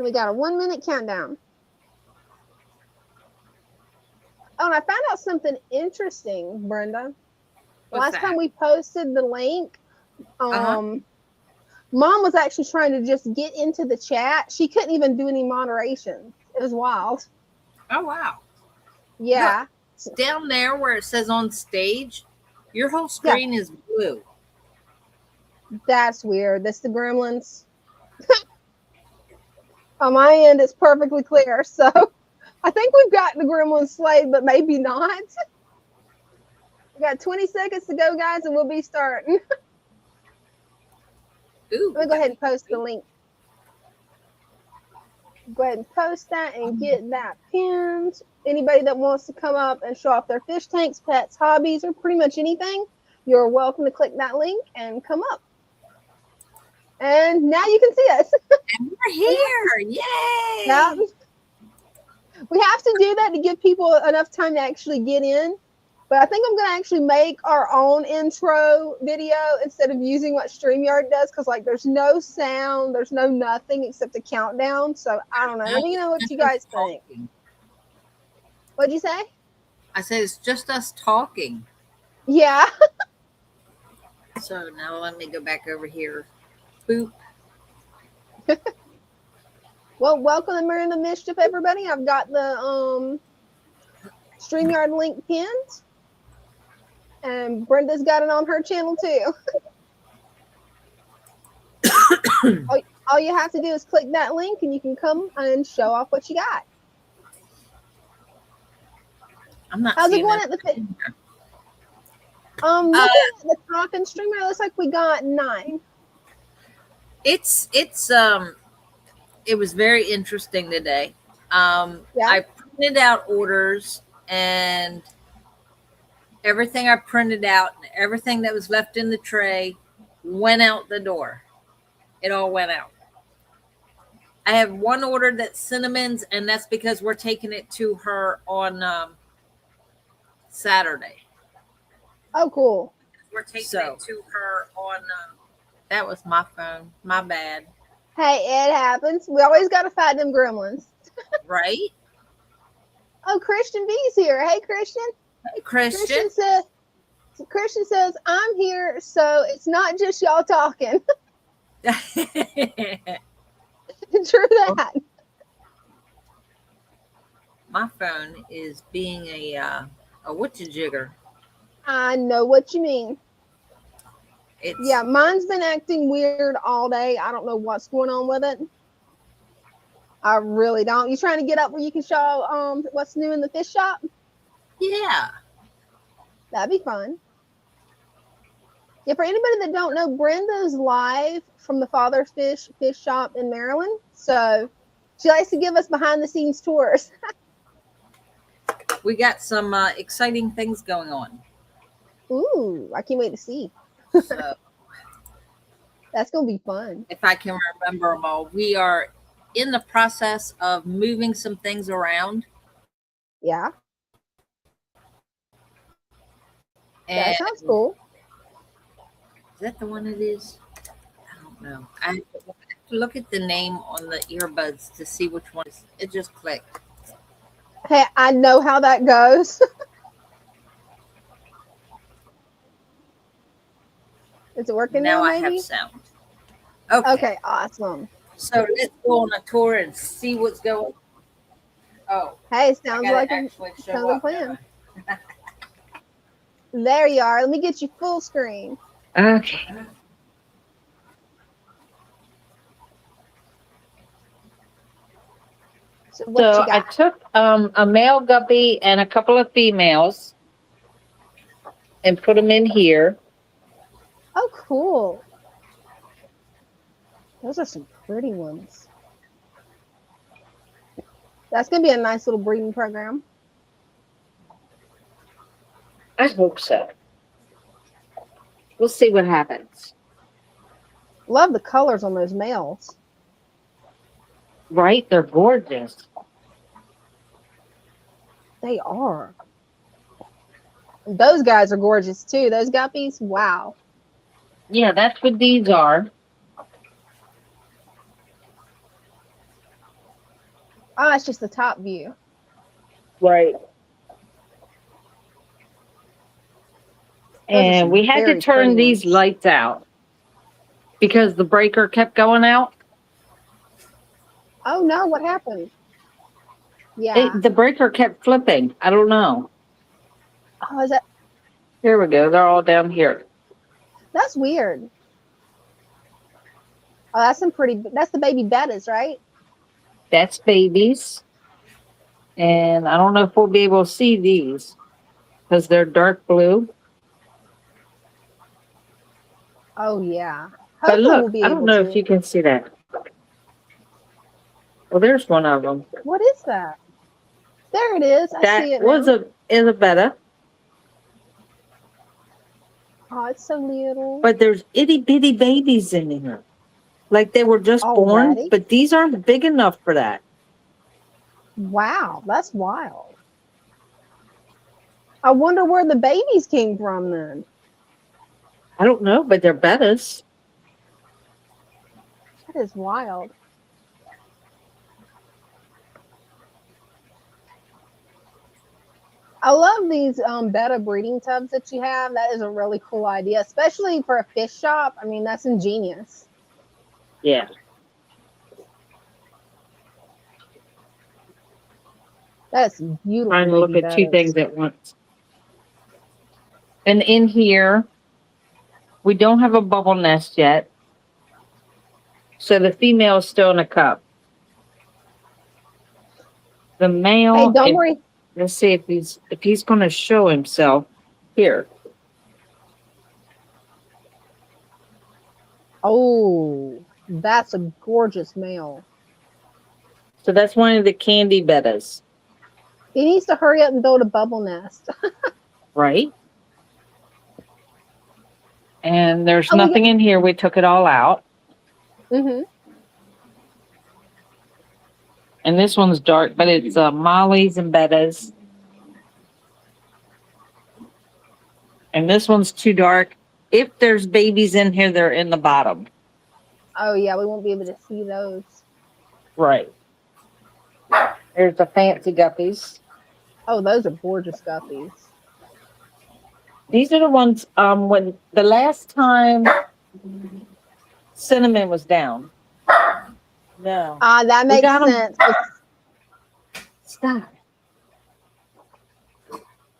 We got a 1 minute countdown. Oh, and I found out something interesting, Brenda. Last time we posted the link, Mom was actually trying to just get into the chat. She couldn't even do any moderation. It was wild. Oh, wow. Yeah. Look, down there where it says on stage, your whole screen is blue. That's weird. That's the gremlins. On my end, it's perfectly clear. So I think we've got the gremlins slayed, but maybe not. We got 20 seconds to go, guys, and we'll be starting. Ooh, Let me go ahead and post the link. Go ahead and post that and get that pinned. Anybody that wants to come up and show off their fish tanks, pets, hobbies, or pretty much anything, you're welcome to click that link and come up. And now you can see us. And we're here. Yay! Yeah. We have to do that to give people enough time to actually get in. But I think I'm going to actually make our own intro video instead of using what StreamYard does, because like there's no sound, there's no nothing except a countdown. So I don't know. Let me know what you guys think. What'd you say? I said it's just us talking. Yeah. So now let me go back over here. Boop. Well, welcome to Brenda Mischief, everybody. I've got the StreamYard link pinned. And Brenda's got it on her channel too. all you have to do is click that link and you can come and show off what you got. I'm not. How's it going at the fit? Looking at the top and streamer, it looks like we got 9. It was very interesting today. I printed out orders and everything I printed out and everything that was left in the tray went out the door. It all went out. I have one order that's Cinnamon's, and that's because we're taking it to her on Saturday. Oh, cool. We're taking it to her on that was my phone. My bad. Hey, it happens. We always got to fight them gremlins. Right? Oh, Christian B's here. Hey, Christian. Hey, Christian. Christian says, I'm here, so it's not just y'all talking. True that. My phone is being a witch-a-jigger. I know what you mean. Yeah, mine's been acting weird all day. I don't know what's going on with it. I really don't. You trying to get up where you can show what's new in the fish shop? Yeah. That'd be fun. Yeah, for anybody that don't know, Brenda's live from the Father's Fish shop in Maryland. So she likes to give us behind the scenes tours. We got some exciting things going on. Ooh, I can't wait to see. So, that's going to be fun. If I can remember them all. We are in the process of moving some things around. Yeah. And that sounds cool. Is that the one it is? I don't know. I have to look at the name on the earbuds to see which one it just clicked. Hey, I know how that goes. Is it working now? I have sound. Okay, awesome. So let's go on a tour and see what's going on. Oh. Hey, sounds like a plan. There you are. Let me get you full screen. Okay. So I took a male guppy and a couple of females and put them in here. Oh, cool. Those are some pretty ones. That's going to be a nice little breeding program. I hope so. We'll see what happens. Love the colors on those males. Right? They're gorgeous. They are. Those guys are gorgeous too. Those guppies, wow. Yeah, that's what these are. Ah, it's just the top view. Right. And we had to turn these lights out because the breaker kept going out. Oh no, what happened? Yeah. The breaker kept flipping. I don't know. Oh, is that? Here we go. They're all down here. That's weird. Oh, that's the baby bettas, right? That's babies. And I don't know if we'll be able to see these because they're dark blue. Oh yeah. But Hopefully look, we'll be I don't able know to. if you can see that. Well, there's one of them. What is that? There it is. I see it now. Is a betta. Oh, it's so little. But there's itty bitty babies in here. Like they were just born, but these aren't big enough for that. Wow, that's wild. I wonder where the babies came from then. I don't know, but they're bettas. That is wild. I love these betta breeding tubs that you have. That is a really cool idea, especially for a fish shop. I mean, that's ingenious. Yeah. That's beautiful. Trying to look at two things at once. And in here, we don't have a bubble nest yet. So the female is still in a cup. The male. Hey, don't worry. Let's see if he's going to show himself here. Oh, that's a gorgeous male. So that's one of the candy bettas. He needs to hurry up and build a bubble nest. Right. And there's nothing in here. We took it all out. Mm-hmm. And this one's dark, but it's mollies and bettas. And this one's too dark. If there's babies in here, they're in the bottom. Oh, yeah, we won't be able to see those. Right. There's the fancy guppies. Oh, those are gorgeous guppies. These are the ones when the last time Cinnamon was down. No. That makes sense. Stop.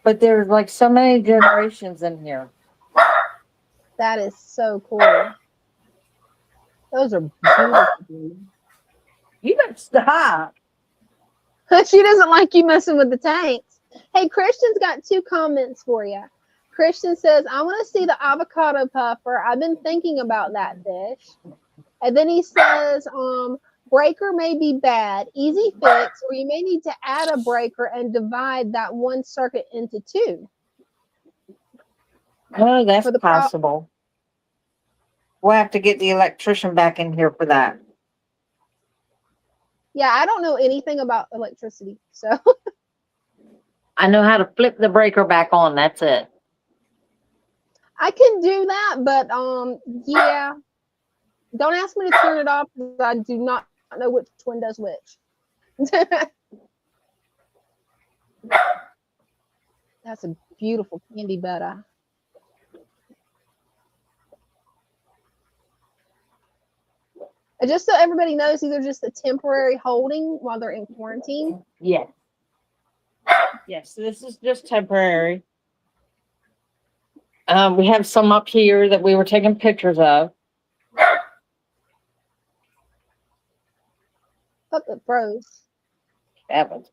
But there's like so many generations in here. That is so cool. Those are beautiful. You better stop. She doesn't like you messing with the tanks. Hey, Christian's got 2 comments for you. Christian says, I want to see the avocado puffer. I've been thinking about that fish. And then he says, breaker may be bad. Easy fix, or you may need to add a breaker and divide that one circuit into 2. Oh, that's possible. We'll have to get the electrician back in here for that. Yeah, I don't know anything about electricity, so. I know how to flip the breaker back on. That's it. I can do that, but yeah. Don't ask me to turn it off because I do not know which one does which. That's a beautiful candy betta. And just so everybody knows, these are just a temporary holding while they're in quarantine. Yeah. Yes, so this is just temporary. We have some up here that we were taking pictures of. Look, it froze. Heavens.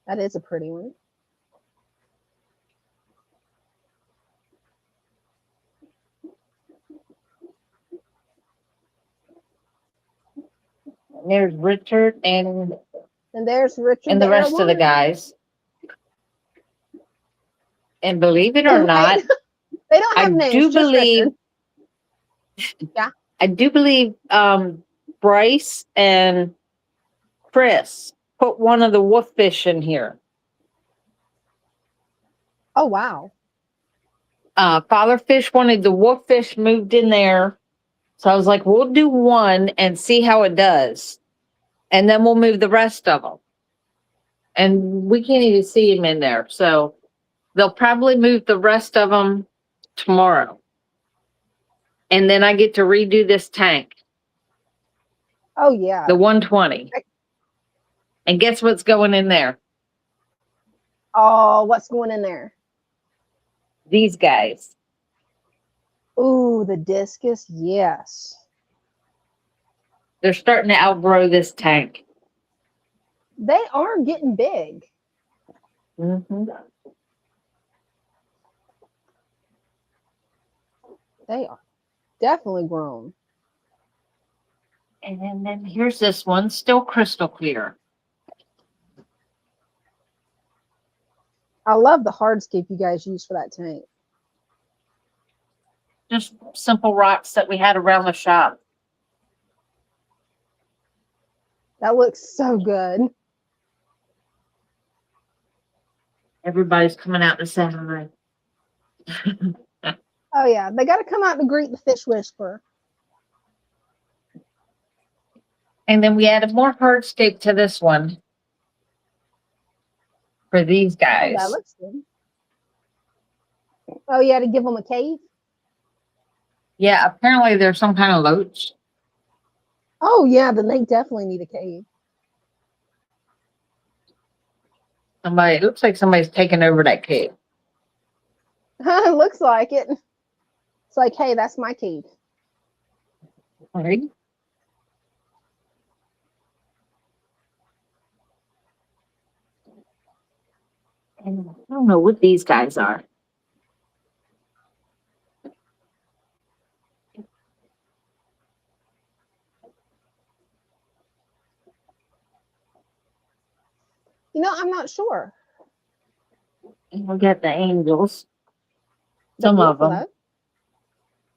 That is a pretty one. And there's Richard and there's Richard and the rest of the guys. And believe it or not, they don't have names. I do believe Bryce and Chris put one of the wolffish in here. Oh wow. Father Fish wanted the wolffish moved in there So I was like, we'll do one and see how it does. And then we'll move the rest of them. And we can't even see them in there. So they'll probably move the rest of them tomorrow. And then I get to redo this tank. Oh, yeah. The 120. And guess what's going in there? Oh, what's going in there? These guys. Ooh, the discus. Yes. They're starting to outgrow this tank. They are getting big. Mm-hmm. They are definitely grown. And then here's this one, still crystal clear. I love the hardscape you guys use for that tank. Just simple rocks that we had around the shop. That looks so good. Everybody's coming out to say hi. Oh, yeah. They got to come out to greet the fish whisperer. And then we added more hardscape to this one for these guys. Oh, that looks good. Oh, yeah, to give them a cave? Yeah, apparently there's some kind of loach. Oh, yeah, then they definitely need a cave. It looks like somebody's taking over that cave. It looks like it. It's like, hey, that's my cave. All right. And I don't know what these guys are. You know, I'm not sure. We'll get the angels. Some of them. Though.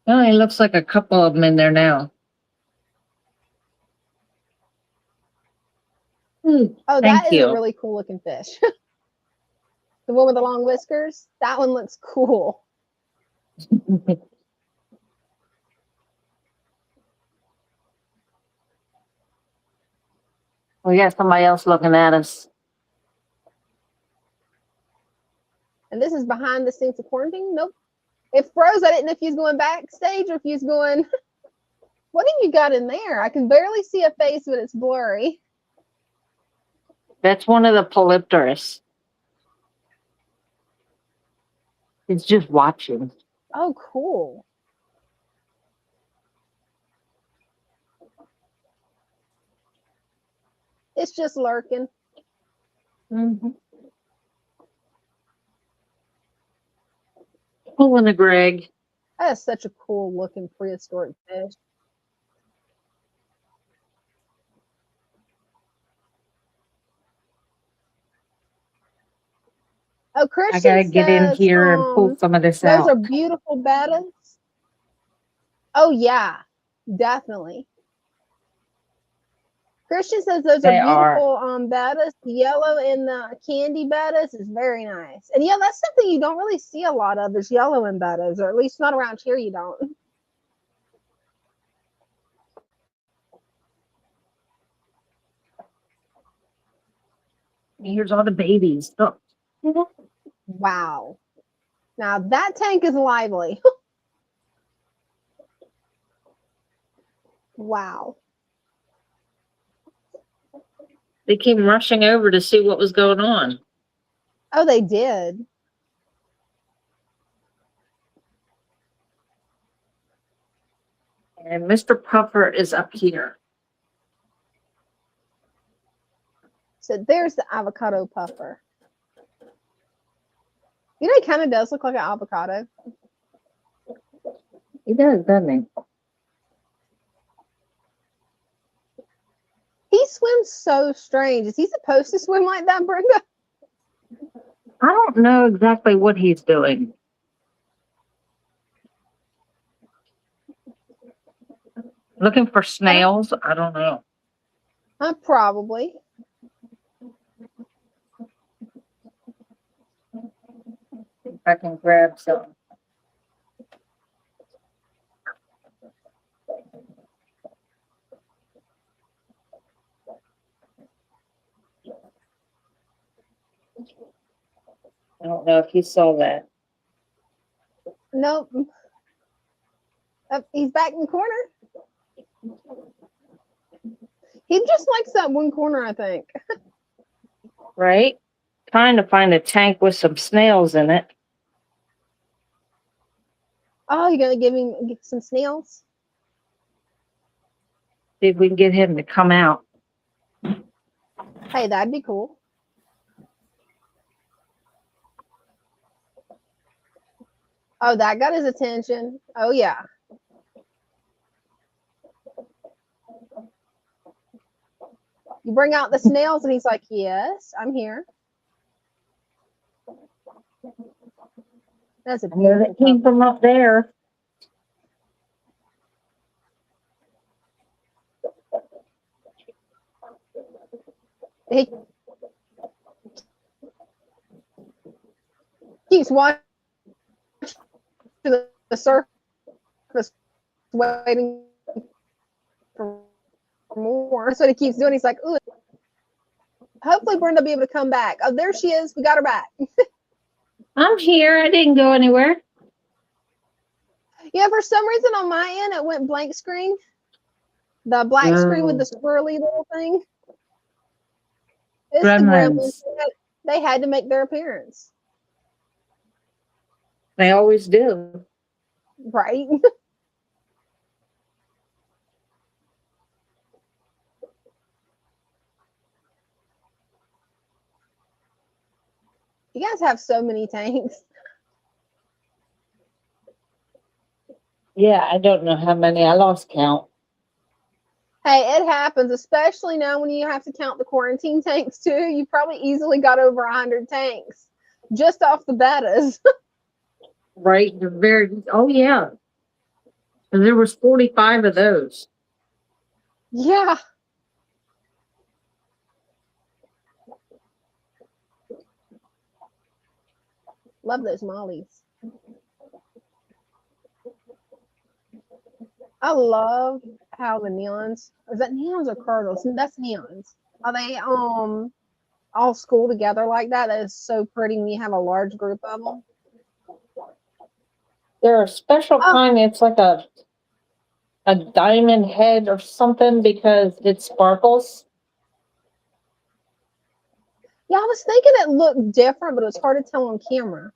Oh, it looks like a couple of them in there now. Oh, Thank that is you. a really cool looking fish. The one with the long whiskers. That one looks cool. We got somebody else looking at us. And this is behind the scenes of quarantine? Nope. It froze. I didn't know if he was going backstage or if he was going... What have you got in there? I can barely see a face, but it's blurry. That's one of the polypterus. It's just watching. Oh, cool. It's just lurking. Mm-hmm. Pulling a Greg. That is such a cool looking prehistoric fish. Oh, Christian I gotta get in here and pull some of this out. Those are beautiful bettas. Oh, yeah, definitely. Christian says those are beautiful bettas. The yellow and the candy bettas is very nice. And yeah, that's something you don't really see a lot of is yellow in bettas, or at least not around here you don't. Here's all the babies. Look. Wow. Now that tank is lively. Wow. They came rushing over to see what was going on. Oh, they did. And Mr. Puffer is up here. So there's the avocado puffer. You know, he kind of does look like an avocado. He does, doesn't he? He swims so strange. Is he supposed to swim like that, Brenda? I don't know exactly what he's doing. Looking for snails? I don't know. Probably. If I can grab some. I don't know if you saw that. Nope. He's back in the corner. He just likes that one corner, I think. Right? Trying to find a tank with some snails in it. Oh, you're gonna get some snails? See if we can get him to come out. Hey, that'd be cool. Oh, that got his attention. Oh, yeah. You bring out the snails, and he's like, yes, I'm here. That's a I know that came from up there. He keeps watching the surface, waiting for more. That's what he keeps doing. He's like, ooh. Hopefully Brenda will be able to come back. Oh, there she is. We got her back. I'm here. I didn't go anywhere. Yeah, for some reason on my end, it went blank screen. The black screen with the swirly little thing. It's Gremlins. the gremlins. They had to make their appearance. They always do. Right? You guys have so many tanks. Yeah, I don't know how many. I lost count. Hey, it happens, especially now when you have to count the quarantine tanks too. You probably easily got over 100 tanks just off the betas. Right? They're very. Oh yeah. And there was 45 of those. Yeah. Love those mollies. I love how the neons, is that neons or cardinals? That's neons. Are they all schooled together like that? That is so pretty when you have a large group of them. They're a special kind. It's like a diamond head or something because it sparkles. Yeah, I was thinking it looked different, but it was hard to tell on camera.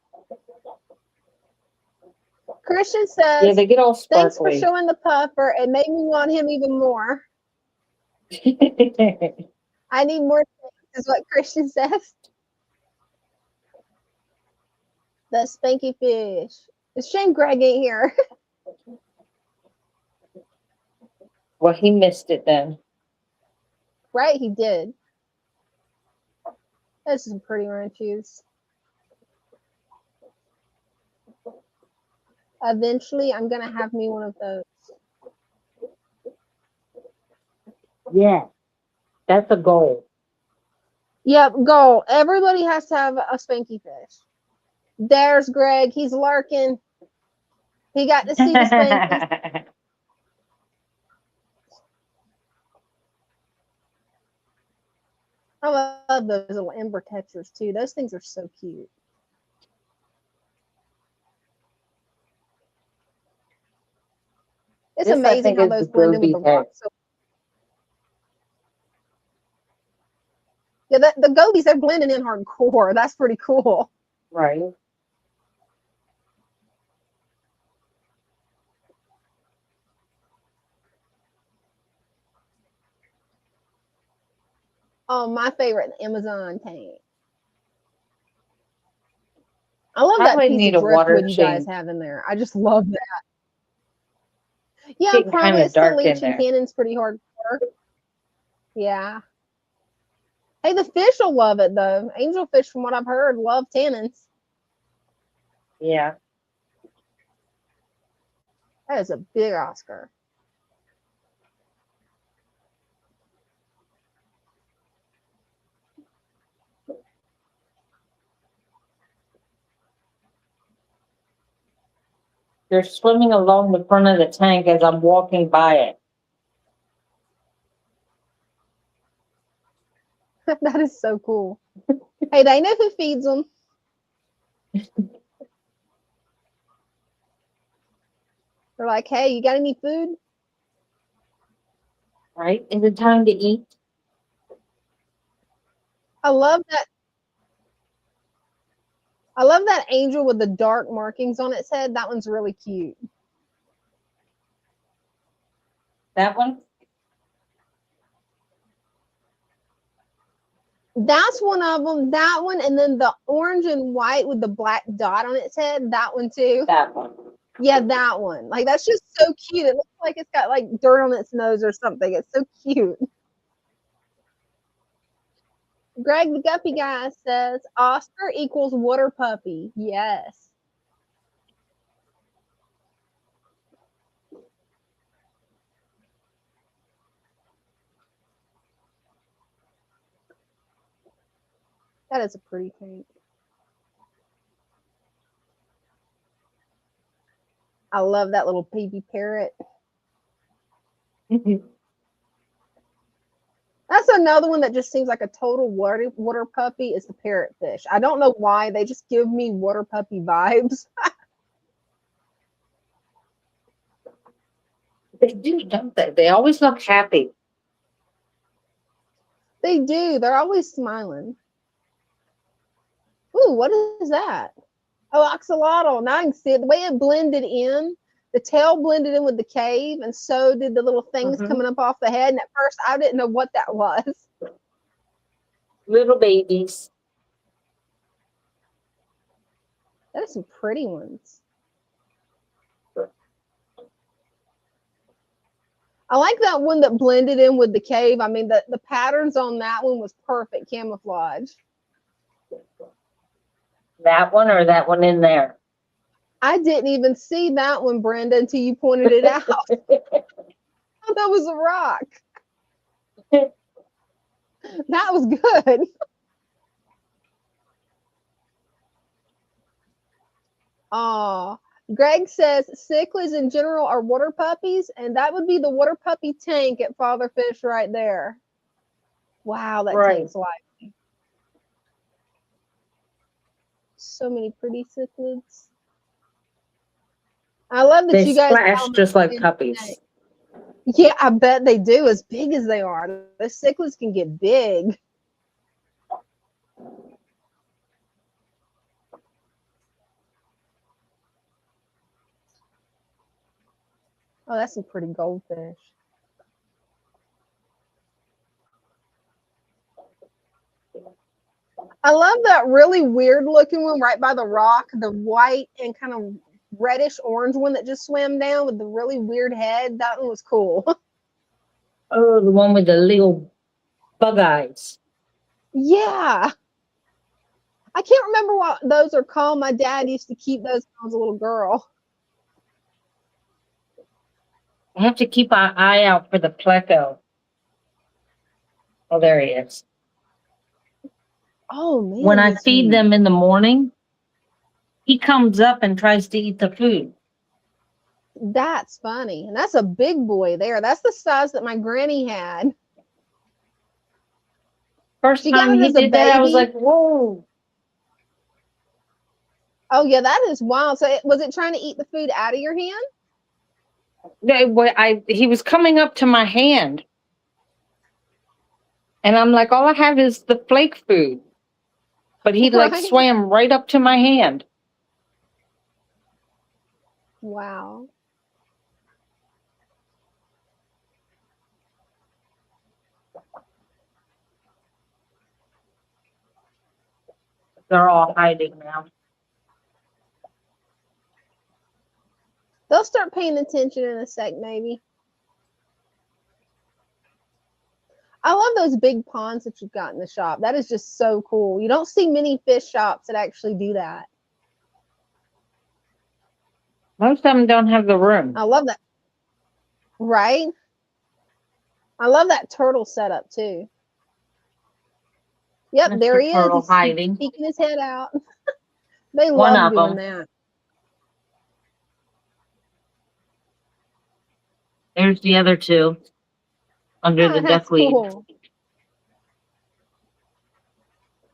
Christian says, yeah, they get all sparkly. Thanks for showing the puffer. It made me want him even more. I need more things, is what Christian says. The spanky fish. It's a shame Greg ain't here. Well, he missed it then. Right, he did. Those are some pretty wrenches. Eventually, I'm going to have me one of those. Yeah, that's a goal. Yep, goal. Everybody has to have a spanky fish. There's Greg. He's lurking. He got to see the spankies. I love those little ember catchers too. Those things are so cute. It's amazing how those blend in with the rocks. So yeah, the gobies, they're blending in hardcore. That's pretty cool. Right. Oh, my favorite, the Amazon tank. I love that piece of driftwood you guys have in there. I just love that. Yeah, probably it's the leeching cannon's pretty hardcore. Yeah. Hey, the fish will love it though. Angelfish, from what I've heard, love tannins. Yeah. That is a big Oscar. They're swimming along the front of the tank as I'm walking by it. That is so cool. Hey, they know who feeds them. They're like, hey, you got any food? Right? Is it time to eat? I love that. I love that angel with the dark markings on its head. That one's really cute. That one? That's one of them. That one, and then the orange and white with the black dot on its head. That one too. That one. Yeah, that one. Like, that's just so cute. It looks like it's got like dirt on its nose or something. It's so cute. Greg the Guppy guy says Oscar equals water puppy. Yes. That is a pretty tank. I love that little baby parrot. That's another one that just seems like a total water puppy is the parrotfish. I don't know why. They just give me water puppy vibes. They do, don't they? They always look happy. They do. They're always smiling. Ooh, what is that? Oh, axolotl. Now I can see it. The way it blended in, the tail blended in with the cave, and so did the little things coming up off the head. And at first, I didn't know what that was. Little babies. That is some pretty ones. I like that one that blended in with the cave. I mean, the patterns on that one was perfect camouflage. That one or that one in there? I didn't even see that one, Brenda, until you pointed it out. I thought that was a rock. That was good. Oh, Greg says cichlids in general are water puppies, and that would be the water puppy tank at Father Fish right there. Wow, that tank's lively. So many pretty cichlids. I love that you guys splash just like puppies. Yeah, I bet they do, as big as they are. The cichlids can get big. Oh, that's some pretty goldfish. I love that really weird looking one right by the rock, the white and kind of reddish orange one that just swam down with the really weird head. That one was cool. Oh, the one with the little bug eyes. Yeah. I can't remember what those are called. My dad used to keep those when I was a little girl. I have to keep an eye out for the pleco. Oh, there he is. Oh, man. When I feed them in the morning, he comes up and tries to eat the food. That's funny. And that's a big boy there. That's the size that my granny had. First time he did that, I was like, whoa. Oh, yeah, that is wild. So was it trying to eat the food out of your hand? He was coming up to my hand. And I'm like, all I have is the flake food. But he like swam right up to my hand. Wow. They're all hiding now. They'll start paying attention in a sec, maybe. I love those big ponds that you've got in the shop. That is just so cool. You don't see many fish shops that actually do that. Most of them don't have the room. I love that. Right? I love that turtle setup too. Yep, there he is. He's hiding. Peeking his head out. They love doing that. There's the other two under the duckweed. Cool.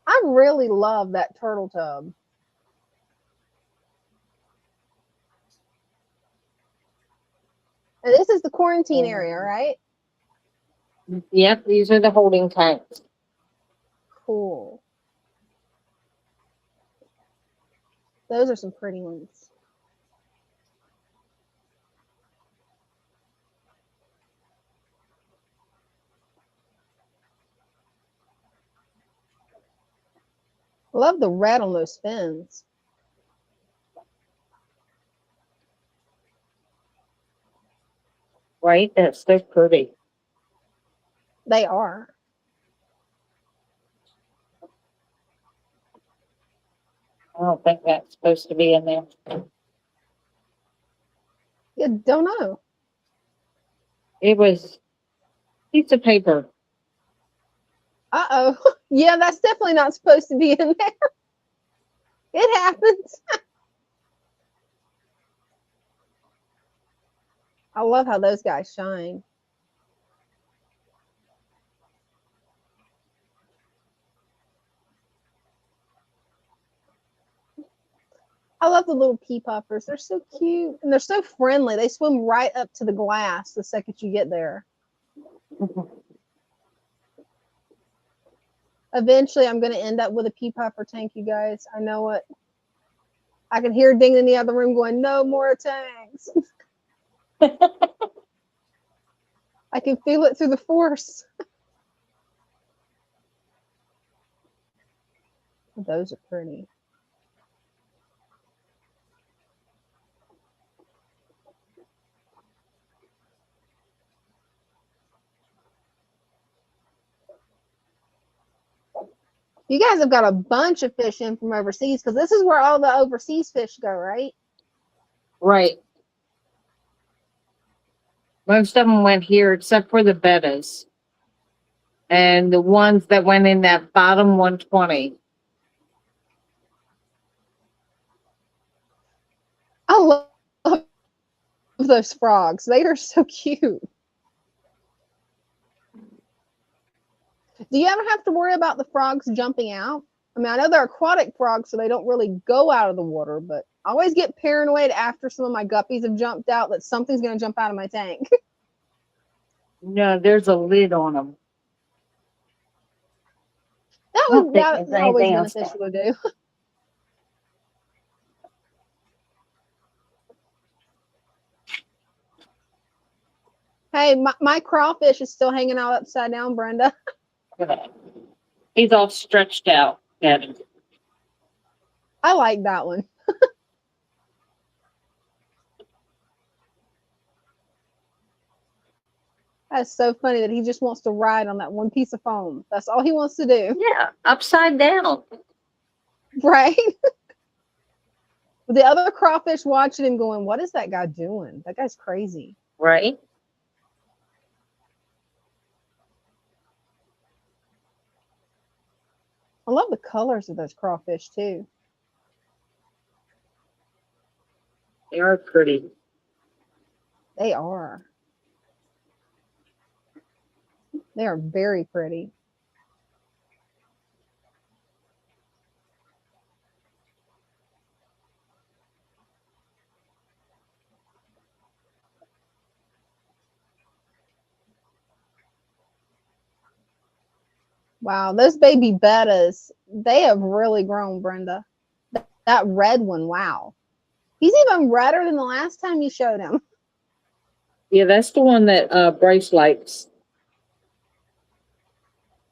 I really love that turtle tub. And this is the quarantine area, right? Yep, these are the holding tanks. Cool. Those are some pretty ones. Love the red on those fins. Right? That's so pretty. They are. I don't think that's supposed to be in there. Yeah, don't know. It was a piece of paper. Uh-oh. Yeah, that's definitely not supposed to be in there. It happens. I love how those guys shine. I love the little pea poppers. They're so cute and they're so friendly. They swim right up to the glass the second you get there. Eventually, I'm going to end up with a pea popper tank, you guys. I know it. I can hear Ding in the other room going, no more tanks. I can feel it through the force. Those are pretty. You guys have got a bunch of fish in from overseas because this is where all the overseas fish go, right? Right. Most of them went here except for the bettas. And the ones that went in that bottom 120. I love those frogs. They are so cute. Do you ever have to worry about the frogs jumping out? I mean, I know they're aquatic frogs, so they don't really go out of the water, but I always get paranoid after some of my guppies have jumped out that something's going to jump out of my tank. No, there's a lid on them. That's always beneficial to do. Hey, my crawfish is still hanging out upside down, Brenda. He's all stretched out. I like that one. That's so funny that he just wants to ride on that one piece of foam. That's all he wants to do. Yeah, upside down. Right? The other crawfish watching him going, what is that guy doing? That guy's crazy. Right? I love the colors of those crawfish too. They are pretty. They are. They are very pretty. Wow, those baby bettas, they have really grown, Brenda. That red one, wow. He's even redder than the last time you showed him. Yeah, that's the one that Bryce likes.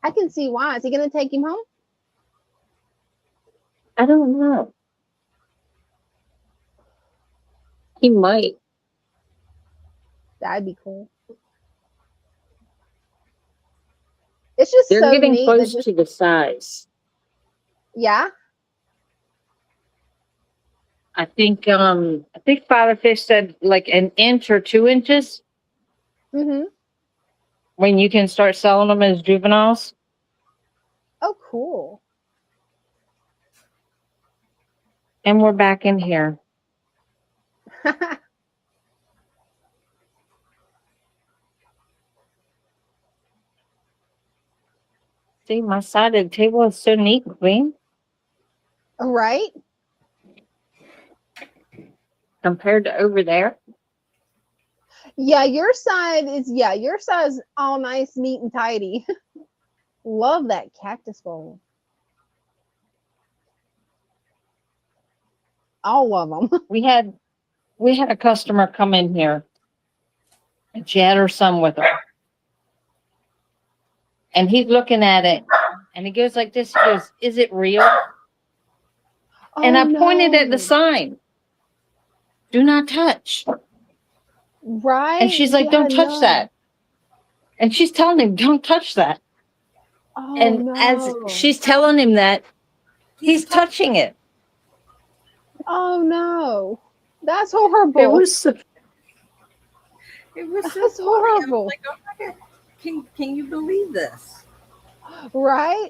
I can see why. Is he going to take him home? I don't know. He might. That'd be cool. It's just They're so getting neat. close to the size. Yeah. I think Father Fish said like an inch or 2 inches. Mm-hmm. When you can start selling them as juveniles. Oh, cool. And we're back in here. See, my side of the table is so neat, clean. Right? Compared to over there. Yeah, your side is all nice, neat, and tidy. Love that cactus bowl. All of them. We had a customer come in here, and she had her son with her, and he's looking at it, and he goes like this. He goes, "Is it real?" And Oh I pointed at the no. sign, "Do not touch." And Right? she's like, Yeah, "Don't touch no. that." And she's telling him, "Don't touch that." Oh And as no. she's telling him that, he's touching it. Oh no. That's It horrible. was so, It was so That's funny. I was horrible. like, oh my God, can you believe this? Right?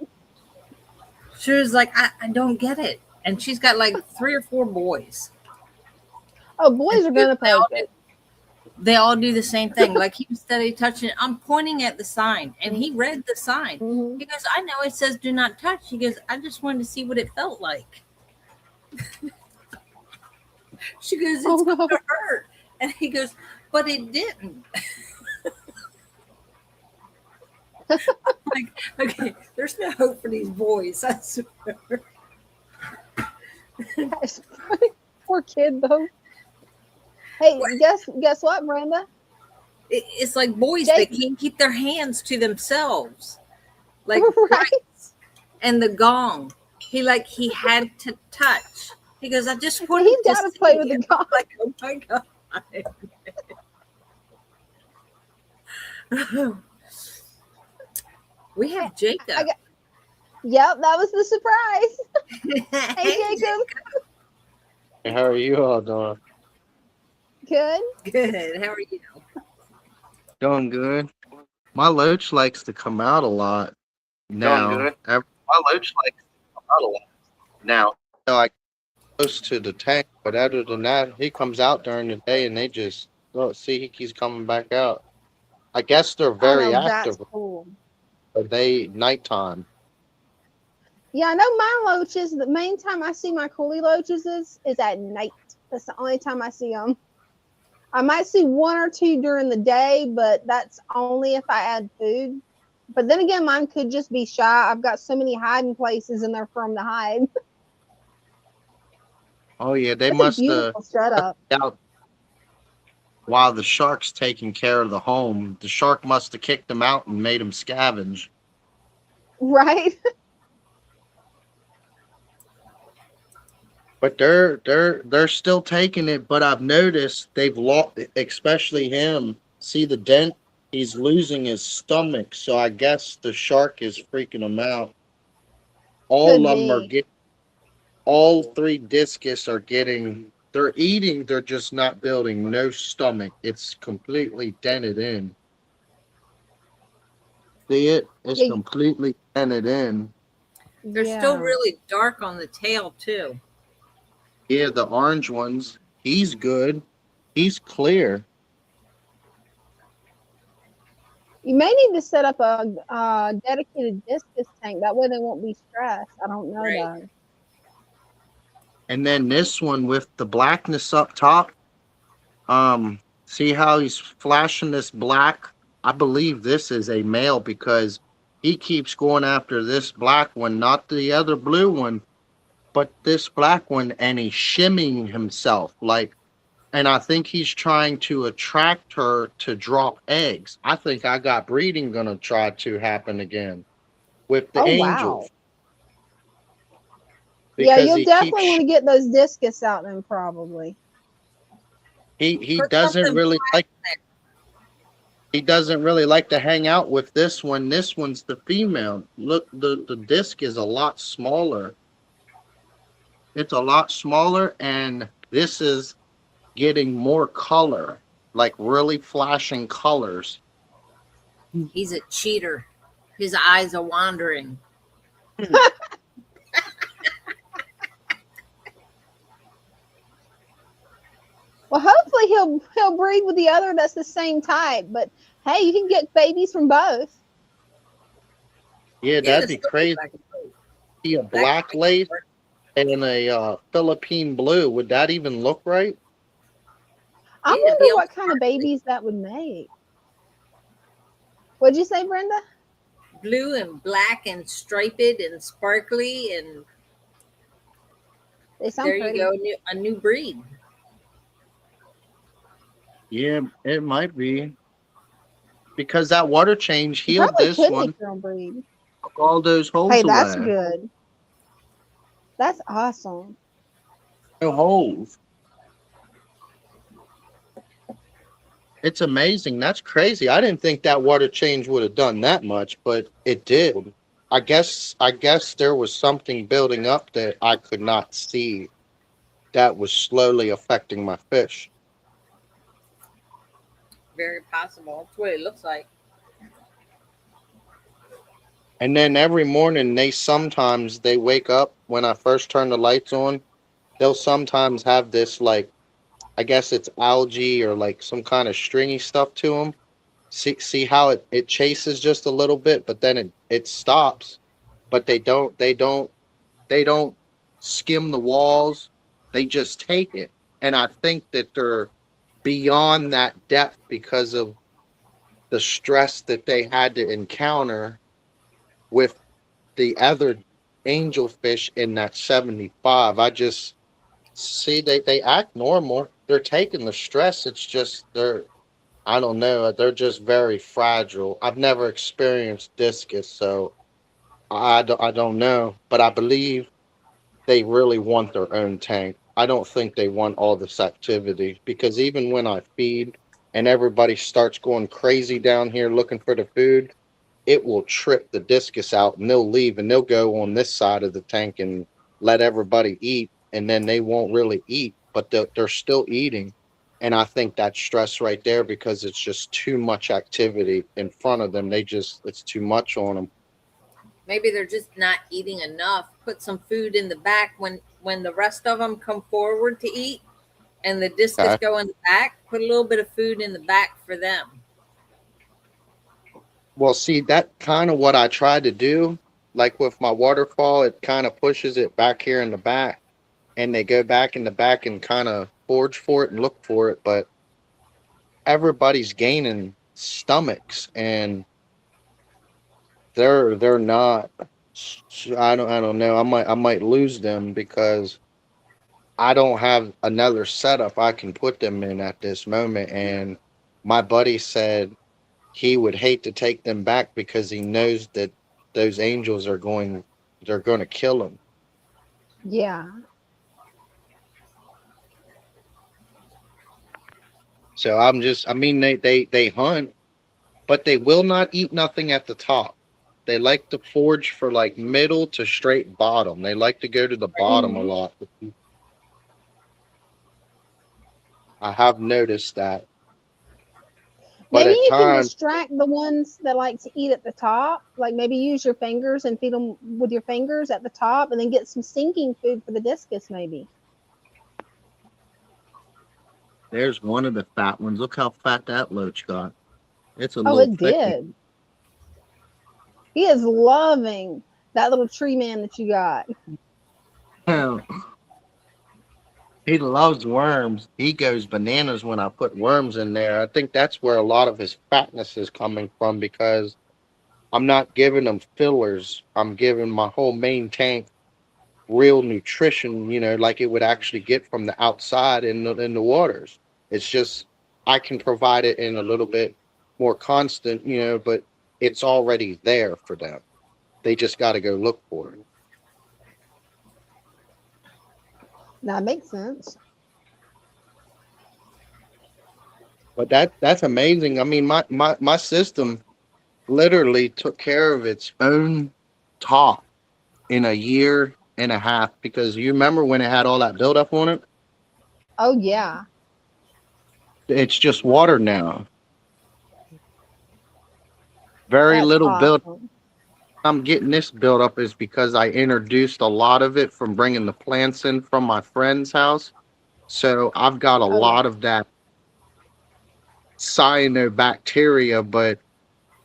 She was like, I don't get it. And she's got like 3 or 4 boys. Oh, boys are gonna poke it. They all do the same thing. Like he was steady touching it. I'm pointing at the sign, and he read the sign. Mm-hmm. He goes, I know it says do not touch. He goes, I just wanted to see what it felt like. She goes, it's gonna hurt. And he goes, but it didn't. Like, okay, there's no hope for these boys. I swear. Poor kid though. Hey, guess what, Brenda? It's like boys that can't keep their hands to themselves. Like right? And the gong. He had to touch. He goes, I just wanted He's got to play with the gong. Like, oh my God. We have Jacob. Yep, that was the surprise. Hey, Jacob. Hey, how are you all doing? Good. Good. How are you? Doing good. My loach likes to come out a lot now. Doing good. My loach likes to come out a lot now. Like close to the tank, but other than that, he comes out during the day, and they just see he keeps coming back out. I guess they're very active. That's cool. But they nighttime. Yeah, I know my loaches. The main time I see my coolie loaches is at night. That's the only time I see them. I might see 1 or 2 during the day, but that's only if I add food. But then again, mine could just be shy. I've got so many hiding places in there for them to hide. Oh yeah, they That's must a beautiful setup. out while the shark's taking care of the home. The shark must have kicked them out and made them scavenge. Right? But they're still taking it. But I've noticed they've lost, especially him. See the dent? He's losing his stomach. So I guess the shark is freaking him out. All of them are getting. All 3 discus are getting. They're eating. They're just not building no stomach. It's completely dented in. See it? It's completely dented in. They're still really dark on the tail too. Yeah, the orange ones. He's good. He's clear. You may need to set up a dedicated discus tank. That way they won't be stressed. I don't know though. And then this one with the blackness up top. See how he's flashing this black? I believe this is a male because he keeps going after this black one, not the other blue one, but this black one, and he's shimmying himself and I think he's trying to attract her to drop eggs. I think I got breeding gonna try to happen again with the angels. Wow. Yeah, you'll definitely want to get those discus out then probably. He doesn't really like he doesn't really like to hang out with this one. This one's the female. Look, the disc is a lot smaller. It's a lot smaller, and this is getting more color, like really flashing colors. He's a cheater. His eyes are wandering. Well, hopefully he'll breed with the other that's the same type. But hey, you can get babies from both. Yeah, that'd be crazy. A black lace and a Philippine blue. Would that even look right? I Yeah, it'd wonder be all what kind of babies that would make. What'd you say, Brenda? blue and black and striped and sparkly, and They sound there you pretty. go, a new breed. Yeah, it might be because that water change You healed probably this could make one. your own breed. Took all those Hey, holes that's away. good. That's awesome. No holes. It's amazing. That's crazy. I didn't think that water change would have done that much, but it did. I guess there was something building up that I could not see that was slowly affecting my fish. Very possible. That's what it looks like. And then every morning they wake up when I first turn the lights on. They'll sometimes have this like I guess it's algae or like some kind of stringy stuff to them. See how it chases just a little bit, but then it stops. But they don't skim the walls. They just take it. And I think that they're beyond that depth because of the stress that they had to encounter with the other angelfish in that 75. I just see they act normal. They're taking the stress. It's just I don't know. They're just very fragile. I've never experienced discus, so I don't know. But I believe they really want their own tank. I don't think they want all this activity because even when I feed and everybody starts going crazy down here looking for the food, it will trip the discus out and they'll leave and they'll go on this side of the tank and let everybody eat. And then they won't really eat, but they're still eating. And I think that's stress right there because it's just too much activity in front of them. It's too much on them. Maybe they're just not eating enough. Put some food in the back when the rest of them come forward to eat, and the discus Okay. go in the back. Put a little bit of food in the back for them. Well, see, that kind of what I tried to do. Like with my waterfall, it kind of pushes it back here in the back, and they go back in the back and kind of forage for it and look for it. But everybody's gaining stomachs, and they're not. I don't know. I might lose them because I don't have another setup I can put them in at this moment. And my buddy said he would hate to take them back because he knows that those angels they're going to kill him. Yeah. So I mean, they hunt, but they will not eat nothing at the top. They like to forage for like middle to straight bottom. They like to go to the bottom a Mhm. lot. I have noticed that. But Maybe at you can times, distract the ones that like to eat at the top. Like maybe use your fingers and feed them with your fingers at the top, and then get some sinking food for the discus. Maybe. there's one of the fat ones. Look how fat that loach got. It's a Oh, little it thick one. did. He is loving that little tree man that you got. He loves worms. He goes bananas when I put worms in there. I think that's where a lot of his fatness is coming from because I'm not giving him fillers. I'm giving my whole main tank real nutrition, like it would actually get from the outside in the waters. It's just I can provide it in a little bit more constant, but it's already there for them. They just got to go look for it. That makes sense. But that's amazing. I mean, my system literally took care of its own top in a year and a half because you remember when it had all that buildup on it? Oh yeah, It's just water now. Very that's little build. awesome. I'm getting this built up is because I introduced a lot of it from bringing the plants in from my friend's house. So I've got a Oh yeah. lot of that cyanobacteria, but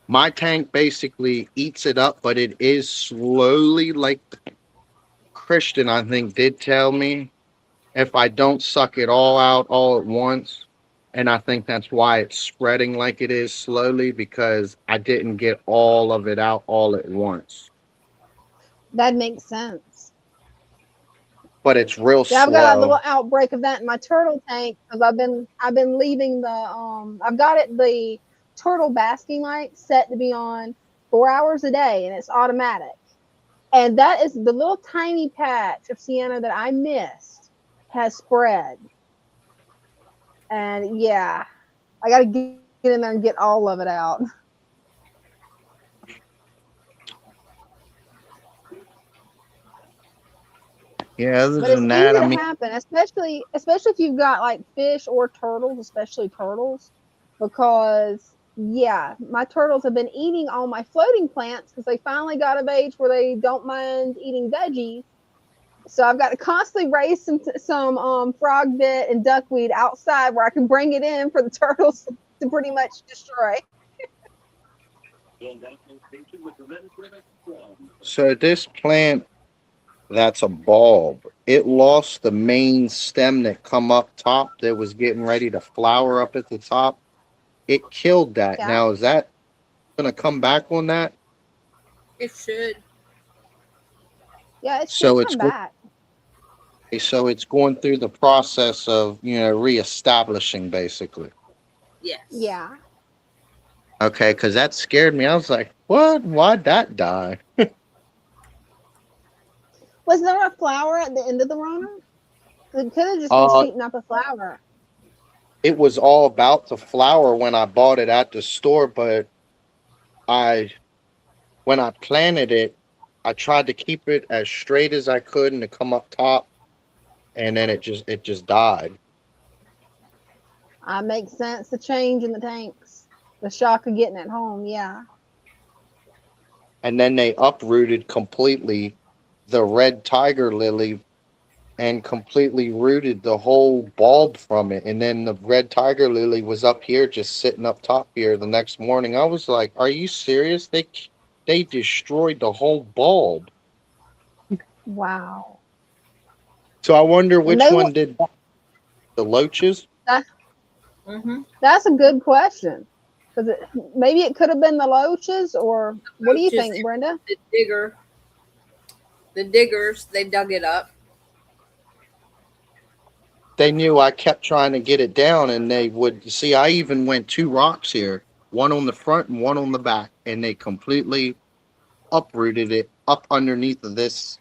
my tank basically eats it up, but it is slowly like Christian, I think, did tell me if I don't suck it all out all at once, And I think that's why it's spreading like it is slowly, because I didn't get all of it out all at once. That makes sense. But it's real Yeah, I've got a little slow. outbreak of that in my turtle tank because I've been leaving the I've got it the turtle basking light set to be on 4 hours a day, and it's automatic. And that is the little tiny patch of sienna that I missed has spread. And yeah, I got to get in there and get all of it out. Yeah, other But it's than easy that, I to mean, happen, especially if you've got like fish or turtles, especially turtles, because yeah, my turtles have been eating all my floating plants because they finally got of age where they don't mind eating veggies. So I've got to constantly raise some frog bit and duckweed outside where I can bring it in for the turtles to pretty much destroy. so this plant, that's a bulb. It lost the main stem that come up top that was getting ready to flower up at the top. It killed that. Yeah, Now, is that going to come back on that? It should. yeah, it should So come back. it's going through the process of, reestablishing basically. Yes. Yeah. Okay, because that scared me. I was like, what? Why'd that die? Was there a flower at the end of the runner? It could have just been Uh, shooting up a flower. it was all about the flower when I bought it at the store, but I when I planted it, I tried to keep it as straight as I could and to come up top, and then it just died. Makes sense. The change in the tanks, the shock of getting it home. Yeah. And then they uprooted completely the red tiger lily and completely rooted the whole bulb from it. And then the red tiger lily was up here, just sitting up top here the next morning. I was like, are you serious? They destroyed the whole bulb. Wow. So I wonder And which they were one did the loaches. that, Mm-hmm. that's a good question because maybe it could have been the loaches, or what do you Roaches, think, Brenda? the diggers, they dug it up. They knew I kept trying to get it down, and they would see. I even went two rocks here, one on the front and one on the back, and they completely uprooted it up underneath of this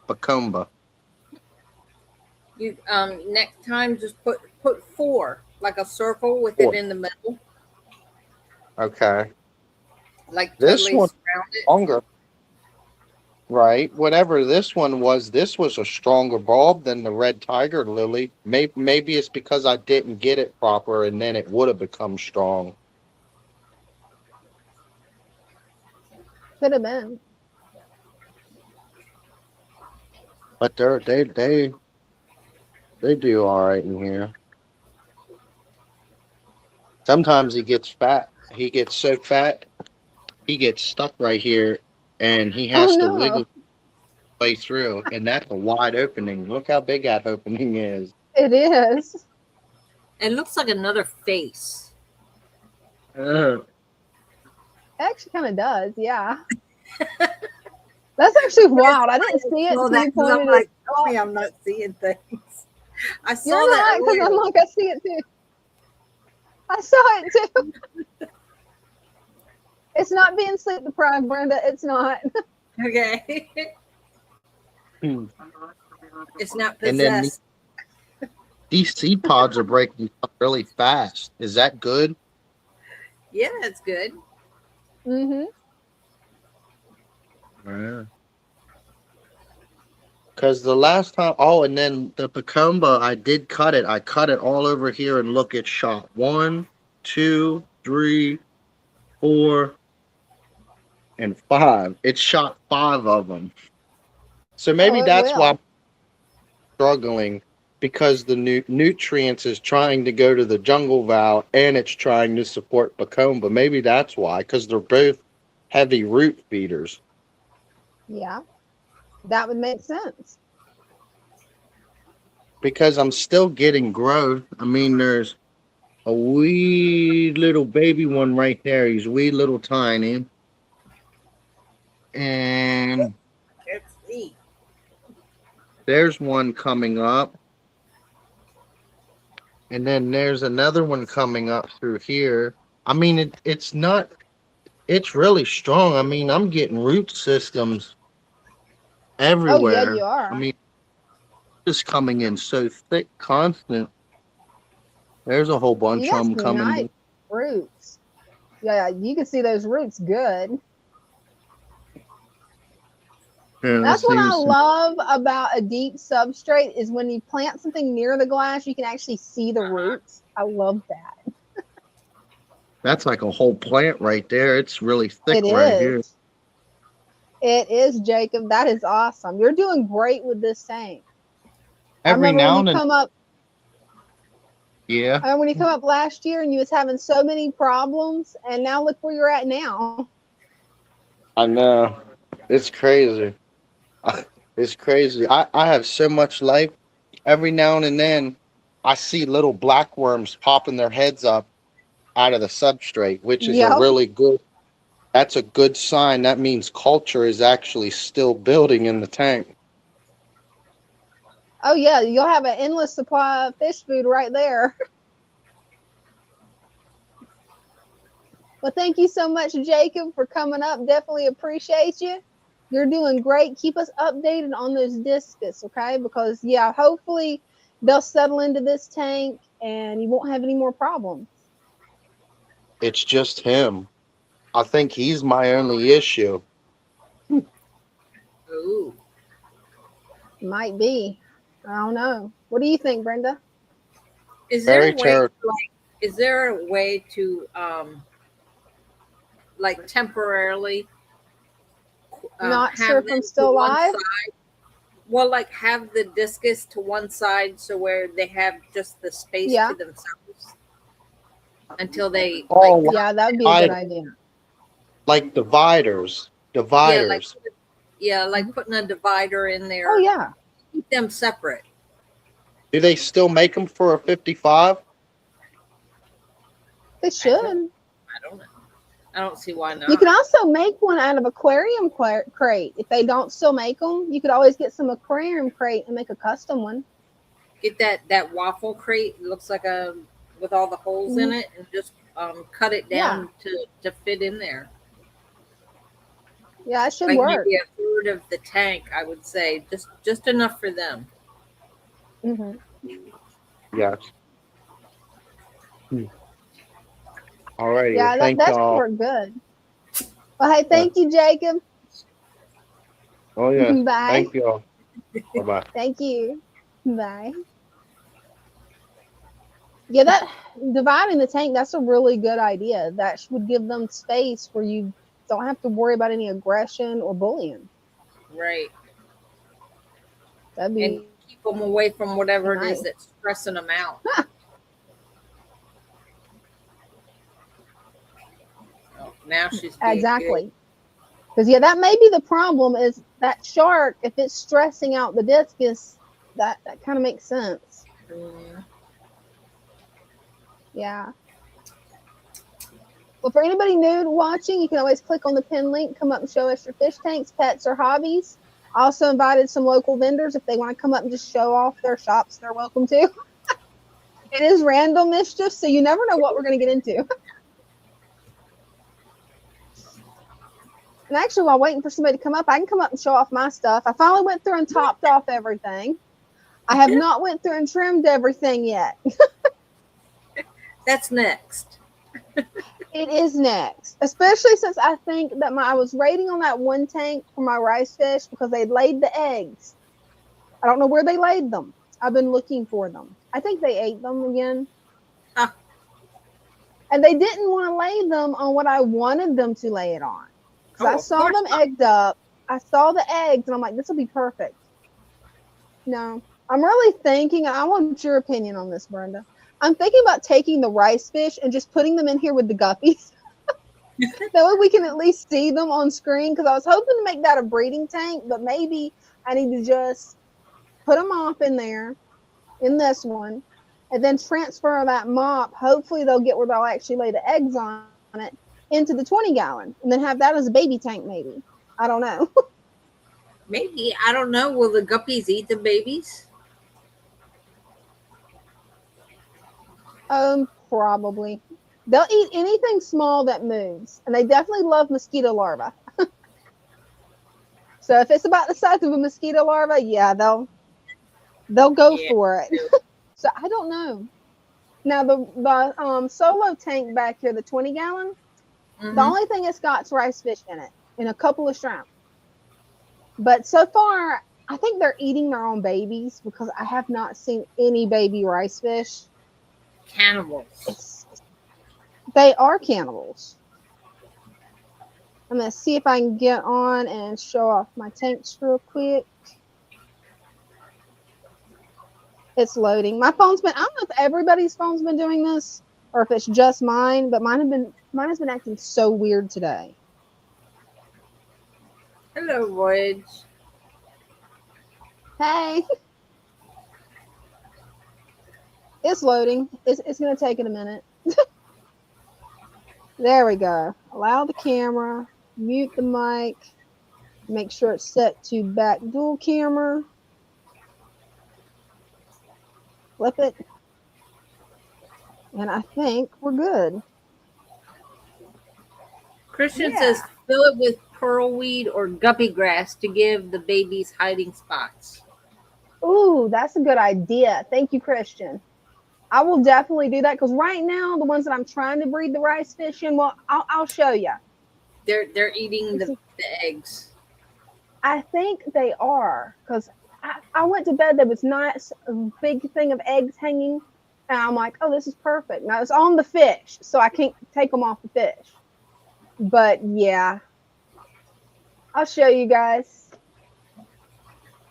Bacumba. You next time just put four, like a circle with it Four. in the middle, Okay, like this totally one surround it. longer. Right. Whatever this was a stronger bulb than the red tiger lily. Maybe it's because I didn't get it proper, and then it would have become strong. Could have been. But they do all right in here. Sometimes he gets fat. He gets so fat, he gets stuck right here, and he Oh has to wiggle no, his way through. And that's a wide opening. Look how big that opening is. it is. It looks like another face. Uh, It actually kind of does. Yeah. That's actually wild. I didn't see it Saw until that you 'cause I'm pointed like, it tell out. me I'm not seeing things. I saw You're that not, because I'm earlier. like, I see it too. I saw it too. It's not being sleep deprived, Brenda. It's not. Okay. and It's not then possessed. these seed pods are breaking up really fast. Is that good? Yeah, it's good. Mm-hmm. Yeah. Because the last time, and then the Pacumba, I did cut it. I cut it all over here, and look, it shot 1, 2, 3, 4, and 5. It shot 5 of them. So maybe Oh, it that's why I'm will. struggling, because the nutrients is trying to go to the jungle vow, and it's trying to support Pacumba. Maybe that's why, because they're both heavy root feeders. Yeah, that would make sense. Because I'm still getting growth. I mean, there's a wee little baby one right there. He's wee little tiny. And Let's see. there's one coming up. And then there's another one coming up through here. I mean, it's not, it's really strong. I mean, I'm getting root systems Oh yeah, everywhere. you I are. mean, it's coming in so thick, constant. There's a whole You bunch of got them some nice coming. roots. Yeah, you can see those roots good. Yeah, That's let's what see. I love about a deep substrate is when you plant something near the glass, you can actually see the roots. I love that. That's like a whole plant right there. It's really thick It right here. is. It is, Jacob. That is awesome. You're doing great with this tank. I Every remember when now you and then, come up. yeah. I remember when you come up last year and you was having so many problems, and now look where you're at now. I know. It's crazy. It's crazy. I have so much life. Every now and then, I see little black worms popping their heads up out of the substrate, which is a Yep. really good. That's a good sign. That means culture is actually still building in the tank. Oh yeah, you'll have an endless supply of fish food right there. Well, thank you so much, Jacob, for coming up. Definitely appreciate you. You're doing great. Keep us updated on those discus, okay? Because yeah, hopefully they'll settle into this tank and you won't have any more problems. It's just him. I think he's my only issue. Ooh. Might be. I don't know. What do you think, Brenda? Is there Very a way, terrible. like, is there a way to, like, temporarily Not sure have if I'm them still to one alive. side? Well, like, have the discus to one side so where they have just the space Yeah. to themselves until they, Oh, like, Yeah, that would be a good idea. like dividers. yeah, like, Dividers. putting a divider in there. Oh yeah, Keep them separate. Do they still make them for a 55? they should. I don't know. I don't see why not. You can also make one out of aquarium crate. If they don't still make them, you could always get some aquarium crate and make a custom one. Get that waffle crate. It looks like a with all the holes in it, and just cut it down to fit in there. Yeah, it should Like work. maybe a third of the tank, I would say, just enough for them. Mm-hmm. Yes. All righty. Yeah, Well, thank that should y'all. work good. Well, hey, thank you, Jacob. Oh, yeah. Bye. Thank y'all. Bye-bye. Thank you. Bye. Yeah, that dividing the tank, that's a really good idea. That would give them space where you don't have to worry about any aggression or bullying. Right. That'd be And keep them away from whatever it is nice. that's stressing them out. Oh, now she's being exactly. Because yeah, that may be the problem is that shark, if it's stressing out the discus, that kind of makes sense. good. Yeah. Well, for anybody new to watching, you can always click on the pin link, come up and show us your fish tanks, pets, or hobbies. I also invited some local vendors. If they want to come up and just show off their shops, they're welcome to. It is random mischief, so you never know what we're going to get into. And actually, while waiting for somebody to come up, I can come up and show off my stuff. I finally went through and topped off everything. I have not went through and trimmed everything yet. That's next. It is next, especially since I think that I was raiding on that one tank for my rice fish because they laid the eggs. I don't know where they laid them. I've been looking for them. I think they ate them again. Huh. And they didn't want to lay them on what I wanted them to lay it on. I saw them egged up. I saw the eggs, and I'm like, this will be perfect. No, I'm really thinking, I want your opinion on this, Brenda. I'm thinking about taking the rice fish and just putting them in here with the guppies. That way we can at least see them on screen, because I was hoping to make that a breeding tank, but maybe I need to just put them off in there, in this one, and then transfer that mop. Hopefully they'll get where they'll actually lay the eggs on it into the 20-gallon and then have that as a baby tank maybe. I don't know. Maybe. I don't know. Will the guppies eat the babies? Probably. They'll eat anything small that moves, and they definitely love mosquito larvae. So if it's about the size of a mosquito larva, yeah, they'll go for it. So I don't know. Now the solo tank back here, the 20-gallon, the only thing it's got is rice fish in it and a couple of shrimp. But so far, I think they're eating their own babies because I have not seen any baby rice fish. Cannibals. They are cannibals. I'm going to see if I can get on and show off my tanks real quick. It's loading. My phone's been, I don't know if everybody's phone's been doing this or if it's just mine, but mine has been acting so weird today. Hello, Voyage. Hey. It's loading. It's going to take it a minute. There we go. Allow the camera. Mute the mic. Make sure it's set to back dual camera. Flip it. And I think we're good. Christian says fill it with pearlweed or guppy grass to give the babies hiding spots. Ooh, that's a good idea. Thank you, Christian. I will definitely do that because right now the ones that I'm trying to breed the rice fish in, well, I'll show you. They're eating the eggs. I think they are because I went to bed. There was not a big thing of eggs hanging, and I'm like, oh, this is perfect. Now it's on the fish, so I can't take them off the fish. But yeah, I'll show you guys.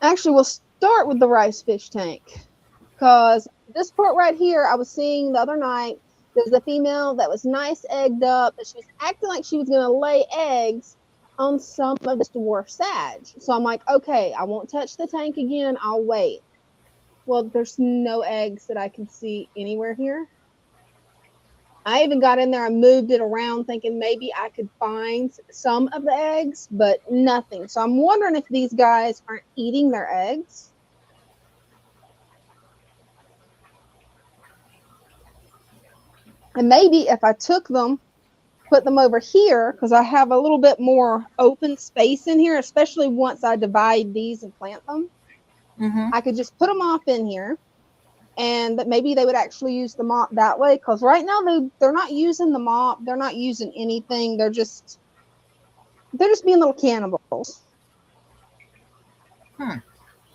Actually, we'll start with the rice fish tank because this part right here, I was seeing the other night. There's a female that was nice egged up, and she was acting like she was going to lay eggs on some of this dwarf sag. So I'm like, okay, I won't touch the tank again. I'll wait. Well, there's no eggs that I can see anywhere here. I even got in there and moved it around thinking maybe I could find some of the eggs, but nothing. So I'm wondering if these guys aren't eating their eggs. And maybe if I took them, put them over here, because I have a little bit more open space in here, especially once I divide these and plant them. I could just put them off in here, and that maybe they would actually use the mop that way, because right now they're not using the mop. They're not using anything. They're just being little cannibals.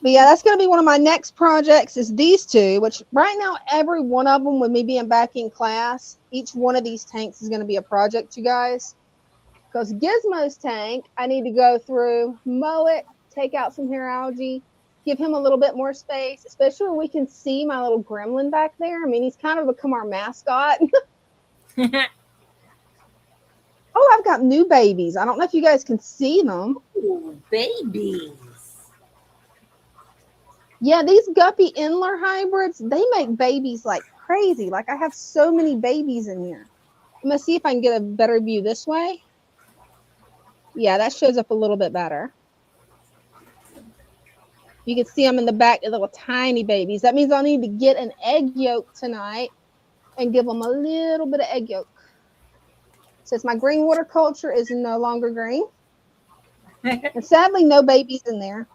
But yeah, that's going to be one of my next projects is these two, which right now, every one of them, with me being back in class, each one of these tanks is going to be a project, you guys. Because Gizmo's tank, I need to go through, mow it, take out some hair algae, give him a little bit more space, especially where we can see my little gremlin back there. I mean, he's kind of become our mascot. Oh, I've got new babies. I don't know if you guys can see them. Ooh, babies. Yeah, these guppy Endler hybrids, they make babies like crazy. Like I have so many babies in here. I'm going to see if I can get a better view this way. Yeah, that shows up a little bit better. You can see them in the back, the little tiny babies. That means I'll need to get an egg yolk tonight and give them a little bit of egg yolk. Since my green water culture is no longer green. And sadly, no babies in there.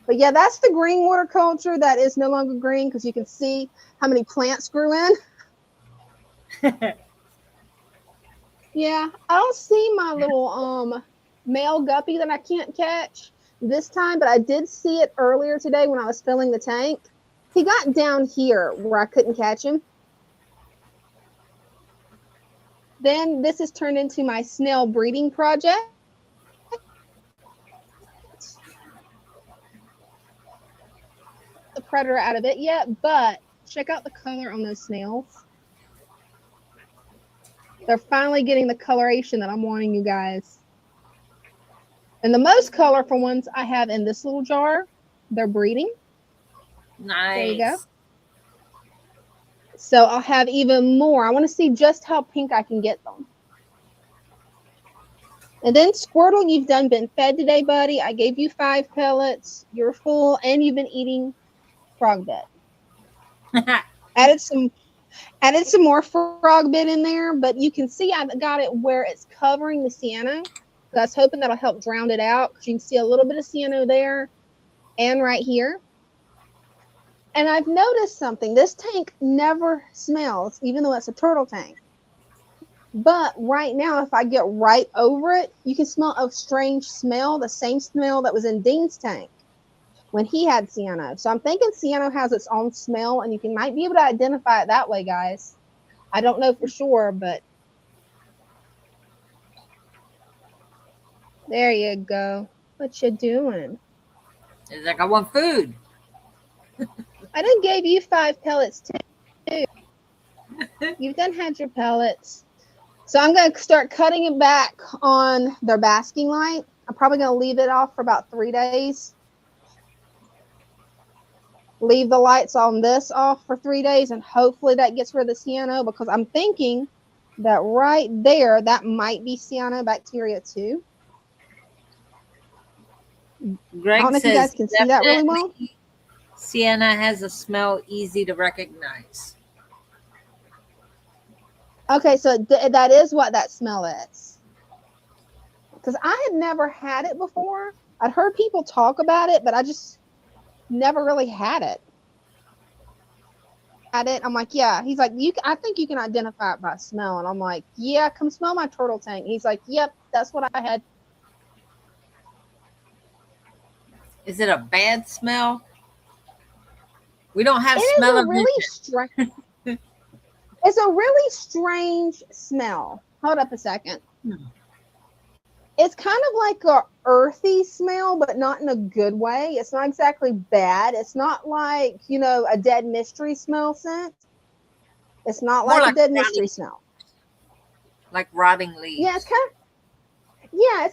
But yeah, that's the green water culture that is no longer green because you can see how many plants grew in. Yeah, I don't see my little male guppy that I can't catch this time, but I did see it earlier today when I was filling the tank. He got down here where I couldn't catch him. Then this has turned into my snail breeding project. The predator out of it yet, but check out the color on those snails. They're finally getting the coloration that I'm wanting, you guys. And the most colorful ones I have in this little jar, they're breeding. Nice. There you go. So I'll have even more. I want to see just how pink I can get them. And then Squirtle, you've been fed today, buddy. I gave you 5 pellets. You're full, and you've been eating frog bit. added some more frog bit in there, but you can see I've got it where it's covering the cyano. So I was hoping that'll help drown it out, because you can see a little bit of cyano there and right here. And I've noticed something. This tank never smells, even though it's a turtle tank. But right now, if I get right over it, you can smell a strange smell, the same smell that was in Dean's tank when he had cyano. So I'm thinking cyano has its own smell, and you might be able to identify it that way, guys. I don't know for sure, but there you go. What you doing? It's like I want food. I done gave you 5 pellets too. You've done had your pellets. So I'm going to start cutting it back on their basking light. I'm probably going to leave it off for about 3 days. Leave the lights on this off for 3 days, and hopefully that gets rid of the cyano, because I'm thinking that right there, that might be cyanobacteria too. Greg I don't know if you guys can see that really well. Sienna has a smell easy to recognize. Okay, so that is what that smell is. Because I had never had it before. I'd heard people talk about it, but I just never really had it. I'm like, yeah. He's like, I think you can identify it by smell. And I'm like, yeah, come smell my turtle tank. He's like, yep, that's what I had. Is it a bad smell? We don't have It smell is of really strange. It's a really strange smell. Hold up a second. It's kind of like a earthy smell, but not in a good way. It's not exactly bad. It's not like, a dead mystery smell scent. It's not like a dead mystery smell. Like rotting leaves. Yeah, it's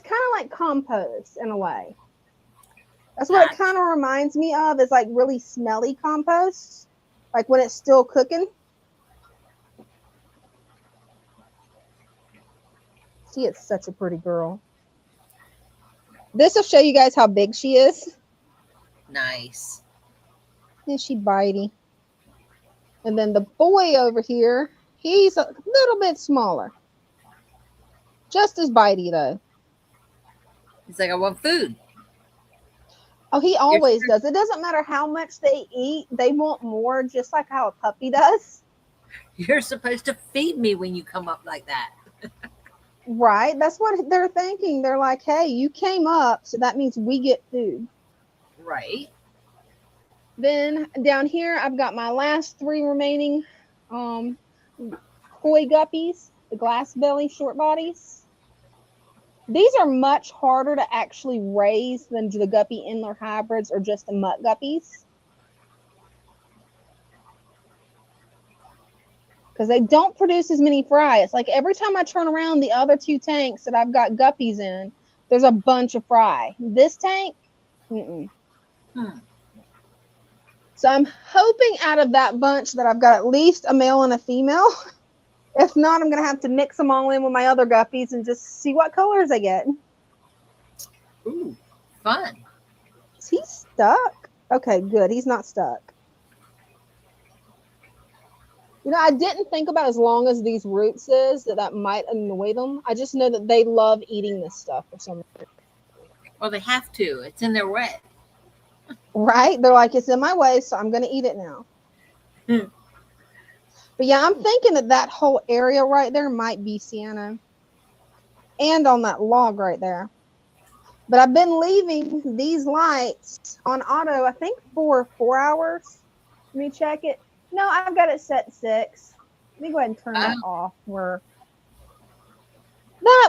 kind of like compost in a way. That's what it kind of reminds me of, is like really smelly compost, like when it's still cooking. She is such a pretty girl. This will show you guys how big she is. Nice. And she bitey. And then the boy over here, he's a little bit smaller. Just as bitey, though. He's like, I want food. Oh, he always does. It doesn't matter how much they eat. They want more, just like how a puppy does. You're supposed to feed me when you come up like that. Right? That's what they're thinking. They're like, hey, you came up, so that means we get food. Right. Then down here, I've got my last 3 remaining koi guppies, the glass belly short bodies. These are much harder to actually raise than the guppy Endler hybrids or just the mutt guppies, because they don't produce as many fry. It's like every time I turn around the other 2 tanks that I've got guppies in, there's a bunch of fry. This tank, So I'm hoping out of that bunch that I've got at least a male and a female. If not, I'm going to have to mix them all in with my other guppies and just see what colors I get. Ooh, fun. Is he stuck? Okay, good. He's not stuck. I didn't think about as long as these roots is that might annoy them. I just know that they love eating this stuff for some reason. Well, they have to. It's in their way. Right? They're like, it's in my way, so I'm going to eat it now. But yeah, I'm thinking that whole area right there might be cyano. And on that log right there. But I've been leaving these lights on auto, I think, for 4 hours. Let me check it. No, I've got it set 6. Let me go ahead and turn that off. That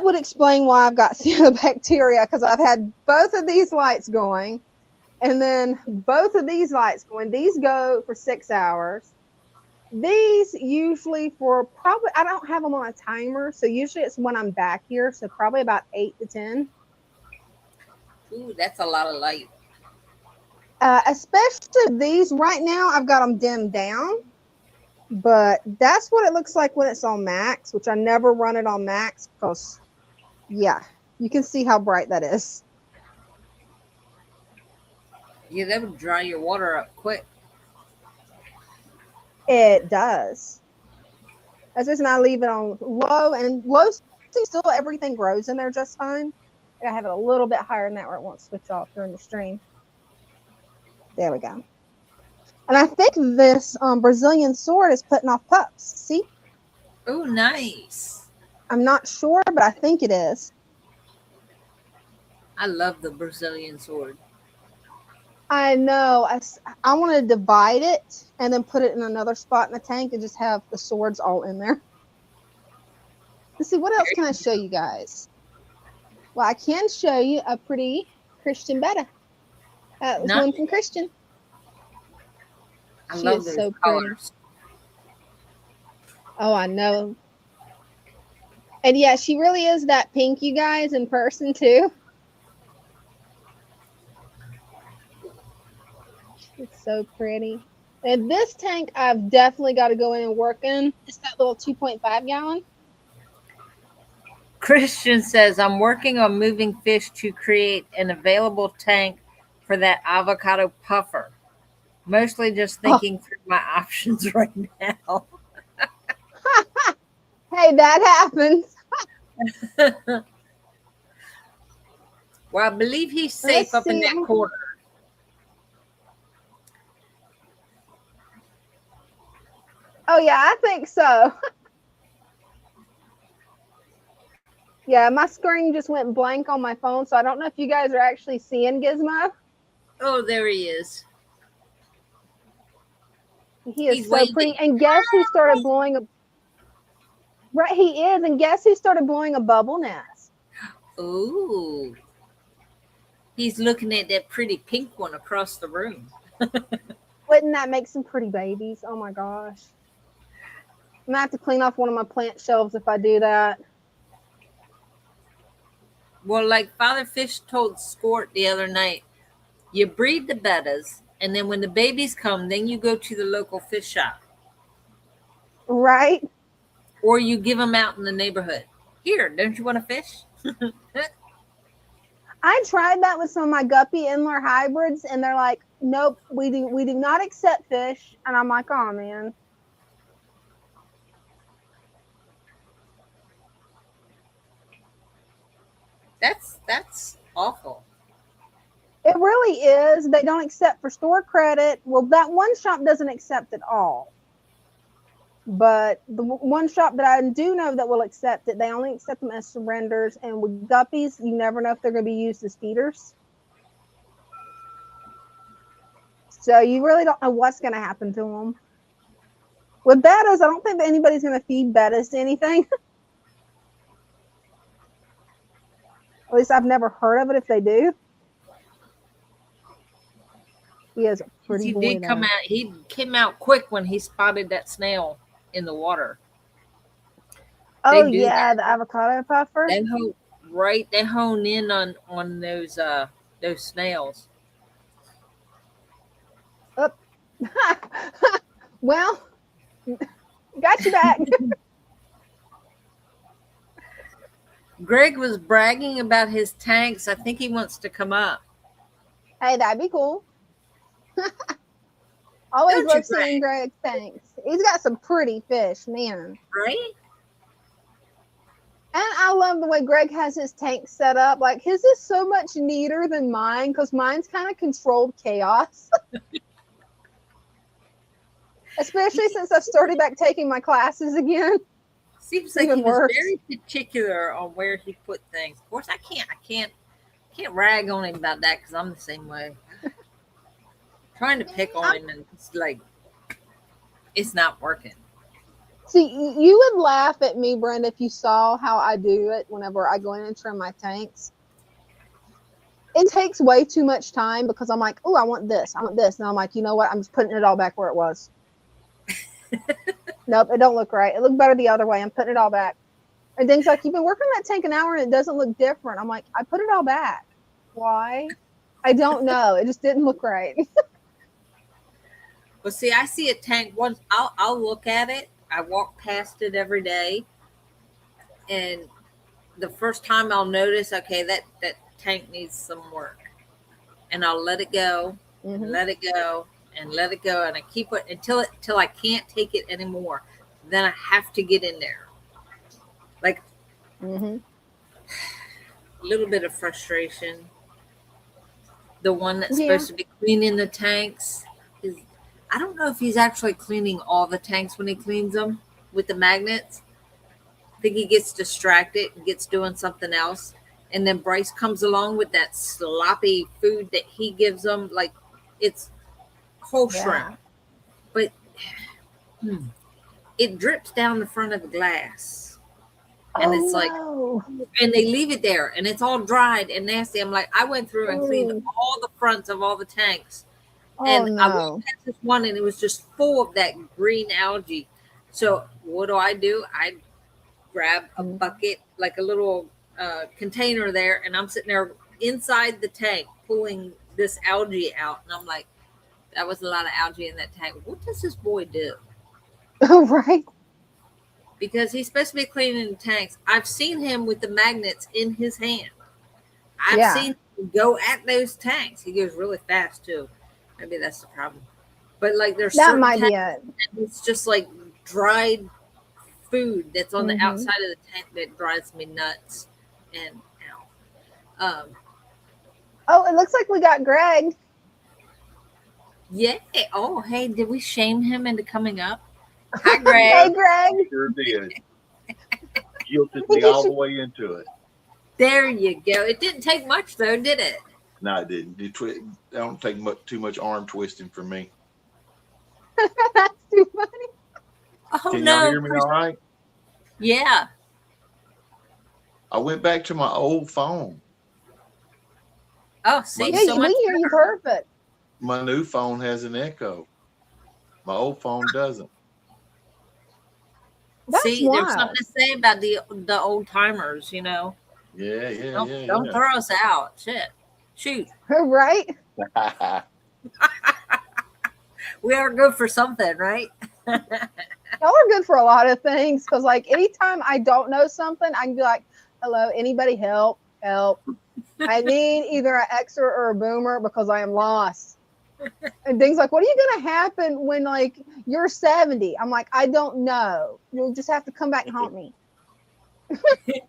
would explain why I've got cyanobacteria, because I've had both of these lights going, and then both of these lights going. These go for 6 hours. These usually for probably, I don't have them on a timer, so usually it's when I'm back here, so probably about 8 to 10. Ooh, that's a lot of light. Especially these right now, I've got them dimmed down. But that's what it looks like when it's on max, which I never run it on max because, yeah, you can see how bright that is. Yeah, that would dry your water up quick. It does. That's the reason I leave it on low, and low still everything grows in there just fine. I have it a little bit higher than that where it won't switch off during the stream. There we go. And I think this Brazilian sword is putting off pups. See? Oh, nice. I'm not sure, but I think it is. I love the Brazilian sword. I know. I want to divide it and then put it in another spot in the tank and just have the swords all in there. Let's see, what else can I show you guys? Well, I can show you a pretty Christian Betta. That was one from Christian. I love those so colors. Oh, I know. And yeah, she really is that pink, you guys, in person too. It's so pretty. And this tank, I've definitely got to go in and work in. It's that little 2.5 gallon. Christian says, I'm working on moving fish to create an available tank for that avocado puffer. Mostly just thinking through my options right now. Hey, that happens. Well, I believe he's safe up in that corner. Oh, yeah, I think so. Yeah, my screen just went blank on my phone, so I don't know if you guys are actually seeing Gizmo. Oh, there he is. He is so pretty. And guess who started blowing a... Right, he is. And guess who started blowing a bubble nest? Ooh. He's looking at that pretty pink one across the room. Wouldn't that make some pretty babies? Oh, my gosh. I'm going to have to clean off one of my plant shelves if I do that. Well, like Father Fish told Squirt the other night, you breed the bettas, and then when the babies come, then you go to the local fish shop. Right. Or you give them out in the neighborhood. Here, don't you want to fish? I tried that with some of my guppy Inler hybrids, and they're like, nope, we do not accept fish. And I'm like, oh, man. That's awful. It really is. They don't accept for store credit. Well, that one shop doesn't accept at all. But the one shop that I do know that will accept it, they only accept them as surrenders. And with guppies, you never know if they're going to be used as feeders. So you really don't know what's going to happen to them. With bettas, I don't think that anybody's going to feed bettas to anything. At least I've never heard of it if they do. He is a pretty boy. He came out quick when he spotted that snail in the water. Oh yeah, the avocado puffer. They hone in on those snails. Oh. Well, got you back. Greg was bragging about his tanks. I think he wants to come up. Hey, that'd be cool. Always love seeing Greg's tanks. He's got some pretty fish, man. Right? And I love the way Greg has his tank set up. Like, his is so much neater than mine because mine's kind of controlled chaos. Especially since I've started back taking my classes again. Seems like he was very particular on where he put things. Of course, I can't rag on him about that because I'm the same way. Trying to pick on him and it's like it's not working. See, you would laugh at me, Brenda, if you saw how I do it whenever I go in and trim my tanks. It takes way too much time because I'm like, oh, I want this. And I'm like, you know what? I'm just putting it all back where it was. Nope, it don't look right. It looked better the other way. I'm putting it all back. And Ding's like, you've been working on that tank an hour and it doesn't look different. I'm like, I put it all back. Why? I don't know. It just didn't look right. Well, see, I see a tank once. I'll look at it. I walk past it every day, and the first time I'll notice, okay, that tank needs some work, and I'll let it go, and let it go, and let it go, and I keep it until I can't take it anymore. Then I have to get in there. Like a little bit of frustration. The one that's supposed to be cleaning the tanks is, I don't know if he's actually cleaning all the tanks when he cleans them with the magnets. I think he gets distracted and gets doing something else. And then Bryce comes along with that sloppy food that he gives them, like it's whole shrimp. But it drips down the front of the glass. And it's like, and they leave it there and it's all dried and nasty. I'm like, I went through and cleaned all the fronts of all the tanks. And I went past this one and it was just full of that green algae. So what do? I grab a bucket, like a little container there, and I'm sitting there inside the tank pulling this algae out. And I'm like, that was a lot of algae in that tank. What does this boy do? Oh, right. Because he's supposed to be cleaning the tanks. I've seen him with the magnets in his hand. I've seen him go at those tanks. He goes really fast too. Maybe that's the problem. But like there's that certain might be tanks, it's just like dried food that's on the outside of the tank that drives me nuts. And oh, it looks like we got Greg. Yeah. Oh, hey, did we shame him into coming up? Hi, Greg. Hey, Greg. Sure did. Guilted me all the way into it. There you go. It didn't take much, though, did it? No, it didn't. I don't take too much arm twisting from me. That's too funny. Oh, Can no. y'all hear me all right? Yeah. I went back to my old phone. Oh, see, yeah, we hear you perfect. My new phone has an echo. My old phone doesn't. That's see, wild. there's something to say about the old timers, you know. Yeah, Don't throw us out. Shit. Shoot. Right? We are good for something, right? Y'all are good for a lot of things. Because, like, anytime I don't know something, I can be like, hello, anybody help? Help. I need either an Xer or a boomer because I am lost. And things like, what are you going to happen when, like, you're 70? I'm like, I don't know. You'll just have to come back and haunt me. Because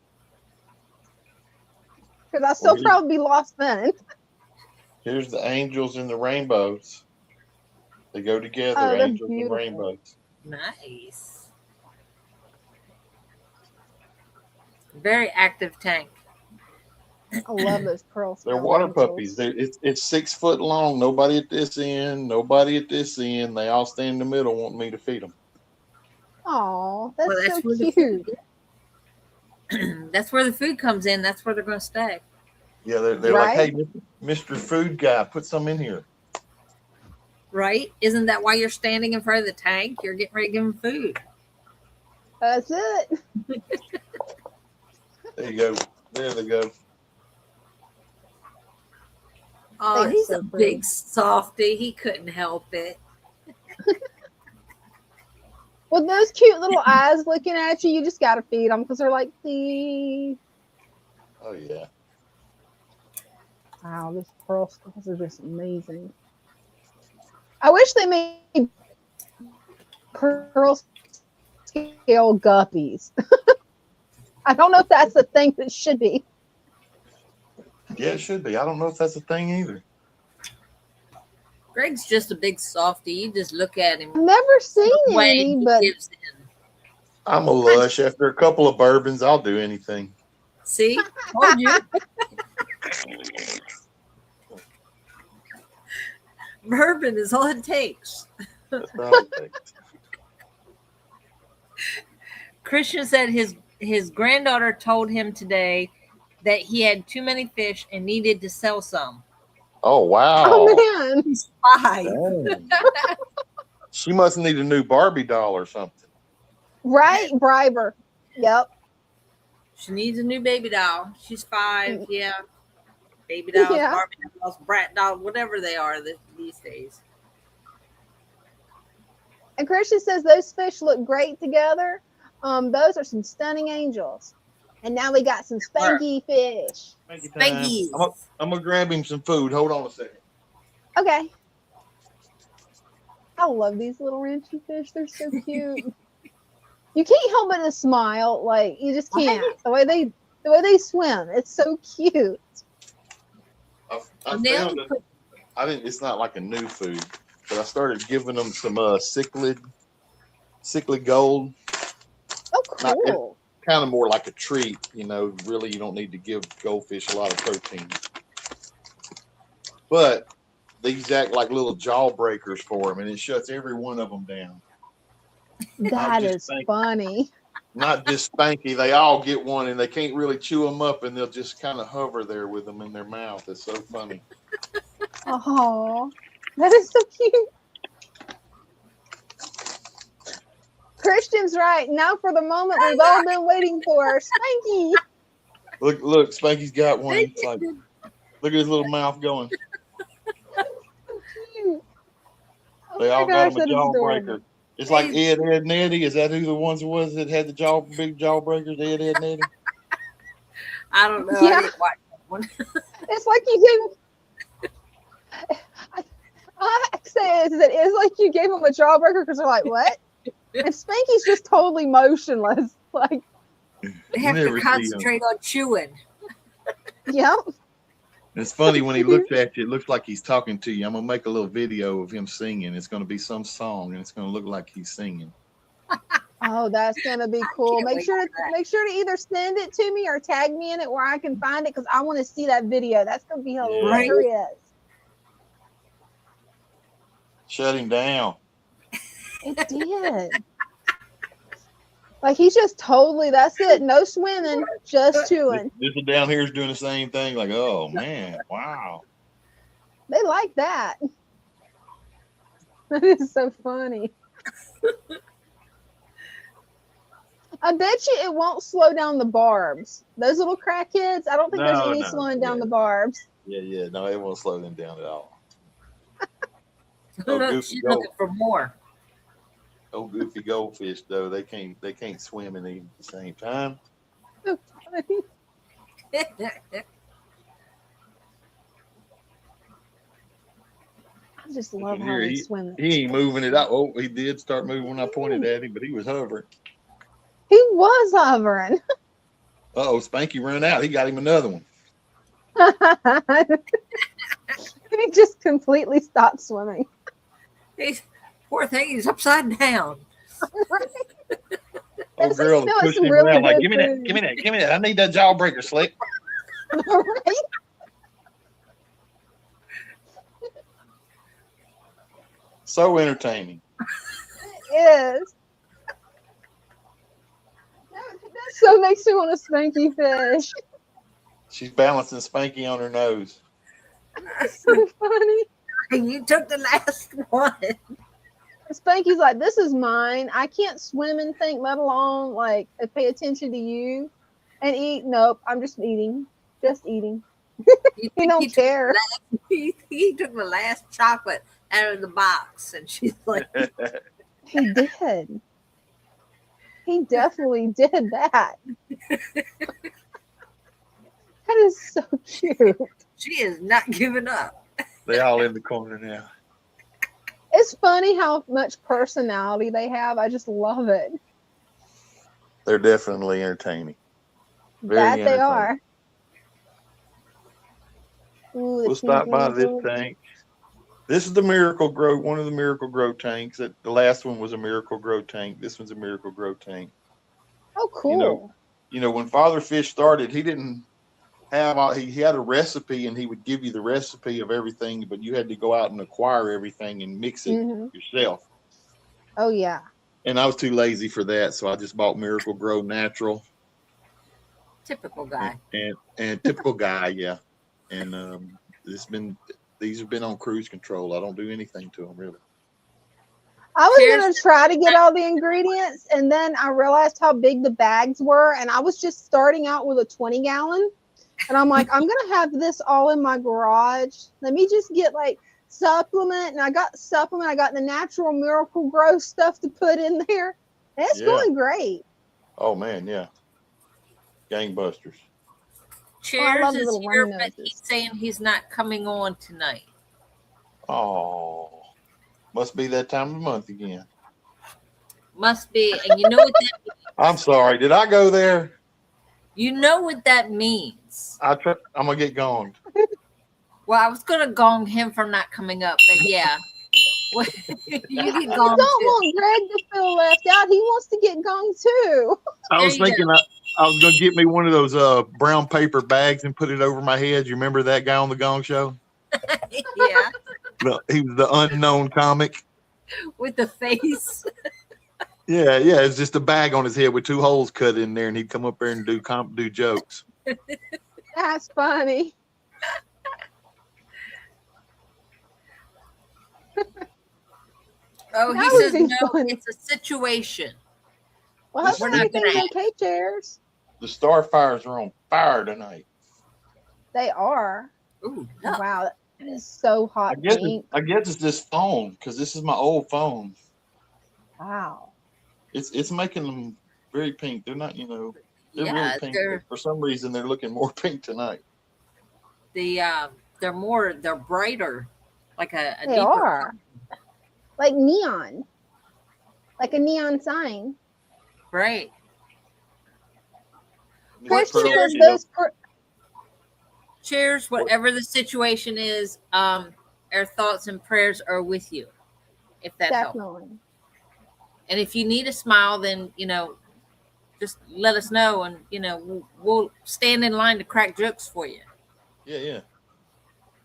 I'll still probably be lost then. Here's the angels and the rainbows. They go together, Oh, angels beautiful. and rainbows. Nice. Very active tank. I love those pearls. They're water puppies. It's 6 foot long. Nobody at this end. Nobody at this end. They all stand in the middle wanting me to feed them. Oh, that's so where cute. That's where the food comes in. That's where they're going to stay. Yeah, they're like, hey, Mr. Food Guy, put some in here. Right? Isn't that why you're standing in front of the tank? You're getting ready to give them food. That's it. There you go. There they go. Oh, he's so a big softy. He couldn't help it. With those cute little eyes looking at you, you just got to feed them because they're like, please. Oh, yeah. Wow, these pearl skulls are just amazing. I wish they made pearl scale guppies. I don't know if that's the thing that should be. Yeah, it should be. I don't know if that's a thing either. Greg's just a big softy. You just look at him. I've never seen any, but I'm a lush. After a couple of bourbons, I'll do anything. See? Told you. Bourbon is all it takes. That's all it takes. Christian said his granddaughter told him today that he had too many fish and needed to sell some. Oh, wow. Oh, man. He's 5. She must need a new Barbie doll or something. Right? Briber. Yep. She needs a new baby doll. She's 5. Yeah. Baby dolls, Barbie dolls, brat dolls, whatever they are these days. And Christian says those fish look great together. Those are some stunning angels. And now we got some spanky fish. Spanky. I'm gonna grab him some food. Hold on a second. Okay. I love these little ranchy fish. They're so cute. You can't help but to smile. Like you just can't. The way they swim, it's so cute. I found it. It's not like a new food, but I started giving them some cichlid gold. Oh, cool. Kind of more like a treat, you know. Really, you don't need to give goldfish a lot of protein, but these act like little jawbreakers for them, and it shuts every one of them down. That is funny. Not just Spanky, they all get one, and they can't really chew them up, and they'll just kind of hover there with them in their mouth. It's so funny. Oh, that is so cute. Christian's right. Now for the moment we've all been waiting for, Spanky. Look, Spanky's got one. It's like, look at his little mouth going. They all got him a jawbreaker. It's like Ed, and Eddie. Is that who the ones was that had the big jawbreakers? Ed, and Eddie. I don't know. Yeah. I didn't watch that one. It's like you gave. I say it's like you gave them a jawbreaker because they're like, what? And Spanky's just totally motionless. Like they have to concentrate on chewing. Yep. It's funny when he looks at you, it looks like he's talking to you. I'm gonna make a little video of him singing. It's gonna be some song, and it's gonna look like he's singing. Oh, that's gonna be cool. Make sure to either send it to me or tag me in it where I can find it because I want to see that video. That's gonna be hilarious. Shut him down. It did. Like he's just totally. That's it. No swimming, just chewing. This one down here is doing the same thing. Like, oh man, wow. They like that. That is so funny. I bet you it won't slow down the barbs. Those little crackheads, I don't think there's any slowing down the barbs. Yeah. No, it won't slow them down at all. She's looking for more. Oh, goofy goldfish though, they can't swim and eat at the same time. So funny. I just love how they swim. He ain't moving it out. Oh, he did start moving when I pointed at him, but he was hovering. He was hovering. Uh-oh, Spanky ran out. He got him another one. He just completely stopped swimming. Poor thing, he's upside down. Oh, girl, pushing him around like, give me that. I need that jawbreaker, Slick. Right? So entertaining. It is. That so makes me want a Spanky fish. She's balancing Spanky on her nose. That's so funny. You took the last one. Spanky's like, this is mine. I can't swim and think, let alone like pay attention to you and eat. Nope, I'm just eating. Just eating. He don't care. He took the last chocolate out of the box, and she's like, he did. He definitely did that. That is so cute. She is not giving up. They all in the corner now. It's funny how much personality they have. I just love it. They're definitely entertaining. That they are. Ooh, we'll stop by this tank. This is the Miracle Grow, one of the Miracle Grow tanks. The last one was a Miracle Grow tank. This one's a Miracle Grow tank. Oh, cool. You know, when Father Fish started, he didn't have he had a recipe, and he would give you the recipe of everything, but you had to go out and acquire everything and mix it yourself. Oh, yeah. And I was too lazy for that, so I just bought Miracle Grow Natural. Typical guy. And typical guy, yeah. And these have been on cruise control. I don't do anything to them, really. I was going to try to get all the ingredients, and then I realized how big the bags were, and I was just starting out with a 20-gallon, and I'm like, I'm going to have this all in my garage. Let me just get like supplement, and I got the natural Miracle Grow stuff to put in there. And it's going great. Oh man, yeah. Gangbusters. Cheers is here, but he's saying he's not coming on tonight. Oh, must be that time of month again. Must be, and you know what that means? I'm sorry. Did I go there? You know what that means. I'm gonna get gonged. Well, I was gonna gong him for not coming up, but yeah. You get I gonged don't too. want Greg to feel left out. He wants to get gonged too. I was thinking I was gonna get me one of those brown paper bags and put it over my head. You remember that guy on the Gong Show? Yeah. No, he was the unknown comic. With the face. Yeah, it's just a bag on his head with 2 holes cut in there, and he'd come up there and do jokes. That's funny. Oh, he says no, funny. It's a situation. Well, hopefully everything's okay, chairs. The Starfires are on fire tonight. They are. Ooh, no. Wow, it is so hot. I guess it's this phone, because this is my old phone. Wow. It's making them very pink. They're not, they're really pink. For some reason, they're looking more pink tonight. They're brighter, like a they deeper are color. Like neon, like a neon sign. Right. Cheers, whatever the situation is, our thoughts and prayers are with you. If that Definitely. helps. And if you need a smile, then, just let us know, and, we'll stand in line to crack jokes for you. Yeah.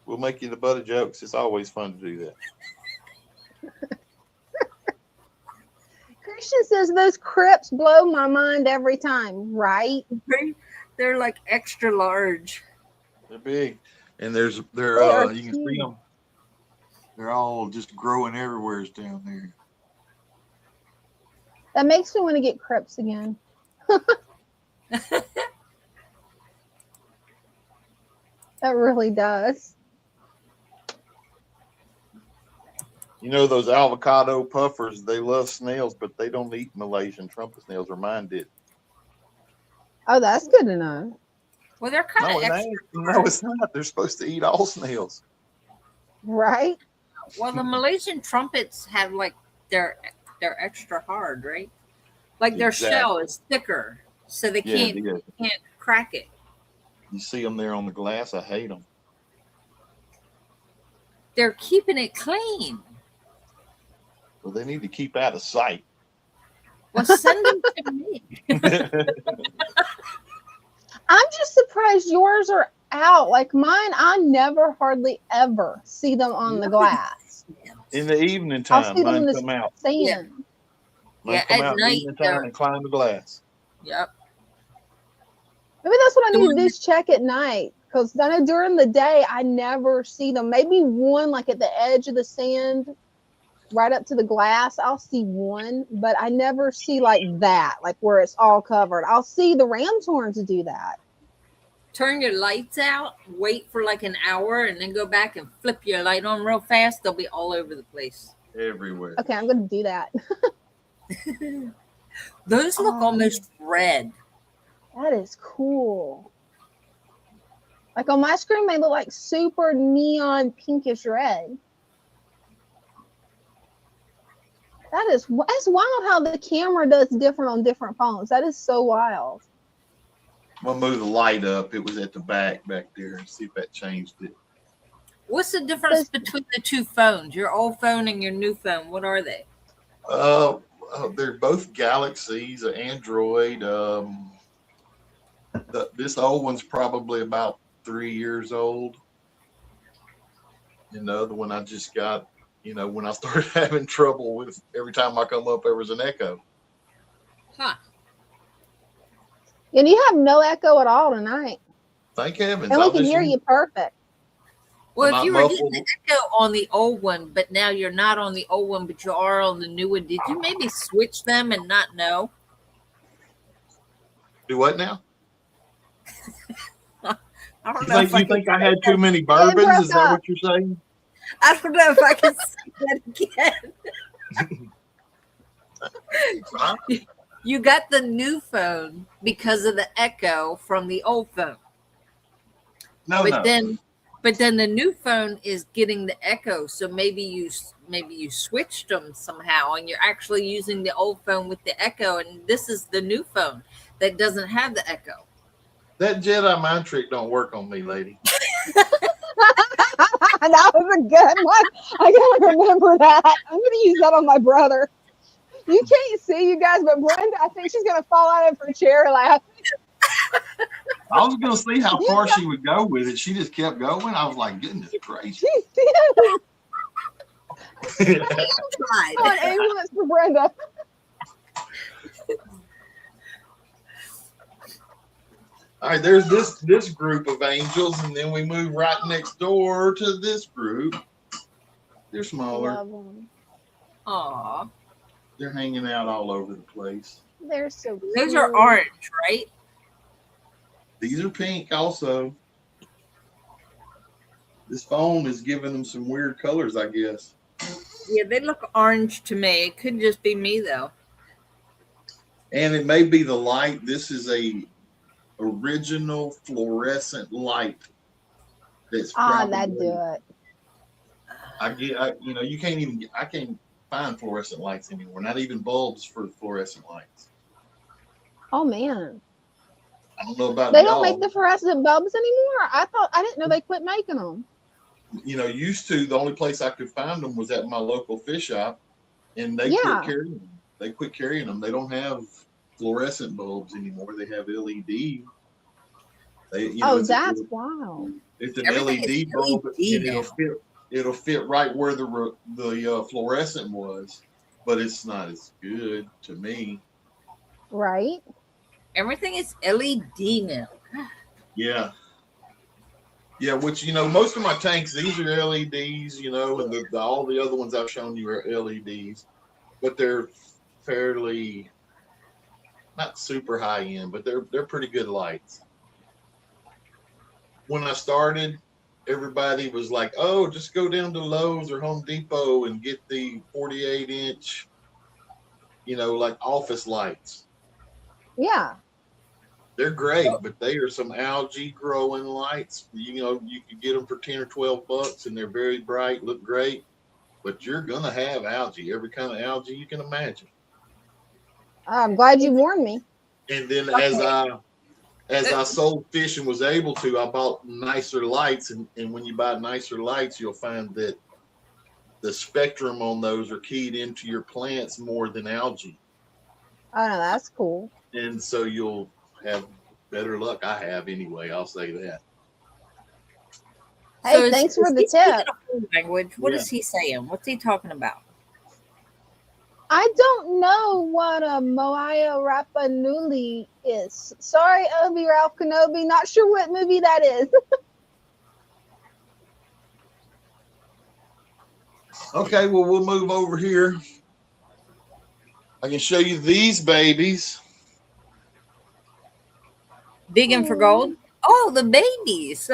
We'll make you the butt of jokes. It's always fun to do that. Christian says those Crips blow my mind every time, right? They're like extra large. They're big. And they're you can see them. They're all just growing everywhere down there. That makes me want to get Crips again. That really does. Those avocado puffers, they love snails, but they don't eat Malaysian trumpet snails, or mine did. Oh, that's good to know. Well, they're kind of extra. No, it's not. They're supposed to eat all snails. Right? Well, the Malaysian trumpets have, they're extra hard, right? Like their shell is thicker, so they can't crack it. You see them there on the glass. I hate them. They're keeping it clean. Well, they need to keep out of sight. Well, send them to me. I'm just surprised yours are out. Like mine, I never hardly ever see them on the glass. In the evening time, I'll see them in the come out. sand. Mine come out in the evening time and climb the glass. Yep. Maybe that's what I need to do is check at night. Because I know during the day, I never see them. Maybe one like at the edge of the sand, right up to the glass, I'll see one. But I never see like that, like where it's all covered. I'll see the ram's horns do that. Turn your lights out, wait for like an hour, and then go back and flip your light on real fast. They'll be all over the place. Everywhere. Okay, I'm going to do that. Those look almost red. That is cool. Like on my screen, they look like super neon pinkish red. That's wild how the camera does different on different phones. That is so wild. I'm going to move the light up. It was at the back there, and see if that changed it. What's the difference between the two phones? Your old phone and your new phone? What are they? They're both Galaxies, Android. This old one's probably about 3 years old. And the other one I just got, when I started having trouble with every time I come up, there was an echo. Huh. And you have no echo at all tonight. Thank heavens. And we can hear you perfect. Well, if you were getting the echo on the old one, but now you're not on the old one, but you are on the new one, did you maybe switch them and not know? Do what now? I don't know. You think I had too many bourbons? Is that what you're saying? I don't know if I can say that again. You got the new phone because of the echo from the old phone. But then the new phone is getting the echo. So maybe you switched them somehow, and you're actually using the old phone with the echo, and this is the new phone that doesn't have the echo. That Jedi mind trick don't work on me, lady. That was a good one. I gotta remember that. I'm gonna use that on my brother. You can't see, you guys, but Brenda, I think she's gonna fall out of her chair laughing. I was gonna see how far she would go with it. She just kept going. I was like, goodness gracious. She's oh, an ambulance for Brenda. All right, there's this group of angels, and then we move right next door to this group. They're smaller. Aw. They're hanging out all over the place. They're so cute. Those are orange, right? These are pink also. This phone is giving them some weird colors, I guess. Yeah, they look orange to me. It could just be me, though. And it may be the light. This is a original fluorescent light. That's that'd do it. I can't find fluorescent lights anymore. Not even bulbs for fluorescent lights. Oh man. I don't know about they don't make the fluorescent bulbs anymore. I didn't know they quit making them. Used to, the only place I could find them was at my local fish shop, and they quit carrying them. They quit carrying them. They don't have fluorescent bulbs anymore. They have LED. That's wild. It's an LED bulb, and it'll fit right where the fluorescent was, but it's not as good to me. Right. Everything is LED now. Yeah. Yeah, which, most of my tanks, these are LEDs, and all the other ones I've shown you are LEDs, but they're fairly, not super high end, but they're pretty good lights. When I started, everybody was like, oh, just go down to Lowe's or Home Depot and get the 48-inch, like office lights. Yeah. They're great, but they are some algae growing lights. You could get them for $10 or $12, and they're very bright, look great. But you're gonna have algae, every kind of algae you can imagine. I'm glad you warned me. And then as I sold fish and was able to, I bought nicer lights. And when you buy nicer lights, you'll find that the spectrum on those are keyed into your plants more than algae. Oh no, that's cool. And so you'll have better luck. I have anyway. I'll say that. Hey, so thanks for the tip. Language. What is he saying? What's he talking about? I don't know what a Moaya Rapa Nuli is. Sorry, Obi Ralph Kenobi. Not sure what movie that is. Okay, well, we'll move over here. I can show you these babies. Digging for gold? Oh, the babies.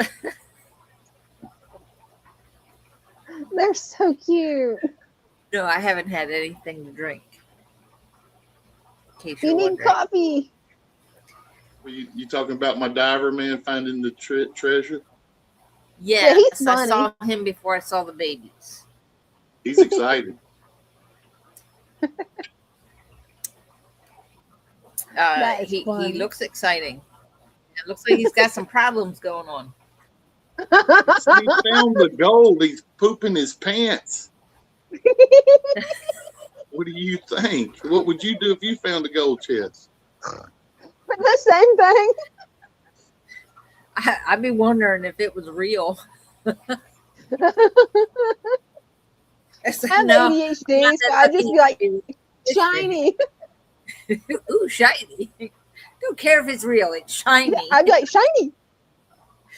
They're so cute. No, I haven't had anything to drink. You need coffee. You talking about my diver man finding the treasure? Yes, he's funny. I saw him before I saw the babies. He's excited. He looks exciting. It looks like he's got some problems going on. He found the gold. He's pooping his pants. What do you think? What would you do if you found a gold chest? The same thing. I'd be wondering if it was real. I have ADHD, so I'd just be like, shiny. Ooh, shiny. Don't care if it's real. It's shiny. I'd be like, shiny.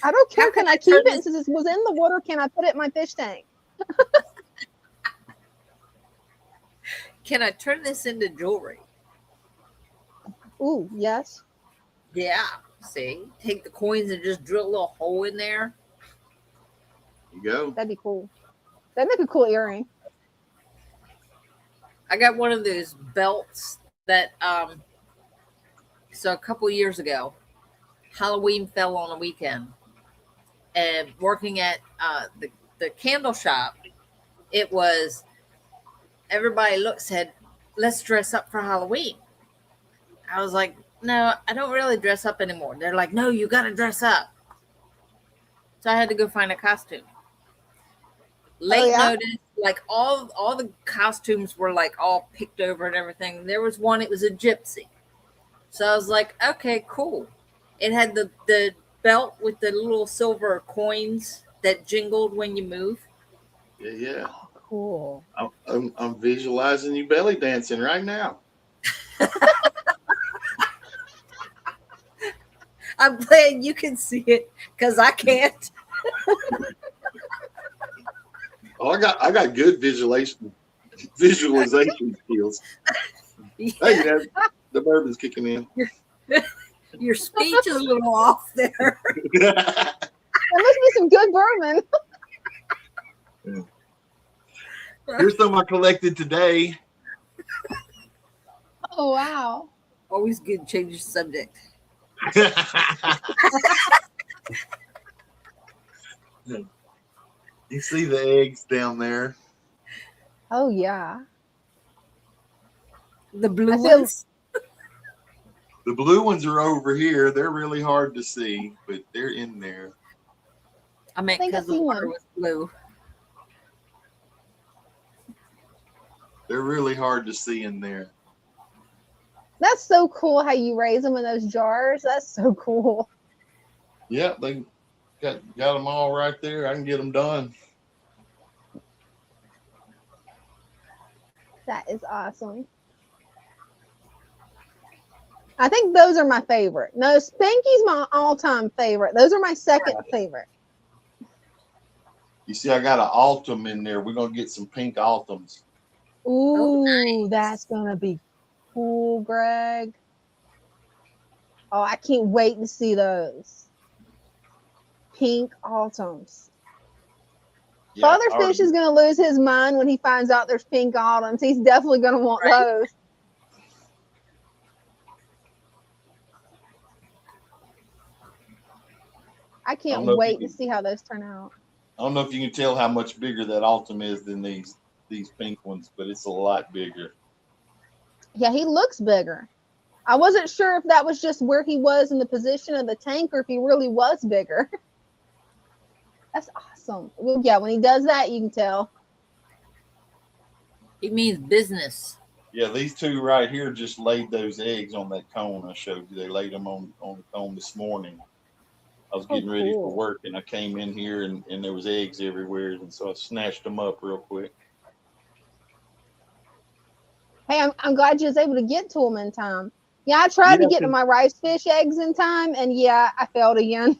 I don't care. Can I keep it since it was in the water? Can I put it in my fish tank? Can I turn this into jewelry? Ooh, yes. Yeah. See, take the coins and just drill a little hole in there. There you go. That'd be cool. That'd make a cool earring. I got one of those belts that so a couple years ago, Halloween fell on a weekend, and working at the candle shop, it was everybody said, let's dress up for Halloween. I was like, no, I don't really dress up anymore. They're like, no, you got to dress up. So I had to go find a costume. Late notice, like all the costumes were like all picked over and everything. There was one, it was a gypsy. So I was like, okay, cool. It had the belt with the little silver coins that jingled when you move. Yeah. Oh, cool. I'm visualizing you belly dancing right now. I'm glad you can see it because I can't. Oh, I got good visualization skills. Yeah. Hey, the bourbon's kicking in. Your speech is a little off there. There must be some good bourbon. Here's some I collected today. Oh, wow. Always good to change the subject. You see the eggs down there? Oh, yeah. The blue ones? The blue ones are over here. They're really hard to see, but they're in there. I meant because the water was blue. They're really hard to see in there. That's so cool how you raise them in those jars. That's so cool. Yeah, they got them all right there. I can get them done. That is awesome. I think those are my favorite. No, Spanky's my all-time favorite. Those are my second favorite. You see, I got an Altum in there. We're going to get some pink Altums. Ooh, that's going to be cool, Greg. Oh, I can't wait to see those. Pink Altums. Yeah, Father Fish is going to lose his mind when he finds out there's pink Altums. He's definitely going to want those. I can't wait to see how those turn out. I don't know if you can tell how much bigger that Altum is than these pink ones, but it's a lot bigger. Yeah, he looks bigger. I wasn't sure if that was just where he was in the position of the tank or if he really was bigger. That's awesome. Well, yeah, when he does that, you can tell. He means business. Yeah, these two right here just laid those eggs on that cone I showed you. They laid them on the cone this morning. I was getting ready for work, and I came in here, and there was eggs everywhere, and so I snatched them up real quick. Hey, I'm glad you was able to get to them in time. Yeah, I tried to get to my rice fish eggs in time, and yeah, I failed again.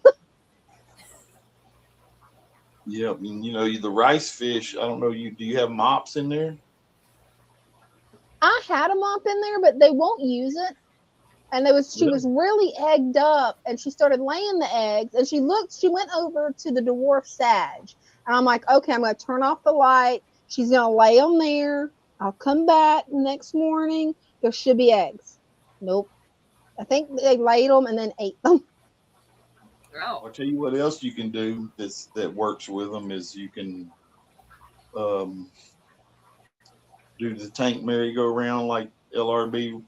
Yeah, I mean, you know, the rice fish, I don't know, do you have mops in there? I had a mop in there, but they won't use it. And she was really egged up, and she started laying the eggs, and she went over to the dwarf sag. And I'm like, okay, I'm going to turn off the light. She's going to lay them there. I'll come back next morning. There should be eggs. Nope. I think they laid them and then ate them. Oh. I'll tell you what else you can do that works with them is you can do the tank merry-go-round like LRB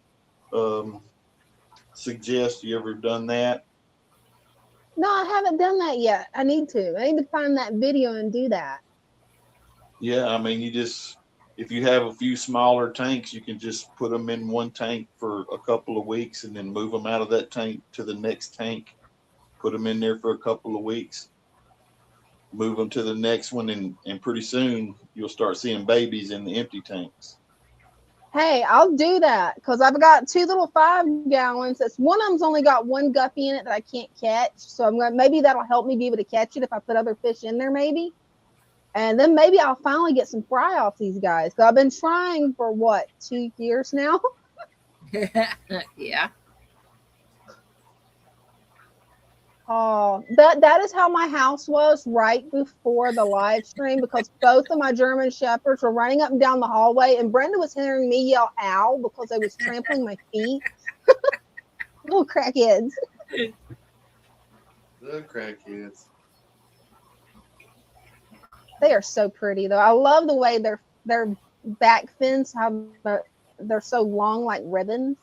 suggests. You ever done that? No, I haven't done that yet. I need to find that video and do that. Yeah, I mean, if you have a few smaller tanks, you can just put them in one tank for a couple of weeks and then move them out of that tank to the next tank, put them in there for a couple of weeks, move them to the next one, and pretty soon you'll start seeing babies in the empty tanks. Hey, I'll do that because I've got 2 little 5 gallons. One of them's only got 1 guppy in it that I can't catch. So maybe that'll help me be able to catch it if I put other fish in there, maybe. And then maybe I'll finally get some fry off these guys. So I've been trying for 2 years now. Yeah. Oh, that is how my house was right before the live stream, because both of my German shepherds were running up and down the hallway, and Brenda was hearing me yell "ow" because they was trampling my feet. Little crackheads. The crackheads. They are so pretty though. I love the way their back fins, how they're so long like ribbons.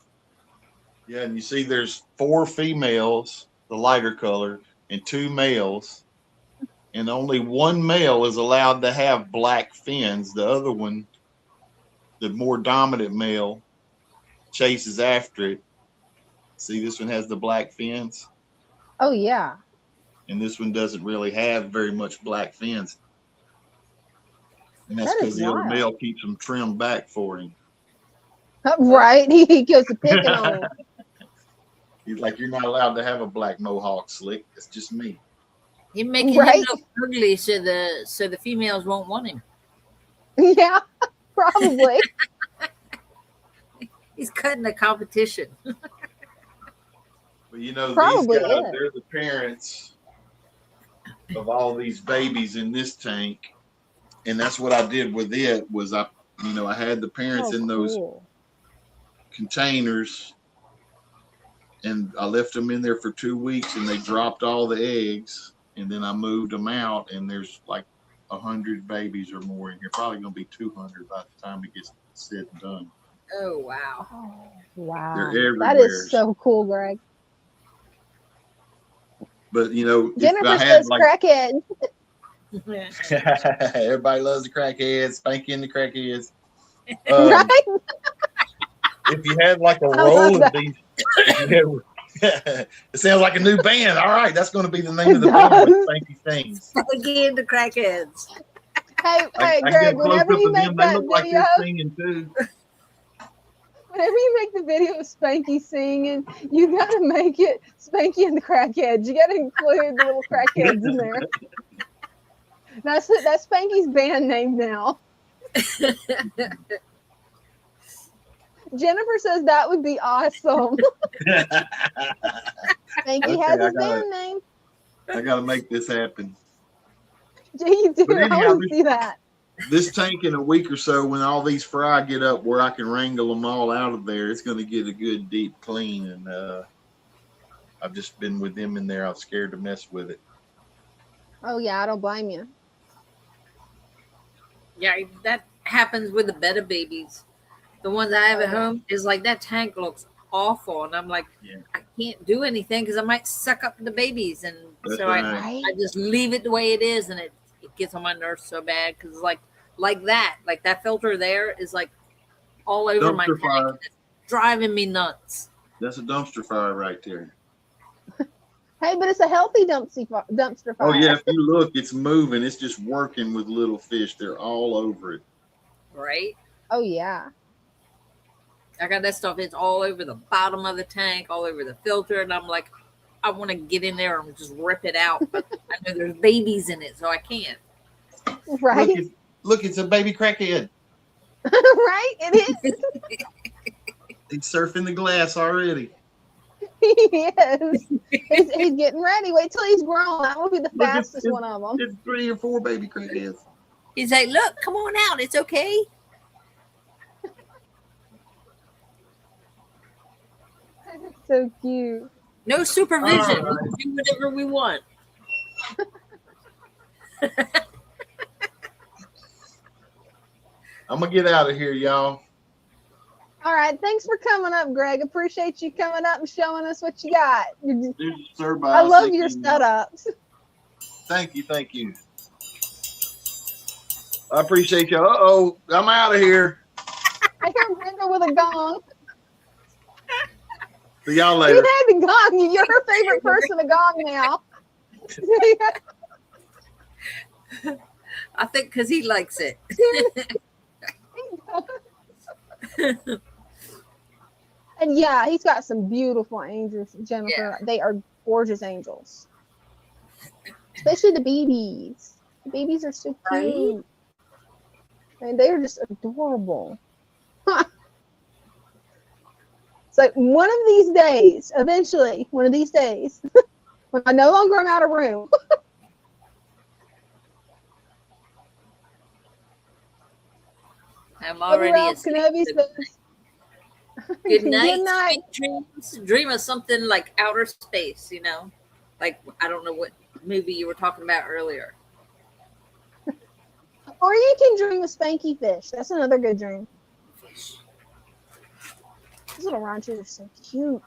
Yeah, and you see there's 4 females, the lighter color, and 2 males. And only one male is allowed to have black fins. The other one, the more dominant male, chases after it. See, this one has the black fins. Oh yeah. And this one doesn't really have very much black fins. And that's That because is the other wild. male keeps them trimmed back for him. Right. He goes to picking on them. He's like, you're not allowed to have a black mohawk slick. It's just me. You're making Right. him look ugly so the females won't want him. Yeah, probably. He's cutting the competition. But you know, Probably these guys, is. they're the parents of all these babies in this tank. And that's what I did with it was I had the parents in those Cool. containers, and I left them in there for 2 weeks, and they dropped all the eggs, and then I moved them out, and there's like 100 babies or more in here. Probably gonna be 200 by the time it gets said and done. Oh wow. Oh, wow. They're That everywhere. is so cool, Greg. But you know, if Jennifer I had says like crackhead. everybody loves the crackheads, Spanky and the crackheads. Right? If you had like a I roll love of that. these, it sounds like a new band. All right, that's going to be the name It of the band. does. Spanky Things. Again, the crackheads. Hey, I Greg, get close whenever up you to make them. They that look like video, they're singing too. whenever you make the video of Spanky singing, you gotta make it Spanky and the crackheads. You gotta include the little crackheads in there. That's Spanky's band name now. Jennifer says that would be awesome. Spanky Okay, has I his got band it. name. I got to make this happen. You do. But I anyhow, want to see that. This tank in a week or so, when all these fry get up where I can wrangle them all out of there, it's going to get a good deep clean. And I've just been with them in there. I'm scared to mess with it. Oh yeah, I don't blame you. Yeah, that happens with the better babies. The ones I have at home is like that tank looks awful, and I'm like, Yeah. I can't do anything because I might suck up the babies, and That's so right. I just leave it the way it is, and it gets on my nerves so bad because like that filter there is like all over my Dumpster tank. fire. It's driving me nuts. That's a dumpster fire right there. Hey, but it's a healthy dumpster fire. Oh, yeah. If you look, it's moving. It's just working with little fish. They're all over it. Right? Oh yeah. I got that stuff. It's all over the bottom of the tank, all over the filter, and I'm like, I want to get in there and just rip it out, but I know there's babies in it, so I can't. Right. Look, it's a baby crackhead. Right? It is. He's surfing the glass already. He is. He's getting ready. Wait till he's grown. That will be the Look, fastest one of them. It's 3 or 4 baby crackheads. He's like, look, come on out. It's okay. So cute. No supervision. All right. We do whatever we want. I'm going to get out of here, y'all. All right. Thanks for coming up, Greg. Appreciate you coming up and showing us what you got. I love your setups. Thank you. Thank you. I appreciate you. Uh-oh. I'm out of here. I hear Brenda with a gong. See y'all You later. had the gong. You're her favorite person to gong now. I think because he likes it. And yeah, he's got some beautiful angels, Jennifer. Yeah. They are gorgeous angels. Especially the babies. The babies are so cute. Right? And they are just adorable. It's like one of these days, eventually, one of these days, when I no longer am out of room. I'm already asleep. Good night. Good night. Dreams. Dream of something like outer space, you know? Like, I don't know what movie you were talking about earlier. Or you can dream of spanky fish. That's another good dream. Fish. These little ranchers are so cute.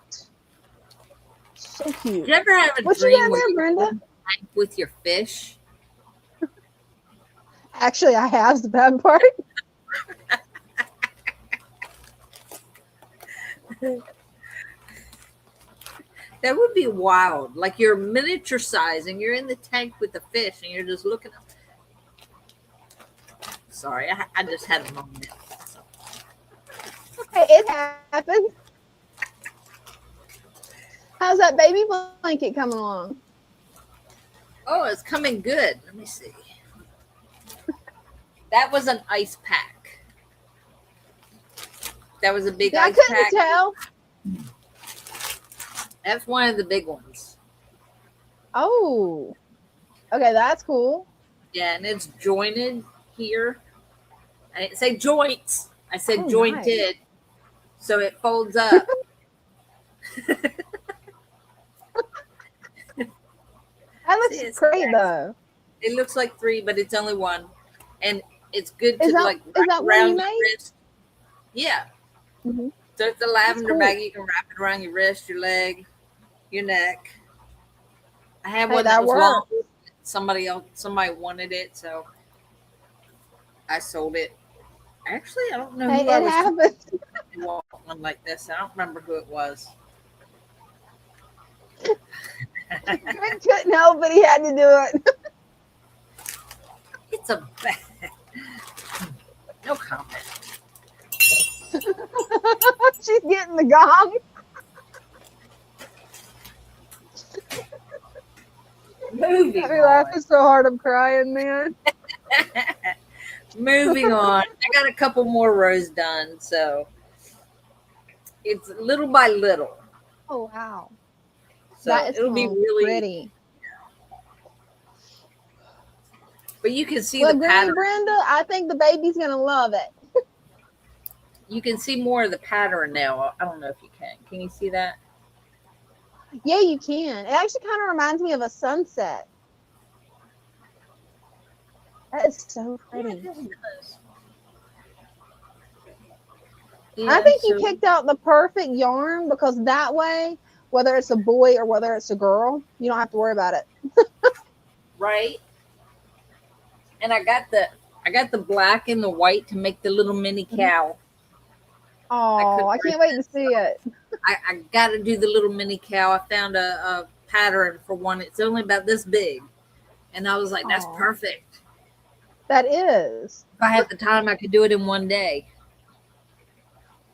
So cute. Did you ever have a what dream you got there, Brenda? With your fish? Actually, I have the bad part. That would be wild. Like you're miniature size and you're in the tank with the fish and you're just looking up. Sorry, I just had a moment. So. Okay, it happened. How's that baby blanket coming along? Oh, it's coming good. Let me see. That was an ice pack. That was a big ice pack. I couldn't tell. That's one of the big ones. Oh. Okay, that's cool. Yeah, and it's jointed here. I didn't say joints. I said jointed. Nice. So it folds up. That looks great, though. It looks like 3, but it's only 1. And it's good to wrap around your wrist. Yeah. Mm-hmm. So it's a lavender bag. You can wrap it around your wrist, your leg, your neck. I have one that was long. Somebody wanted it, so I sold it. Actually, I don't know who I was talking to one like this. I don't remember who it was. Greg couldn't help, but he had to do it. It's a bad. No comment. She's getting the gong. Moving on. Laughing so hard I'm crying, man. Moving on. I got a couple more rows done, so it's little by little. Oh wow. So it'll be really pretty. But you can see the pattern. Brenda, I think the baby's gonna love it. You can see more of the pattern now. I don't know if you can. Can you see that? Yeah, you can. It actually kind of reminds me of a sunset. That is so pretty. Yeah, I think you picked out the perfect yarn because that way, whether it's a boy or whether it's a girl, you don't have to worry about it. Right. And I got the black and the white to make the little mini cow. Oh, I can't wait to see it. I got to do the little mini cow. I found a pattern for one. It's only about this big. And I was like, that's perfect. That is. If I had the time, I could do it in one day.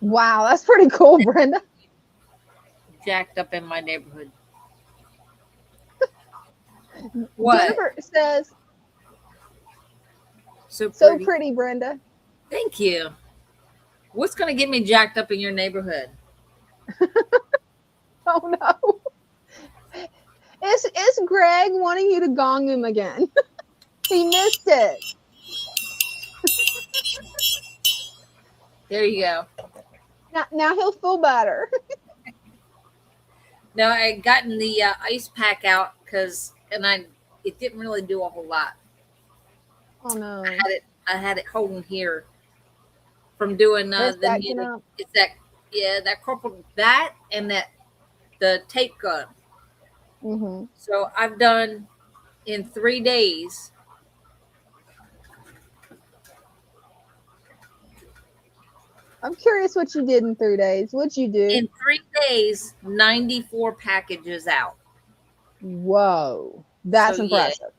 Wow, that's pretty cool, Brenda. Jacked up in my neighborhood. What? Jennifer says, so pretty, Brenda. Thank you. What's going to get me jacked up in your neighborhood? Oh, no. It's Greg wanting you to gong him again. He missed it. There you go. Now he'll feel better. No, I had gotten the ice pack out it didn't really do a whole lot. Oh no! I had it holding here from doing the knitting. It's that corporal that and the tape gun. Mm-hmm. So I've done in 3 days. I'm curious what you did in 3 days. What'd you do? In 3 days, 94 packages out. Whoa. That's impressive.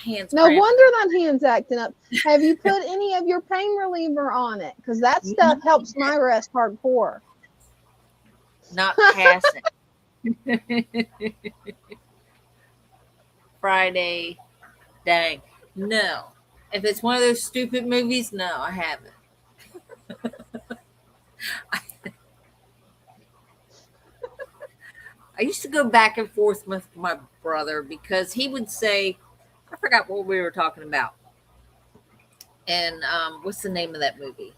Yeah, hands no wonder that hand's acting up. Have you put any of your pain reliever on it? Because that stuff helps my rest hardcore. Not passing. Friday. Dang. No. If it's one of those stupid movies, no, I haven't. I used to go back and forth with my brother because he would say, I forgot what we were talking about. And what's the name of that movie?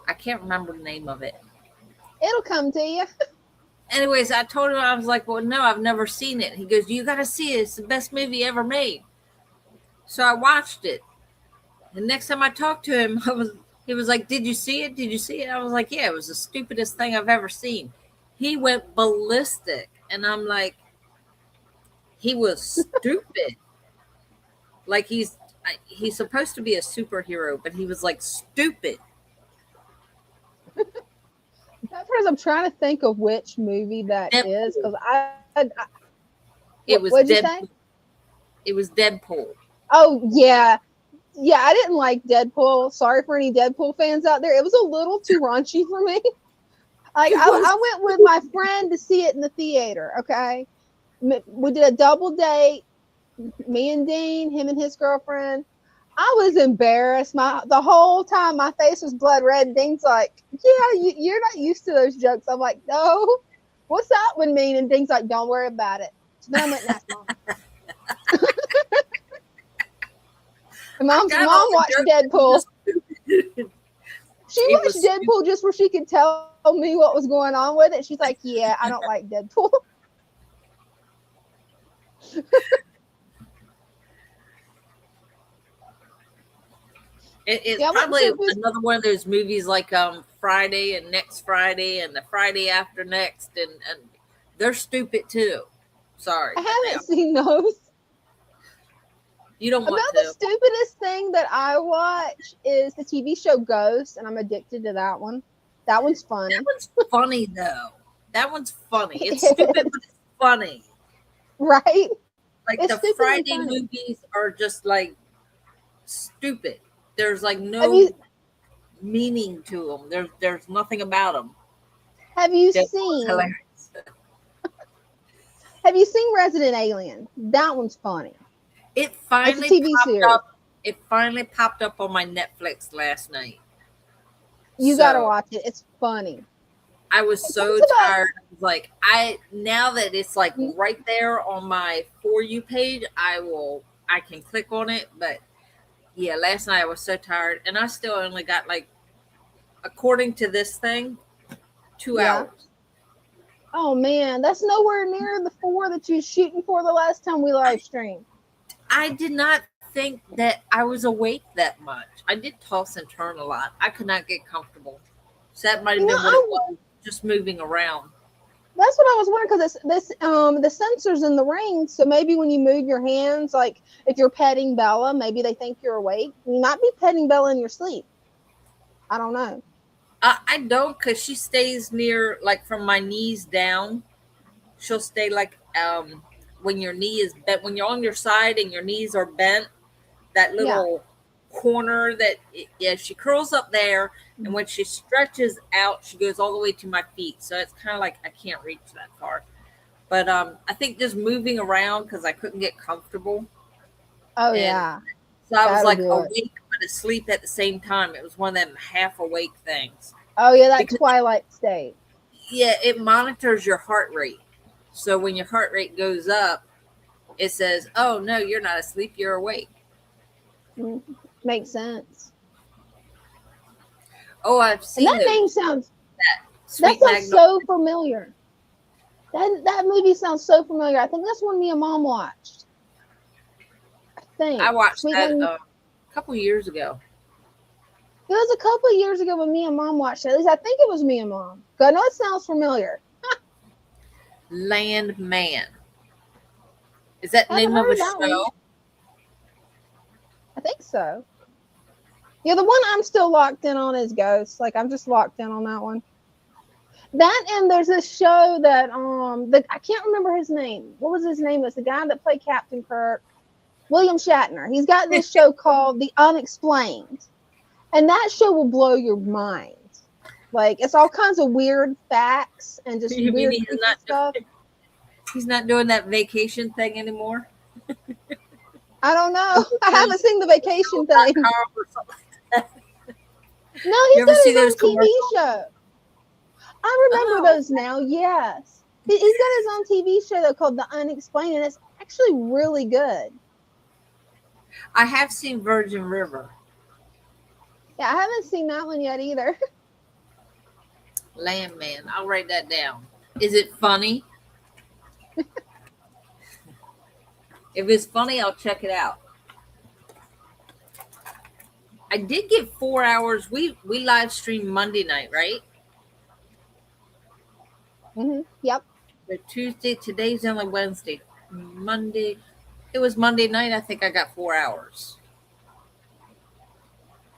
I can't remember the name of it. It'll come to you. Anyways, I told him, I was like, well, no, I've never seen it. He goes, you got to see it. It's the best movie ever made. So I watched it. The next time I talked to him, he was like, did you see it? Did you see it? I was like, yeah, it was the stupidest thing I've ever seen. He went ballistic. And I'm like, he was stupid. Like he's supposed to be a superhero, but he was like stupid. At first, I'm trying to think of which movie that is because it was what'd you Deadpool. say? It was Deadpool. Oh yeah, I didn't like Deadpool. Sorry for any Deadpool fans out there. It was a little too raunchy for me. Like I went with my friend to see it in the theater. Okay, we did a double date. Me and Dean, him and his girlfriend. I was embarrassed. The whole time my face was blood red. And Dean's like, yeah, you're not used to those jokes. I'm like, no. What's that one mean? And Dean's like, don't worry about it. So then I went and asked Mom. And mom watched Deadpool. She watched Deadpool just where she could tell me what was going on with it. She's like, yeah, I don't like Deadpool. It's probably another one of those movies like Friday and Next Friday and the Friday after next, and they're stupid too. Sorry, I haven't seen those. You don't want to. The stupidest thing that I watch is the TV show Ghost, and I'm addicted to that one. That one's funny. That one's funny though. That one's funny. It's stupid, but it's funny. Right? Like it's the Friday movies are just like stupid. There's like no meaning to them. There's nothing about them. Have you seen? Have you seen Resident Alien? That one's funny. It finally popped up. It finally popped up on my Netflix last night. You gotta watch it. It's funny. I was so tired. I was like, now that it's like right there on my For You page, I can click on it, but. Yeah, last night I was so tired, and I still only got like, according to this thing, 2 hours. Oh man, that's nowhere near the 4 that you were shooting for the last time we live streamed. I did not think that I was awake that much. I did toss and turn a lot. I could not get comfortable. So that might have been what it was, just moving around. That's what I was wondering because the sensors in the ring. So maybe when you move your hands, like if you're petting Bella, maybe they think you're awake. You might be petting Bella in your sleep. I don't know. I don't, because she stays near, like from my knees down. She'll stay like when your knee is bent, when you're on your side and your knees are bent. That little corner she curls up there, and when she stretches out, she goes all the way to my feet. So it's kind of like I can't reach that far. But I think just moving around because I couldn't get comfortable. Oh yeah. So I was like awake but asleep at the same time. It was one of them half awake things. Oh yeah, that twilight state. Yeah, it monitors your heart rate. So when your heart rate goes up, it says, "Oh no, you're not asleep. You're awake." Makes sense. Oh, I've seen that name sounds. That sounds so familiar. That movie sounds so familiar. I think that's one me and Mom watched. I watched that a couple years ago. It was a couple of years ago when me and Mom watched it. At least I think it was me and Mom. I know it sounds familiar. Landman. Is that the name of a show? I think so. Yeah, the one I'm still locked in on is Ghost. Like I'm just locked in on that one. That and there's this show that I can't remember his name. What was his name? It's the guy that played Captain Kirk, William Shatner. He's got this show called The Unexplained, and that show will blow your mind. Like it's all kinds of weird facts and just weird stuff. He's not doing that vacation thing anymore. I don't know. I haven't seen the vacation thing. No, he's got his own TV show. I remember those now. Yes, he's got his own TV show though called The Unexplained, and it's actually really good. I have seen Virgin River. Yeah, I haven't seen that one yet either. Landman. I'll write that down. Is it funny? If it's funny, I'll check it out. I did get 4 hours. We live streamed Monday night, right? Yep. The Tuesday. Today's only Wednesday. Monday. It was Monday night. I think I got 4 hours.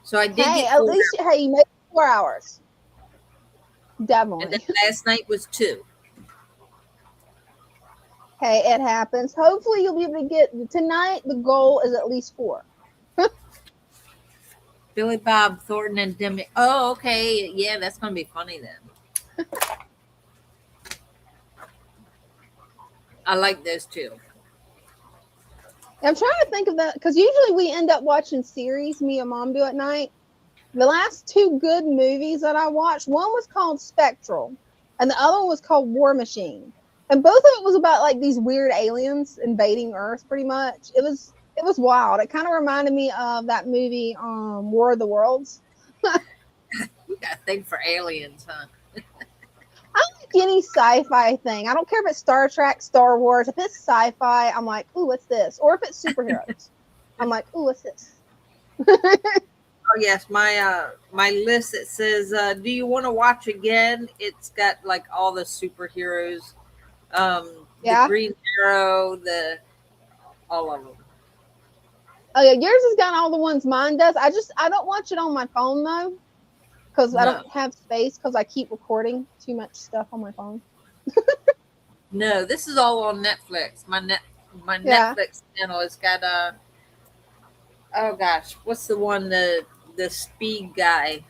So I did get at least you made 4 hours. Definitely. And then last night was 2. Hey, it happens. Hopefully you'll be able to get tonight. The goal is at least 4. Billy Bob Thornton and Demi. Oh, okay. Yeah, that's gonna be funny then. I like those two. I'm trying to think of that because usually we end up watching series. Me and Mom do at night. The last 2 good movies that I watched, one was called Spectral, and the other one was called War Machine. And both of it was about like these weird aliens invading Earth. Pretty much, it was wild. It kind of reminded me of that movie, War of the Worlds. You got a thing for aliens, huh? I like any sci-fi thing. I don't care if it's Star Trek, Star Wars. If it's sci-fi, I'm like, ooh, what's this? Or if it's superheroes, I'm like, ooh, what's this? Oh yes, my list that says, "Do you want to watch again?" It's got like all the superheroes, the Green Arrow, all of them. Oh yeah, yours has got all the ones mine does. I don't watch it on my phone though, because I don't have space because I keep recording too much stuff on my phone. No, this is all on Netflix. My Netflix channel has got oh gosh, what's the one the speed guy?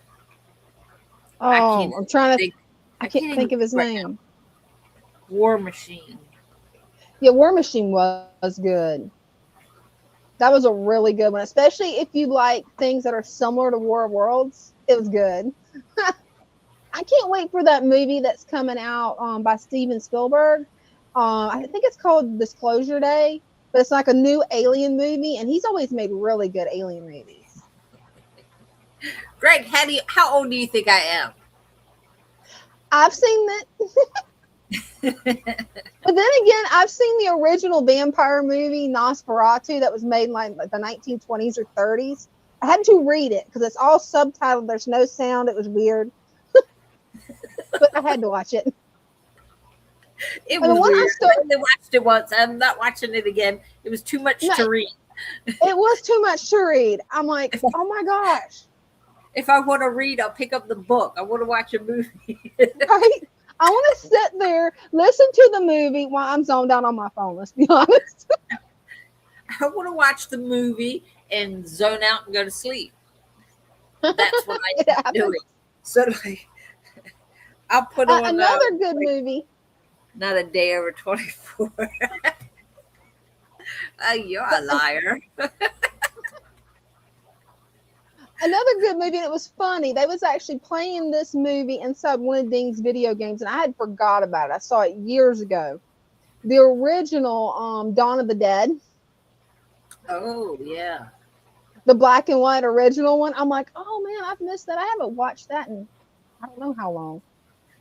Oh, I'm trying to. I can't think of his name. War Machine. Yeah, War Machine was good. That was a really good one, especially if you like things that are similar to War of Worlds. It was good. I can't wait for that movie that's coming out by Steven Spielberg. I think it's called Disclosure Day, but it's like a new alien movie, and he's always made really good alien movies. Greg, how old do you think I am? I've seen that. But then again, I've seen the original vampire movie Nosferatu that was made in like the 1920s or 30s. I had to read it because it's all subtitled. There's no sound. It was weird. But I had to watch it. It was weird. I only watched it once. I'm not watching it again. It was too much to read. It was too much to read. I'm like, oh my gosh. If I want to read, I'll pick up the book. I want to watch a movie. Right? I want to sit there, listen to the movie while I'm zoned out on my phone, let's be honest. I want to watch the movie and zone out and go to sleep. That's what I do. So like, I'll put on another good movie. Not a day over 24. You're a liar. Another good movie, and it was funny. They was actually playing this movie inside one of Ding's video games, and I had forgot about it. I saw it years ago. The original Dawn of the Dead. Oh, yeah. The black and white original one. I'm like, oh, man, I've missed that. I haven't watched that in I don't know how long.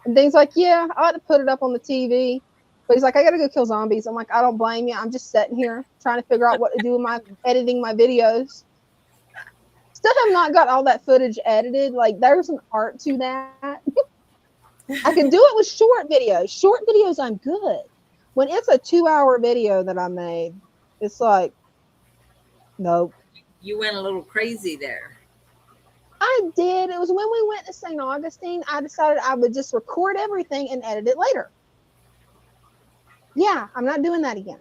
And Ding's like, yeah, I ought to put it up on the TV. But he's like, I got to go kill zombies. I'm like, I don't blame you. I'm just sitting here trying to figure out what to do with editing my videos. Still have not got all that footage edited. Like, there's an art to that. I can do it with short videos. Short videos, I'm good. When it's a 2-hour video that I made, it's like, nope. You went a little crazy there. I did. It was when we went to St. Augustine. I decided I would just record everything and edit it later. Yeah, I'm not doing that again.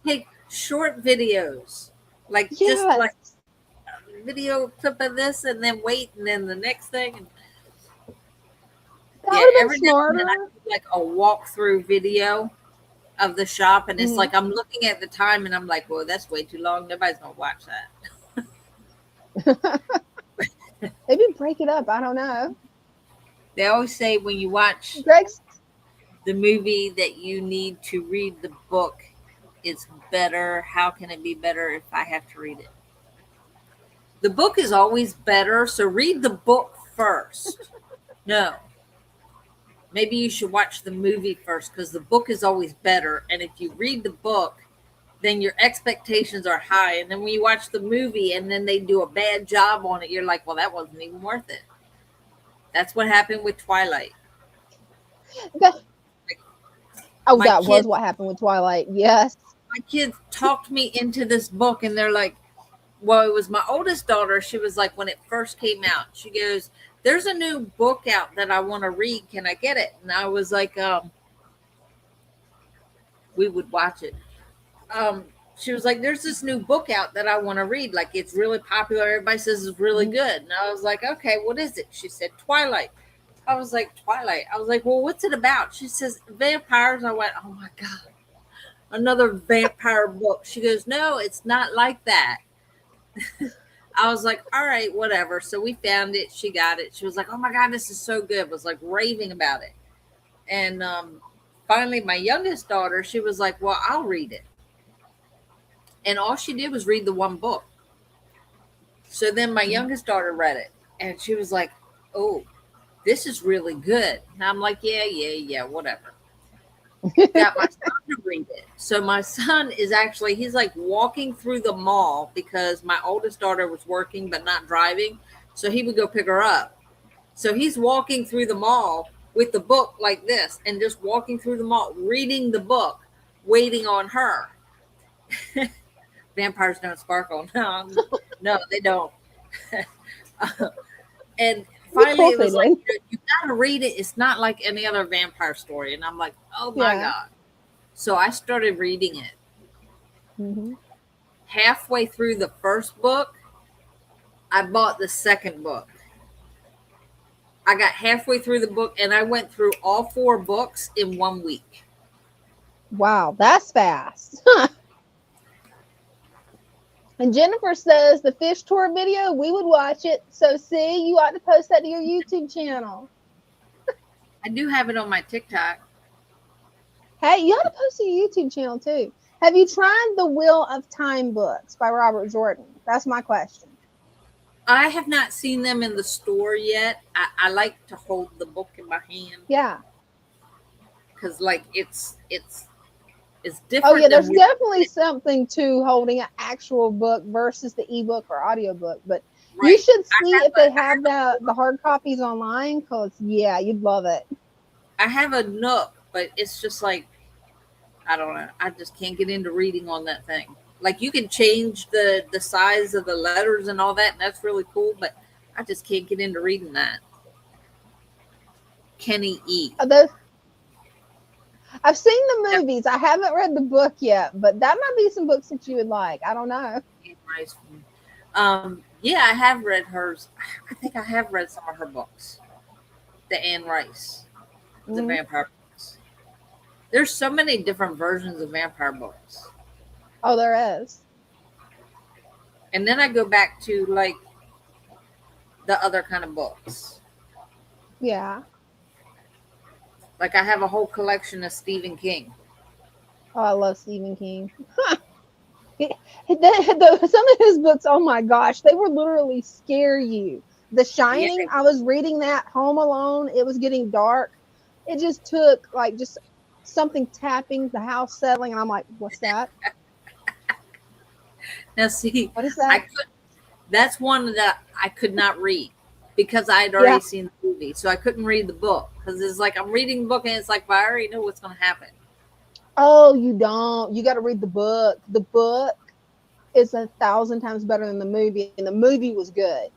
Hey, short videos. Like just like a video clip of this and then wait and then the next thing. That would have been smarter. I do like a walkthrough video of the shop and it's like I'm looking at the time and I'm like, well, that's way too long. Nobody's gonna watch that. Maybe break it up. I don't know. They always say when you watch Greg's the movie that you need to read the book. It's better. How can it be better if I have to read it? The book is always better, so read the book first. No. Maybe you should watch the movie first because the book is always better. And if you read the book, then your expectations are high. And then when you watch the movie and then they do a bad job on it, you're like, well, that wasn't even worth it. That's what happened with Twilight. Oh, that was what happened with Twilight. Yes. My kids talked me into this book, and they're like, well, it was my oldest daughter. She was like, when it first came out, she goes, there's a new book out that I want to read. Can I get it? And I was like, we would watch it. She was like, there's this new book out that I want to read. Like, it's really popular. Everybody says it's really good. And I was like, okay, what is it? She said, Twilight. I was like, Twilight. I was like, well, what's it about? She says, vampires. I went, oh my God, another vampire book. She goes, no, it's not like that. I was like, all right, whatever. So we found it. She got it. She was like, oh my God, this is so good. Was like raving about it. And finally, my youngest daughter, she was like, well, I'll read it. And all she did was read the one book. So then my youngest daughter read it. And she was like, oh, this is really good. And I'm like, yeah, whatever. Got my son to read it. So my son is actually, he's like walking through the mall because my oldest daughter was working but not driving. So he would go pick her up. So he's walking through the mall with the book like this and just walking through the mall, reading the book, waiting on her. Vampires don't sparkle. No, they don't. And finally it was like, you gotta read it. It's not like any other vampire story. And I'm like, oh my God. So I started reading it. Mm-hmm. Halfway through the first book, I bought the second book. I got halfway through the book and I went through all 4 books in 1 week. Wow, that's fast. And Jennifer says the fish tour video, we would watch it. So see, you ought to post that to your YouTube channel. I do have it on my TikTok. Hey, you ought to post to your YouTube channel too. Have you tried the Wheel of Time books by Robert Jordan? That's my question. I have not seen them in the store yet. I like to hold the book in my hand. Yeah. Because like it's different. Oh yeah, there's definitely something to holding an actual book versus the ebook or audiobook. But right. You should see if they have the hard copies online, because yeah, you'd love it. I have a Nook, but it's just like, I don't know. I just can't get into reading on that thing. Like you can change the size of the letters and all that, and that's really cool, but I just can't get into reading that. Kenny E. I've seen the movies. I haven't read the book yet, but that might be some books that you would like. I don't know. Yeah, I have read hers. I think I have read some of her books. The Anne Rice, the vampire books. There's so many different versions of vampire books. Oh, there is. And then I go back to like the other kind of books. Yeah. Like I have a whole collection of Stephen King. Oh, I love Stephen King. Some of his books, oh my gosh, they were literally scare you. The Shining, yeah. I was reading that. Home Alone, it was getting dark. It just took like just something tapping, the house settling, and I'm like, what's that? Now see, what is that? That's one that I could not read because I had already seen the movie, so I couldn't read the book because it's like I'm reading the book and it's like, well, I already know what's going to happen. Oh, you don't. You got to read the book. The book is 1,000 times better than the movie, and the movie was good,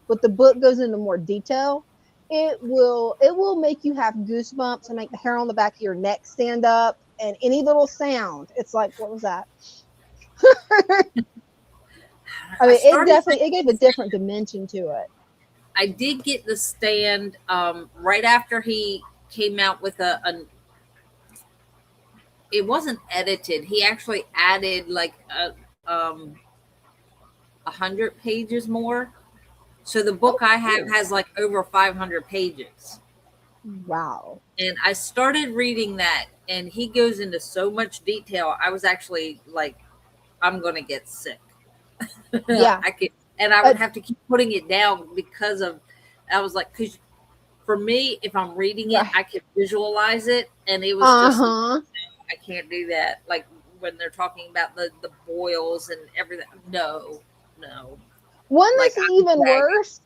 but the book goes into more detail. It will make you have goosebumps and make the hair on the back of your neck stand up, and any little sound. It's like, what was that? I mean, it gave a different dimension to it. I did get The Stand right after he came out with a it wasn't edited. He actually added like 100 pages more. So the book I have has like over 500 pages. Wow. And I started reading that, and he goes into so much detail. I was actually like, I'm going to get sick. Yeah. I could, and I would have to keep putting it down because of, I was like, because for me, if I'm reading it, I can visualize it. And it was just, I can't do that. Like when they're talking about the boils and everything. No. One that's even worse.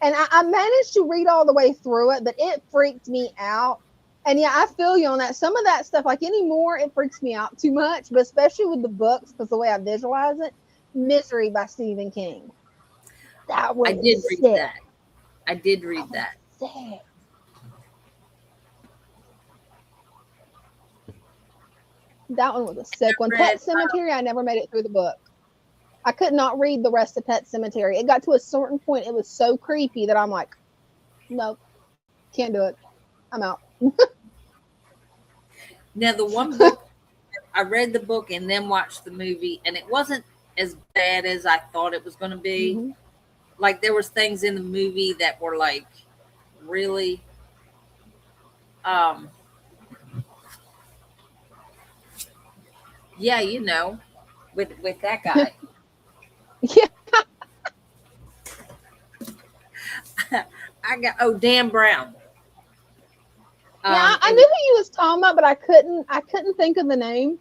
And I managed to read all the way through it, but it freaked me out. And yeah, I feel you on that. Some of that stuff, like anymore, it freaks me out too much, but especially with the books, because the way I visualize it. Misery by Stephen King. That was read that. I did read that. Sick. That one was a sick one. Pet Cemetery, I never made it through the book. I could not read the rest of Pet Cemetery. It got to a certain point, it was so creepy that I'm like, nope, can't do it. I'm out. Now, the one book, I read the book and then watched the movie, and it wasn't as bad as I thought it was going to be. Mm-hmm. Like, there was things in the movie that were, like, really, yeah, you know, with that guy. Yeah. I got Dan Brown. Yeah, I knew who you was talking about, but I couldn't think of the name.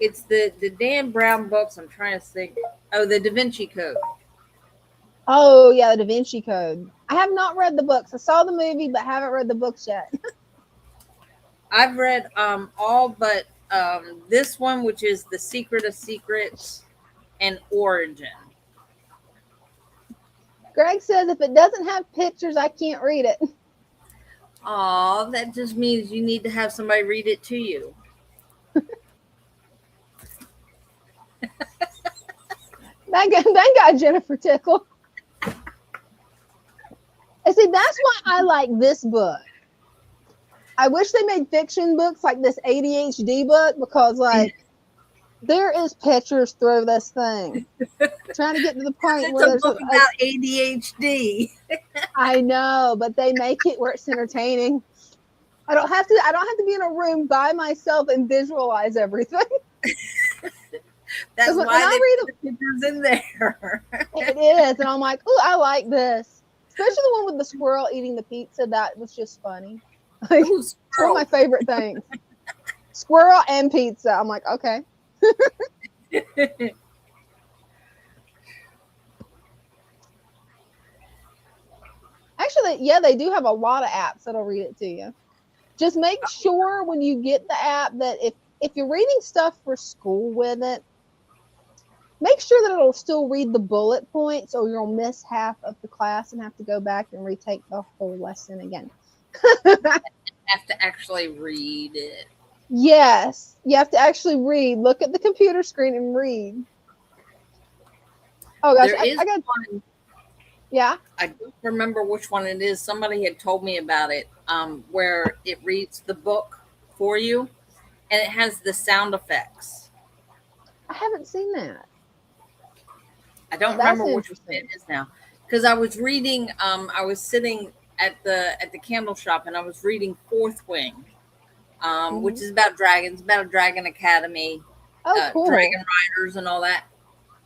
It's the Dan Brown books. I'm trying to think. Oh, the Da Vinci Code. Oh yeah, the Da Vinci Code. I have not read the books. I saw the movie, but haven't read the books yet. I've read all but this one, which is The Secret of Secrets and Origin. Greg says if it doesn't have pictures, I can't read it. Oh, that just means you need to have somebody read it to you. that got Jennifer tickled. And see, that's why I like this book. I wish they made fiction books like this ADHD book, because like there is pictures through this thing. Trying to get to the point where there's a book about ADHD. I know, but they make it where it's entertaining. I don't have to be in a room by myself and visualize everything. That's why I read the pictures in there. It is, and I'm like, oh, I like this. Especially the one with the squirrel eating the pizza. That was just funny. Like, it's one of my favorite things. Squirrel and pizza. I'm like, okay. Actually, yeah, they do have a lot of apps that'll read it to you. Just make sure when you get the app that if you're reading stuff for school with it, make sure that it'll still read the bullet points, or you'll miss half of the class and have to go back and retake the whole lesson again. Have to actually read it. Yes, you have to actually read. Look at the computer screen and read. Oh gosh, I got one. Yeah. I don't remember which one it is. Somebody had told me about it, where it reads the book for you, and it has the sound effects. I haven't seen that. I don't remember which one it is now, because I was reading. I was sitting at the candle shop, and I was reading Fourth Wing, which is about dragons, about a dragon academy, cool. dragon riders, and all that.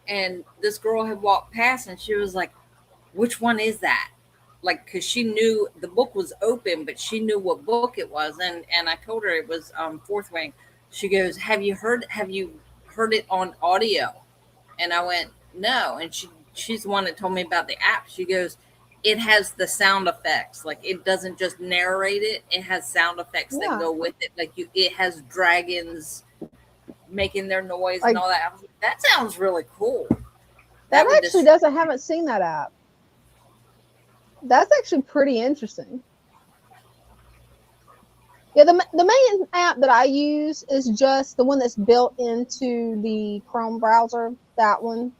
And this girl had walked past, and she was like, "Which one is that?" Like, because she knew the book was open, but she knew what book it was, and I told her it was Fourth Wing. She goes, "Have you heard it on audio?" And I went, "No." And she's the one that told me about the app. She goes, "It has the sound effects. Like, it doesn't just narrate it. It has sound effects that go with it. Like, it has dragons making their noise and all that." I was like, that sounds really cool. That actually does. I haven't seen that app. That's actually pretty interesting. Yeah, the main app that I use is just the one that's built into the Chrome browser. That one.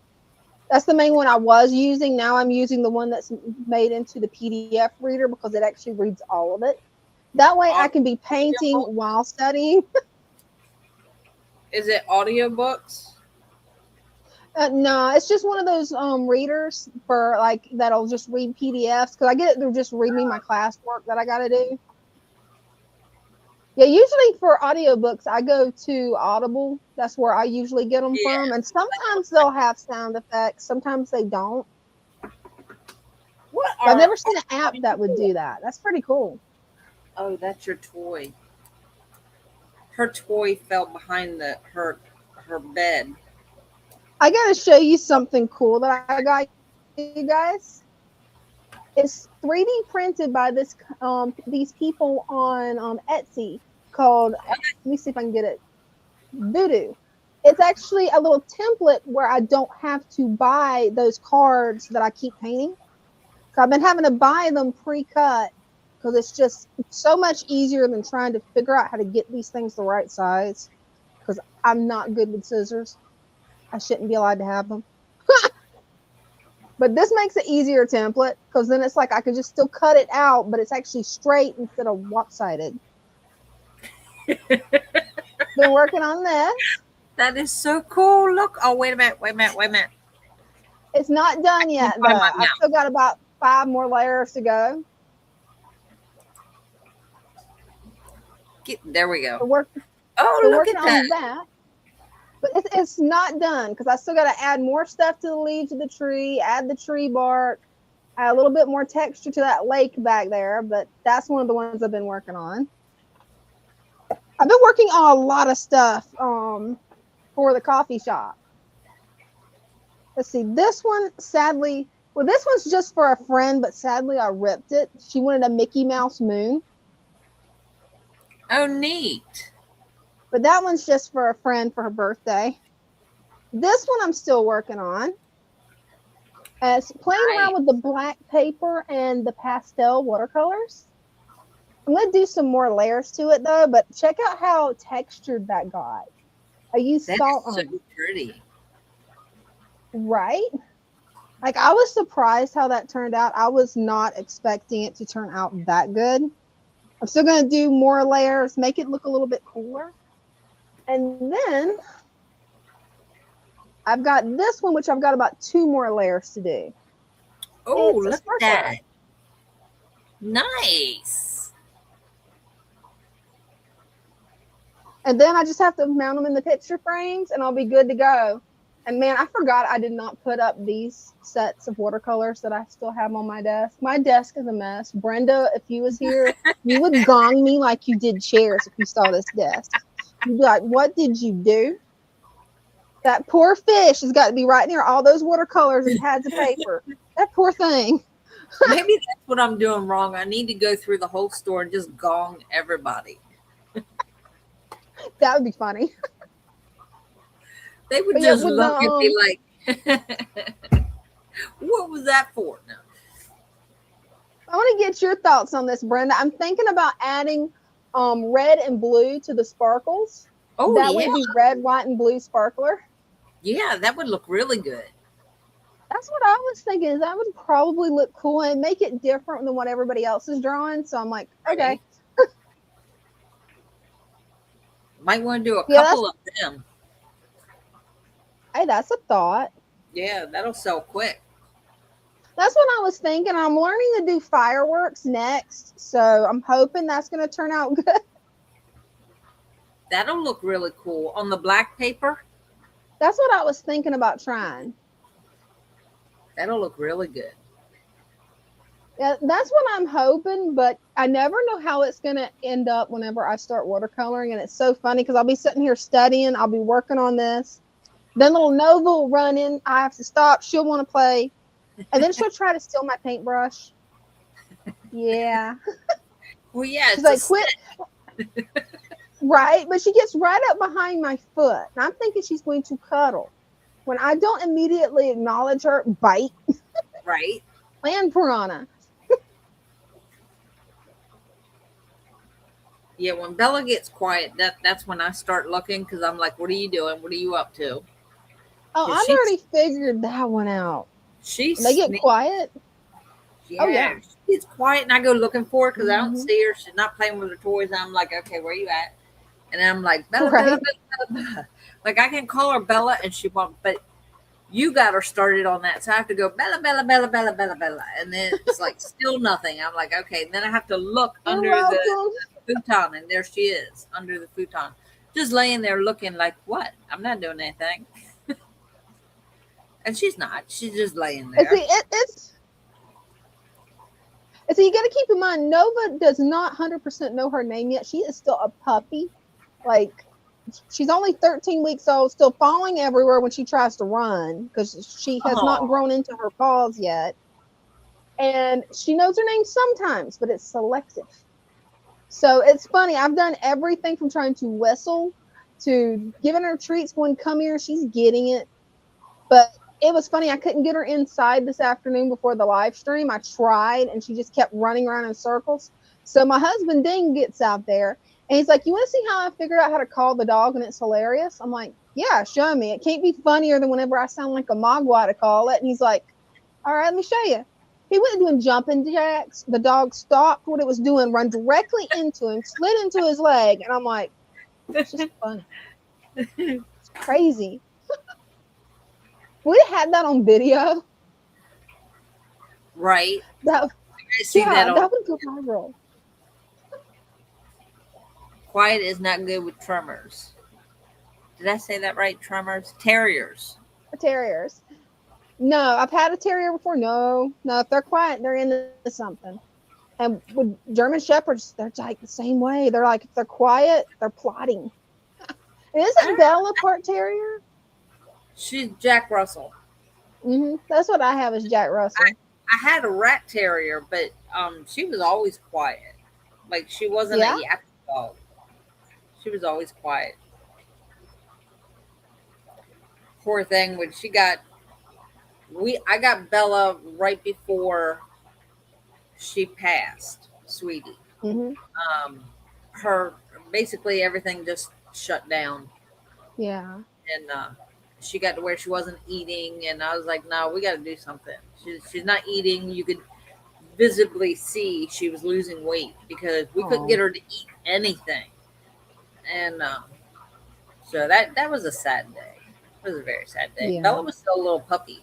That's the main one I was using. Now I'm using the one that's made into the PDF reader, because it actually reads all of it. That way I can be painting while studying. Is it audiobooks? No, it's just one of those readers for like that'll just read PDFs because I get it to just read me my classwork that I got to do. Yeah, usually for audiobooks, I go to Audible. That's where I usually get them from. And sometimes they'll have sound effects. Sometimes they don't. I've never seen an app that would do that. That's pretty cool. Oh, that's your toy. Her toy fell behind her bed. I got to show you something cool that I got, you guys. It's 3D printed by these people on Etsy called, let me see if I can get it, Voodoo. It's actually a little template where I don't have to buy those cards that I keep painting. So I've been having to buy them pre-cut because it's just so much easier than trying to figure out how to get these things the right size because I'm not good with scissors. I shouldn't be allowed to have them. But this makes an easier template because then it's like I could just still cut it out, but it's actually straight instead of lopsided. Been working on this. That is so cool. Look. Oh, wait a minute. It's not done yet, though. I've still got about 5 more layers to go. There we go. Look at that. But it's not done because I still got to add more stuff to the leaves of the tree, add the tree bark, add a little bit more texture to that lake back there. But that's one of the ones I've been working on. I've been working on a lot of stuff for the coffee shop. Let's see. This one, sadly, well, this one's just for a friend, but sadly I ripped it. She wanted a Mickey Mouse moon. Oh, neat. But that one's just for a friend for her birthday. This one I'm still working on. It's playing around with the black paper and the pastel watercolors. I'm going to do some more layers to it, though, but check out how textured that got. I used salt on it. So pretty. Right? Like, I was surprised how that turned out. I was not expecting it to turn out that good. I'm still going to do more layers, make it look a little bit cooler. And then I've got this one, which I've got about 2 more layers to do. Oh, look at that. Nice. And then I just have to mount them in the picture frames and I'll be good to go. And man, I forgot I did not put up these sets of watercolors that I still have on my desk. My desk is a mess. Brenda, if you was here, you would gong me like you did chairs if you saw this desk. You'd be like, what did you do? That poor fish has got to be right near all those watercolors and pads of paper. That poor thing. Maybe that's what I'm doing wrong. I need to go through the whole store and just gong everybody. That would be funny. They would just look at me like, what was that for? No. I want to get your thoughts on this, Brenda. I'm thinking about adding red and blue to the sparkles. Oh, that would be red, white, and blue sparkler. Yeah, that would look really good. That's what I was thinking. Is that would probably look cool and make it different than what everybody else is drawing. So I'm like, okay. Might want to do a couple of them. Hey, that's a thought. Yeah, that'll sell quick. That's what I was thinking. I'm learning to do fireworks next. So I'm hoping that's going to turn out good. That'll look really cool. On the black paper? That's what I was thinking about trying. That'll look really good. Yeah, that's what I'm hoping, but I never know how it's going to end up whenever I start watercoloring. And it's so funny because I'll be sitting here studying. I'll be working on this. Then little Nova will run in. I have to stop. She'll want to play. And then she'll try to steal my paintbrush. Yeah. Well, yeah. She's like, quit. Right? But she gets right up behind my foot. And I'm thinking she's going to cuddle. When I don't immediately acknowledge her, bite. Right. Land piranha. Yeah, when Bella gets quiet, that's when I start looking because I'm like, what are you doing? What are you up to? Oh, I've already figured that one out. They get quiet. Yeah. Oh, yeah. She's quiet, and I go looking for her because I don't see her. She's not playing with her toys. I'm like, okay, where you at? And I'm like, Bella, Bella, Bella, Bella. Like, I can call her Bella, and she won't. But you got her started on that. So I have to go Bella, Bella, Bella, Bella, Bella, Bella. And then it's like still nothing. I'm like, okay. And then I have to look You're under welcome. the futon, and there she is under the futon, just laying there looking like, what? I'm not doing anything. And she's not. She's just laying there. And see, and so you got to keep in mind, Nova does not 100% know her name yet. She is still a puppy. Like, she's only 13 weeks old, still falling everywhere when she tries to run because she has not grown into her paws yet. And she knows her name sometimes, but it's selective. So it's funny. I've done everything from trying to whistle to giving her treats, going, come here, she's getting it. But it was funny. I couldn't get her inside this afternoon before the live stream. I tried, and she just kept running around in circles. So my husband Ding gets out there, and he's like, you want to see how I figured out how to call the dog and it's hilarious? I'm like, yeah, show me. It can't be funnier than whenever I sound like a mogwai to call it. And he's like, all right, let me show you. He wasn't doing jumping jacks. The dog stopped what it was doing, run directly into him, slid into his leg. And I'm like, it's just funny. It's crazy. We had that on video. Right. That would go viral. Quiet is not good with tremors. Did I say that right? Tremors? Terriers. Terriers. No, I've had a terrier before. No. If they're quiet, they're into something. And with German Shepherds, they're like the same way. They're like, if they're quiet, they're plotting. Isn't Bella part terrier? She's Jack Russell. Mm-hmm. That's what I have is Jack Russell. I had a rat terrier, but she was always quiet. Like, she wasn't a yappy dog. She was always quiet. Poor thing, when she got I got Bella right before she passed, Sweetie. Mm-hmm. Her basically everything just shut down. Yeah. And she got to where she wasn't eating, and I was like, no, we got to do something. She's not eating. You could visibly see she was losing weight because we couldn't get her to eat anything. And so that was a sad day. It was a very sad day. Yeah. Bella was still a little puppy,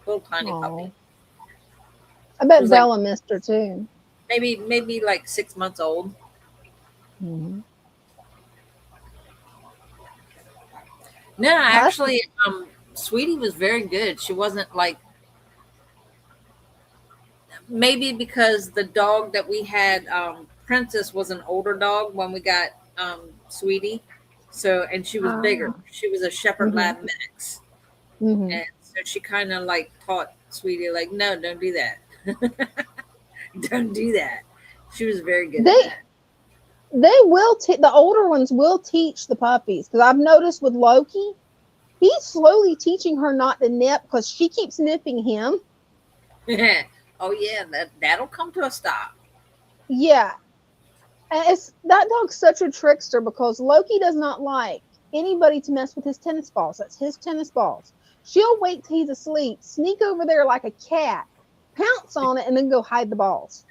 little tiny puppy. I bet Bella missed her too. Maybe like 6 months old. Mm-hmm. No, actually, Sweetie was very good. She wasn't like, maybe because the dog that we had, Princess, was an older dog when we got Sweetie. So, and she was bigger. She was a Shepherd Lab mix. Mm-hmm. And so she kind of like taught Sweetie, like, no, don't do that. Don't do that. She was very good at that. They will, the older ones will teach the puppies. Because I've noticed with Loki, he's slowly teaching her not to nip because she keeps nipping him. Oh, yeah, that'll come to a stop. Yeah. And that dog's such a trickster because Loki does not like anybody to mess with his tennis balls. That's his tennis balls. She'll wait till he's asleep, sneak over there like a cat, pounce on it, and then go hide the balls.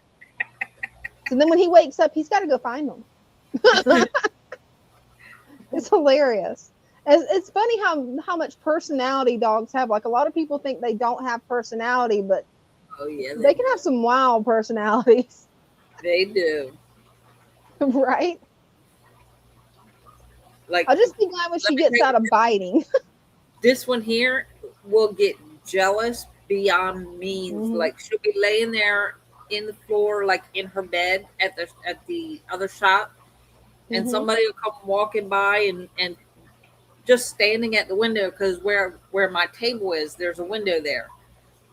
So then when he wakes up, he's got to go find them. It's hilarious. It's funny how much personality dogs have. Like, a lot of people think they don't have personality, but they can have some wild personalities. They do. Right? Like, I'll just be glad when she gets out of biting. This one here will get jealous beyond means. Mm-hmm. Like, she'll be laying there in the floor, like in her bed at the other shop, and mm-hmm. somebody will come walking by and just standing at the window, because where my table is, there's a window there.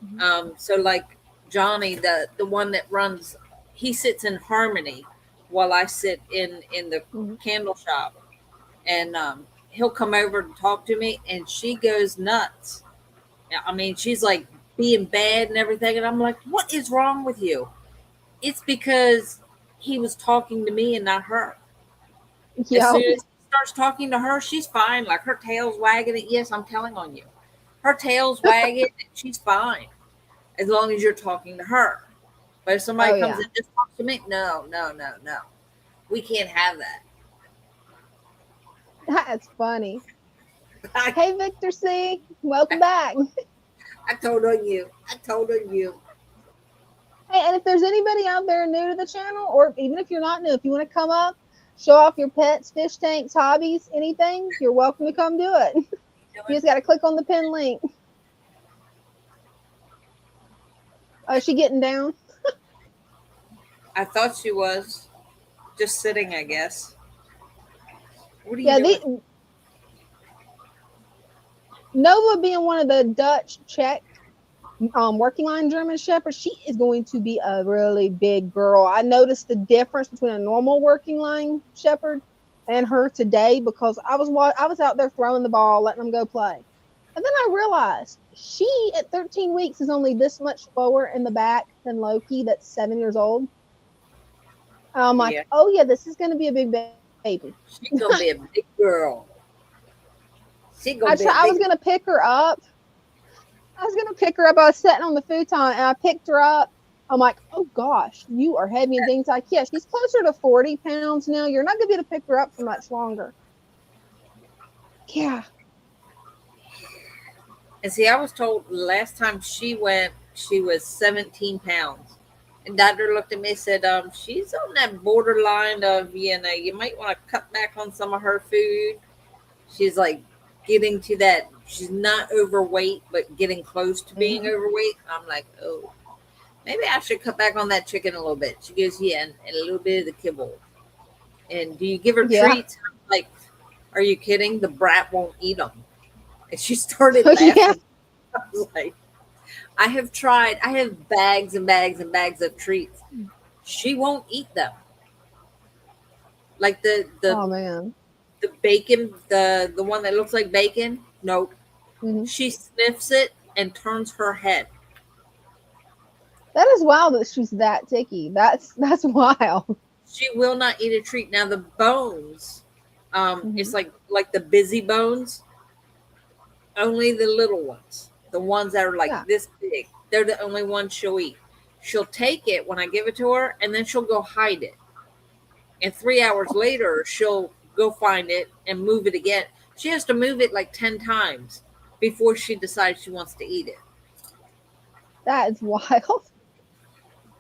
Mm-hmm. So like Johnny, the one that runs, he sits in Harmony while I sit in the mm-hmm. candle shop, and he'll come over to talk to me, and she goes nuts. I mean, she's like being bad and everything, and I'm like, what is wrong with you? It's because he was talking to me and not her. Yeah. As soon as he starts talking to her, she's fine. Like, her tail's wagging it. Yes, I'm telling on you. Her tail's wagging and she's fine, as long as you're talking to her. But if somebody comes and just talks to me, no. We can't have that. That's funny. Hey, Victor C. Welcome back. I told on you. I told on you. Hey, and if there's anybody out there new to the channel, or even if you're not new, if you want to come up, show off your pets, fish tanks, hobbies, anything, you're welcome to come do it. You just got to click on the pin link. Oh, is she getting down? I thought she was just sitting, I guess. What are you doing? Nova being one of the Dutch Czech working line German Shepherd, she is going to be a really big girl. I noticed the difference between a normal working line Shepherd and her today because I was out there throwing the ball, letting them go play. And then I realized she at 13 weeks is only this much slower in the back than Loki that's 7 years old. I'm like, yeah. Oh yeah, this is going to be a big baby. She's going to be a big girl. I was going to pick her up. I was sitting on the futon and I picked her up. I'm like, oh gosh, you are heavy and things. Like, yeah, she's closer to 40 pounds now. You're not going to be able to pick her up for much longer. Yeah. And see, I was told last time she went, she was 17 pounds. And doctor looked at me and said, she's on that borderline of, you might want to cut back on some of her food. She's like getting to that. She's not overweight, but getting close to being overweight. I'm like, oh, maybe I should cut back on that chicken a little bit. She goes, yeah, and a little bit of the kibble. And do you give her treats? I'm like, are you kidding? The brat won't eat them. And she started laughing. Yeah. I was like, I have bags and bags and bags of treats. She won't eat them. Like oh man, the bacon, the one that looks like bacon. Nope. Mm-hmm. She sniffs it and turns her head. That is wild that she's that ticky. That's wild. She will not eat a treat. Now the bones, it's like the busy bones. Only the little ones, the ones that are like this big, they're the only ones she'll eat. She'll take it when I give it to her, and then she'll go hide it. And 3 hours later, she'll go find it and move it again. She has to move it like 10 times before she decides she wants to eat it. That is wild.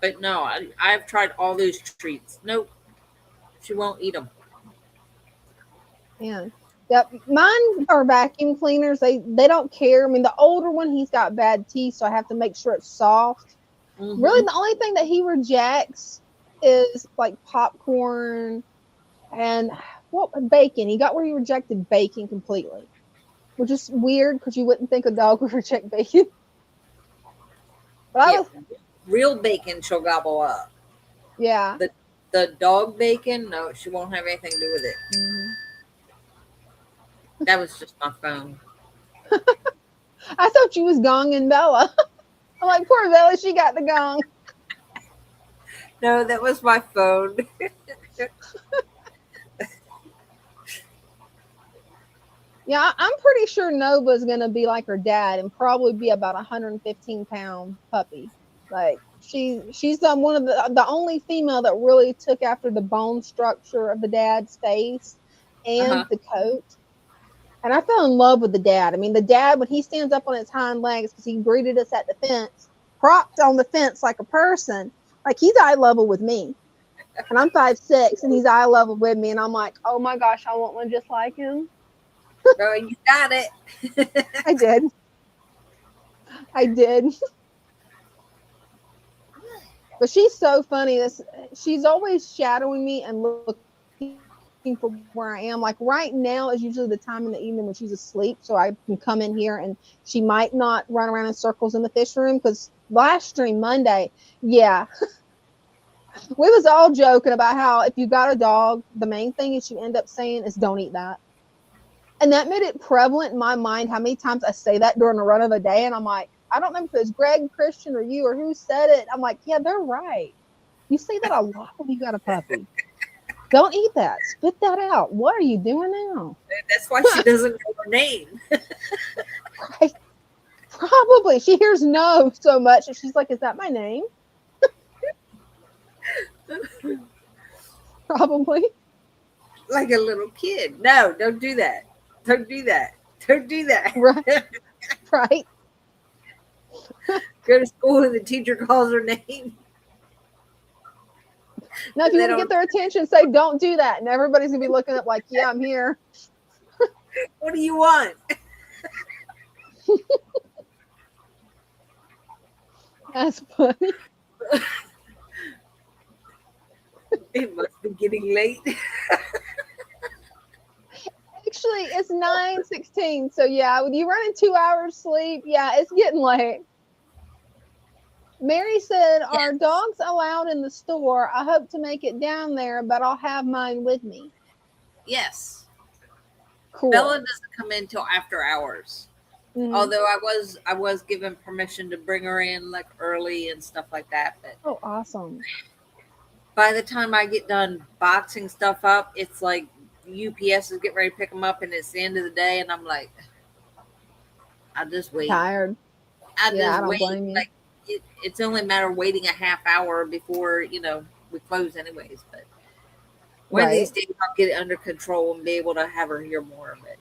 But no, I've tried all those treats. Nope, she won't eat them. Yeah. Yep, mine are vacuum cleaners. They don't care. I mean, the older one, he's got bad teeth, so I have to make sure it's soft. Mm-hmm. Really, the only thing that he rejects is like popcorn and bacon. He got where he rejected bacon completely, which is weird because you wouldn't think a dog would reject bacon. But real bacon she'll gobble up. Yeah. The dog bacon, no, she won't have anything to do with it. Mm-hmm. That was just my phone. I thought you was gonging Bella. I'm like, poor Bella, she got the gong. No, that was my phone. Yeah, I'm pretty sure Nova's going to be like her dad and probably be about 115-pound puppy. Like, she's one of the only female that really took after the bone structure of the dad's face and the coat. And I fell in love with the dad. I mean, the dad, when he stands up on his hind legs, because he greeted us at the fence, propped on the fence like a person, like he's eye level with me. And I'm 5'6", and he's eye level with me. And I'm like, oh my gosh, I want one just like him. Girl, you got it. I did. But she's so funny. She's always shadowing me and looking for where I am. Like right now is usually the time in the evening when she's asleep, so I can come in here and she might not run around in circles in the fish room. Because last stream Monday, we was all joking about how if you got a dog, the main thing is you end up saying is don't eat that. And that made it prevalent in my mind how many times I say that during the run of a day. And I'm like, I don't remember if it was Greg, Christian, or you, or who said it. I'm like, yeah, they're right. You say that a lot when you got a puppy. Don't eat that. Spit that out. What are you doing now? That's why she doesn't know her name. Right. Probably. She hears no so much and she's like, is that my name? Probably. Like a little kid. No, don't do that. Don't do that. Don't do that. Right. Right. Go to school and the teacher calls her name. Now, if you want to get their attention, say, don't do that. And everybody's going to be looking up like, yeah, I'm here. What do you want? That's funny. It must be getting late. Actually, it's 9:16. So, yeah, when you run in 2 hours sleep, yeah, it's getting late. Mary said, are dogs allowed in the store? I hope to make it down there, but I'll have mine with me. Yes. Cool. Bella doesn't come in till after hours. Mm-hmm. Although I was given permission to bring her in like early and stuff like that. But oh, awesome. By the time I get done boxing stuff up, it's like UPS is getting ready to pick them up and it's the end of the day. And I'm like, I'll just wait. Tired. I don't blame you. Like, it's only a matter of waiting a half hour before, we close anyways. But one of these days I'll get it under control and be able to have her hear more of it.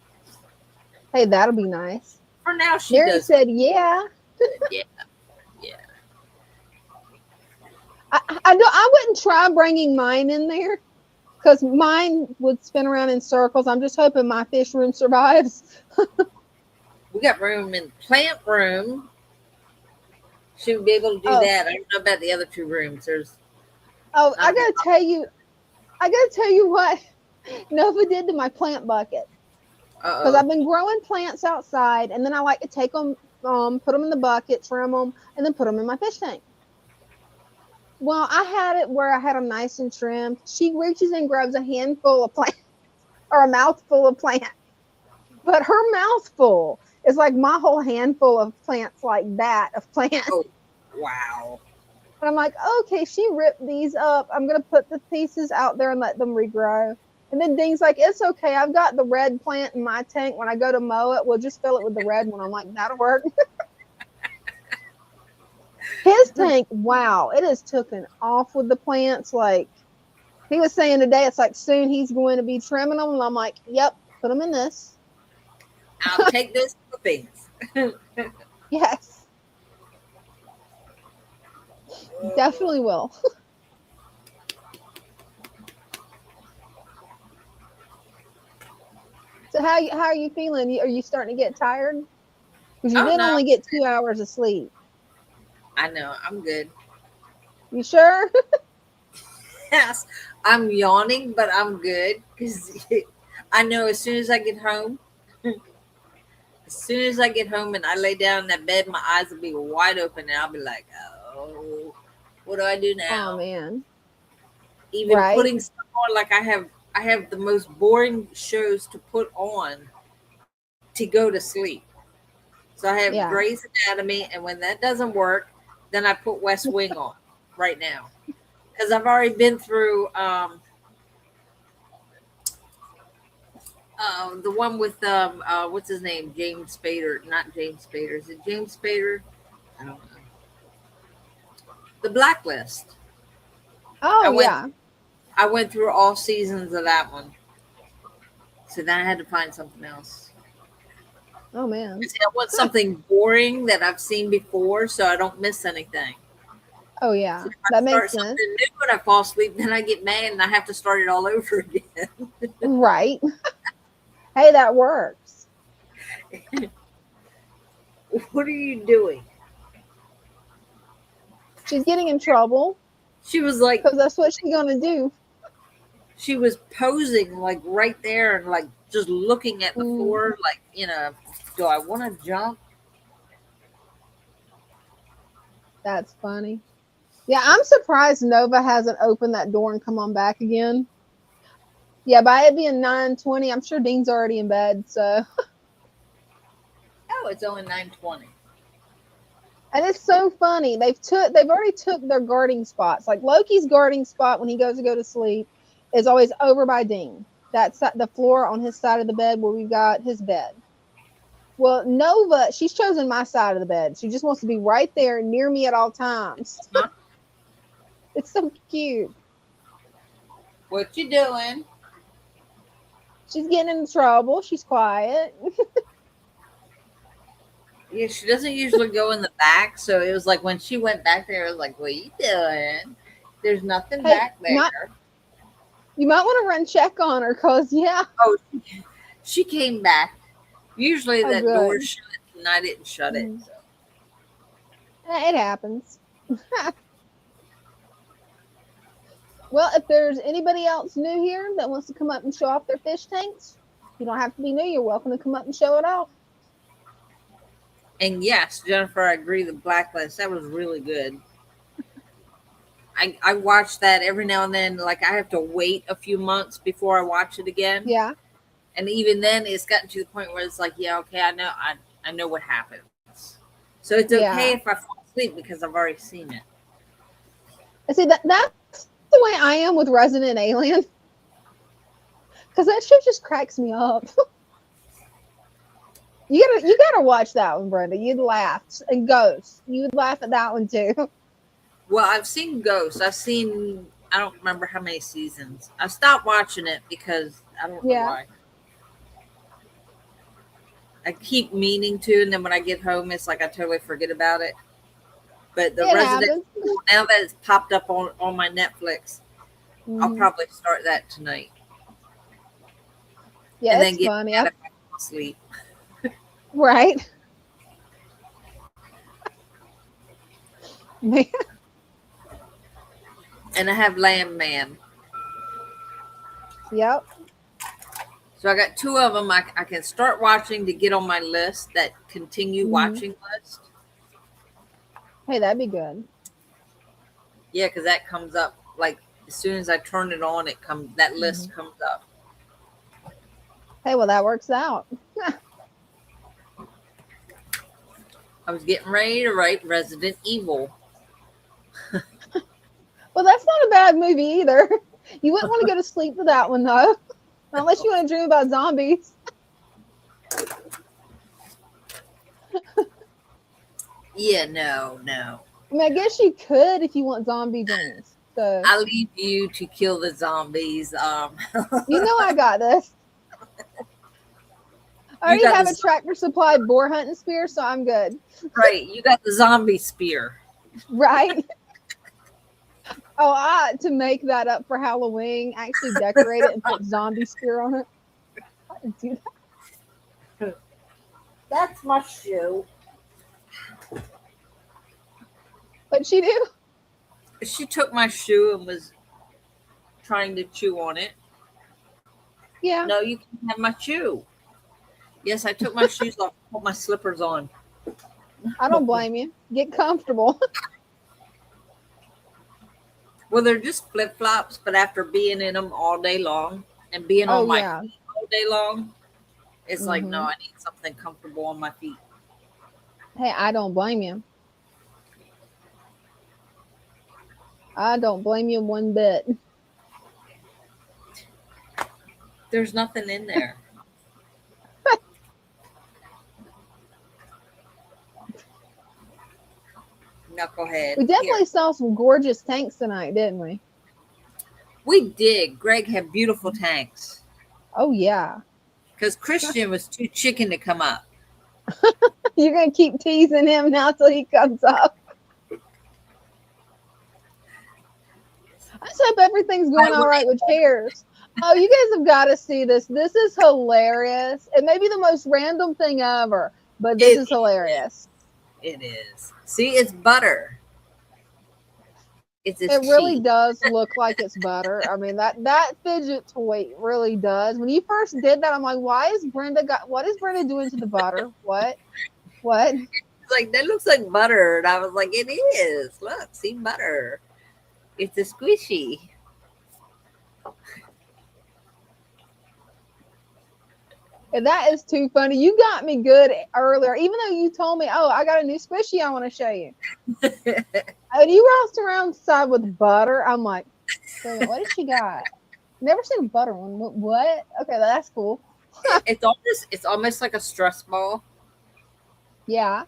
Hey, that'll be nice. For now, Mary said, yeah. Yeah. I wouldn't try bringing mine in there because mine would spin around in circles. I'm just hoping my fish room survives. We got room in the plant room. She would be able to do that. I don't know about the other two rooms. I gotta tell you what Nova did to my plant bucket. Because I've been growing plants outside, and then I like to take them, put them in the bucket, trim them, and then put them in my fish tank. Well, I had it where I had them nice and trimmed. She reaches and grabs a handful of plants, or a mouthful of plants. But her mouthful is like my whole handful of plants like that, of plants. Oh, wow. And I'm like, okay, she ripped these up. I'm going to put the pieces out there and let them regrow. And then Dean's like, it's okay. I've got the red plant in my tank. When I go to mow it, we'll just fill it with the red one. I'm like, that'll work. His tank, wow, it is taken off with the plants. Like he was saying today, it's like soon he's going to be trimming them. And I'm like, yep, put them in this. I'll take those clippings. Yes. Definitely will. So how are you feeling? Are you starting to get tired? Because you did only get 2 hours of sleep. I know. I'm good. You sure? Yes. I'm yawning, but I'm good because I know as soon as I get home, and I lay down in that bed, my eyes will be wide open and I'll be like, oh, what do I do now? Oh, man. Even putting stuff on, like I have the most boring shows to put on to go to sleep. So I have Grey's Anatomy, and when that doesn't work, then I put West Wing on right now. Because I've already been through the one with what's his name? James Spader. Not James Spader. Is it James Spader? I don't know. The Blacklist. Oh, I went through all seasons of that one. So then I had to find something else. Oh, man. I want something boring that I've seen before so I don't miss anything. Oh, yeah. So that makes sense. Something new when I fall asleep, then I get mad and I have to start it all over again. Right. Hey, that works. What are you doing? She's getting in trouble. She was like, because that's what she's gonna do. She was posing like right there and like just looking at the floor, like, do I want to jump? That's funny. Yeah, I'm surprised Nova hasn't opened that door and come on back again. Yeah, by it being 9:20, I'm sure Dean's already in bed. So. Oh, it's only 9:20. And it's so funny. They've already took their guarding spots. Like Loki's guarding spot when he goes to go to sleep is always over by Dean. That's the floor on his side of the bed where we've got his bed. Well, Nova, she's chosen my side of the bed. She just wants to be right there near me at all times. Huh? It's so cute. What you doing? She's getting in trouble. She's quiet. Yeah, she doesn't usually go in the back, so it was like when she went back there, it was like, "What are you doing? There's nothing Hey, back there." you might want to run check on her, cause yeah. Oh, she came back. Usually Oh, that door's good. shut, and I didn't shut it. Mm. So. It happens. Well, if there's anybody else new here that wants to come up and show off their fish tanks, you don't have to be new. You're welcome to come up and show it off. And yes, Jennifer, I agree. The Blacklist, that was really good. I watch that every now and then. Like I have to wait a few months before I watch it again. Yeah. And even then, it's gotten to the point where it's like, yeah, okay, I know what happens. So it's okay if I fall asleep because I've already seen it. I see that's the way I am with Resident Alien, because that shit just cracks me up. You gotta watch that one, Brenda. You'd laugh. And Ghost, you'd laugh at that one too. Well, I've seen Ghost. I don't remember how many seasons. I stopped watching it because I don't know why. I keep meaning to, and then when I get home, it's like I totally forget about it. But the Resident Evil, now that it's popped up on my Netflix, I'll probably start that tonight. Yeah, and it's then funny. Get sleep. Right. Man. And I have Lamb Man. Yep. So I got two of them. I can start watching to get on my list, that continue watching list. Hey, that'd be good. Yeah, because that comes up like as soon as I turn it on, that list comes up. Hey, well, that works out. I was getting ready to write Resident Evil. Well, that's not a bad movie either. You wouldn't want to go to sleep for that one, though. Unless you want to dream about zombies. Yeah, no. I mean, I guess you could if you want zombie dreams. So I'll leave you to kill the zombies. You know I got this. I already have a Tractor Supply boar hunting spear, so I'm good. Right, you got the zombie spear. Right? Oh, I ought to make that up for Halloween. Actually decorate it and put zombie spear on it. I can do that. That's my shoe. What'd she do? She took my shoe and was trying to chew on it. Yeah. No, you can't have my shoe. Yes, I took my shoes off and put my slippers on. I don't blame you. Get comfortable. Well, they're just flip-flops, but after being in them all day long and being on my feet all day long, it's like, no, I need something comfortable on my feet. Hey, I don't blame you. I don't blame you one bit. There's nothing in there. Knucklehead. We definitely saw some gorgeous tanks tonight, didn't we? We did. Greg had beautiful tanks. Oh, yeah. Because Christian was too chicken to come up. You're going to keep teasing him now till he comes up. I just hope everything's going all right with chairs. Oh, you guys have got to see this. This is hilarious. It may be the most random thing ever, but this is hilarious. It is. See, it's butter. It really does look like it's butter. I mean, that fidget toy really does. When you first did that, I'm like, what is Brenda doing to the butter? What? It's like, that looks like butter. And I was like, it is. Look, see, butter. It's a squishy. And that is too funny. You got me good earlier, even though you told me, oh, I got a new squishy I want to show you. And you roused around the side with butter. I'm like, what did she got? Never seen a butter one. What? Okay, that's cool. It's almost like a stress ball. Yeah.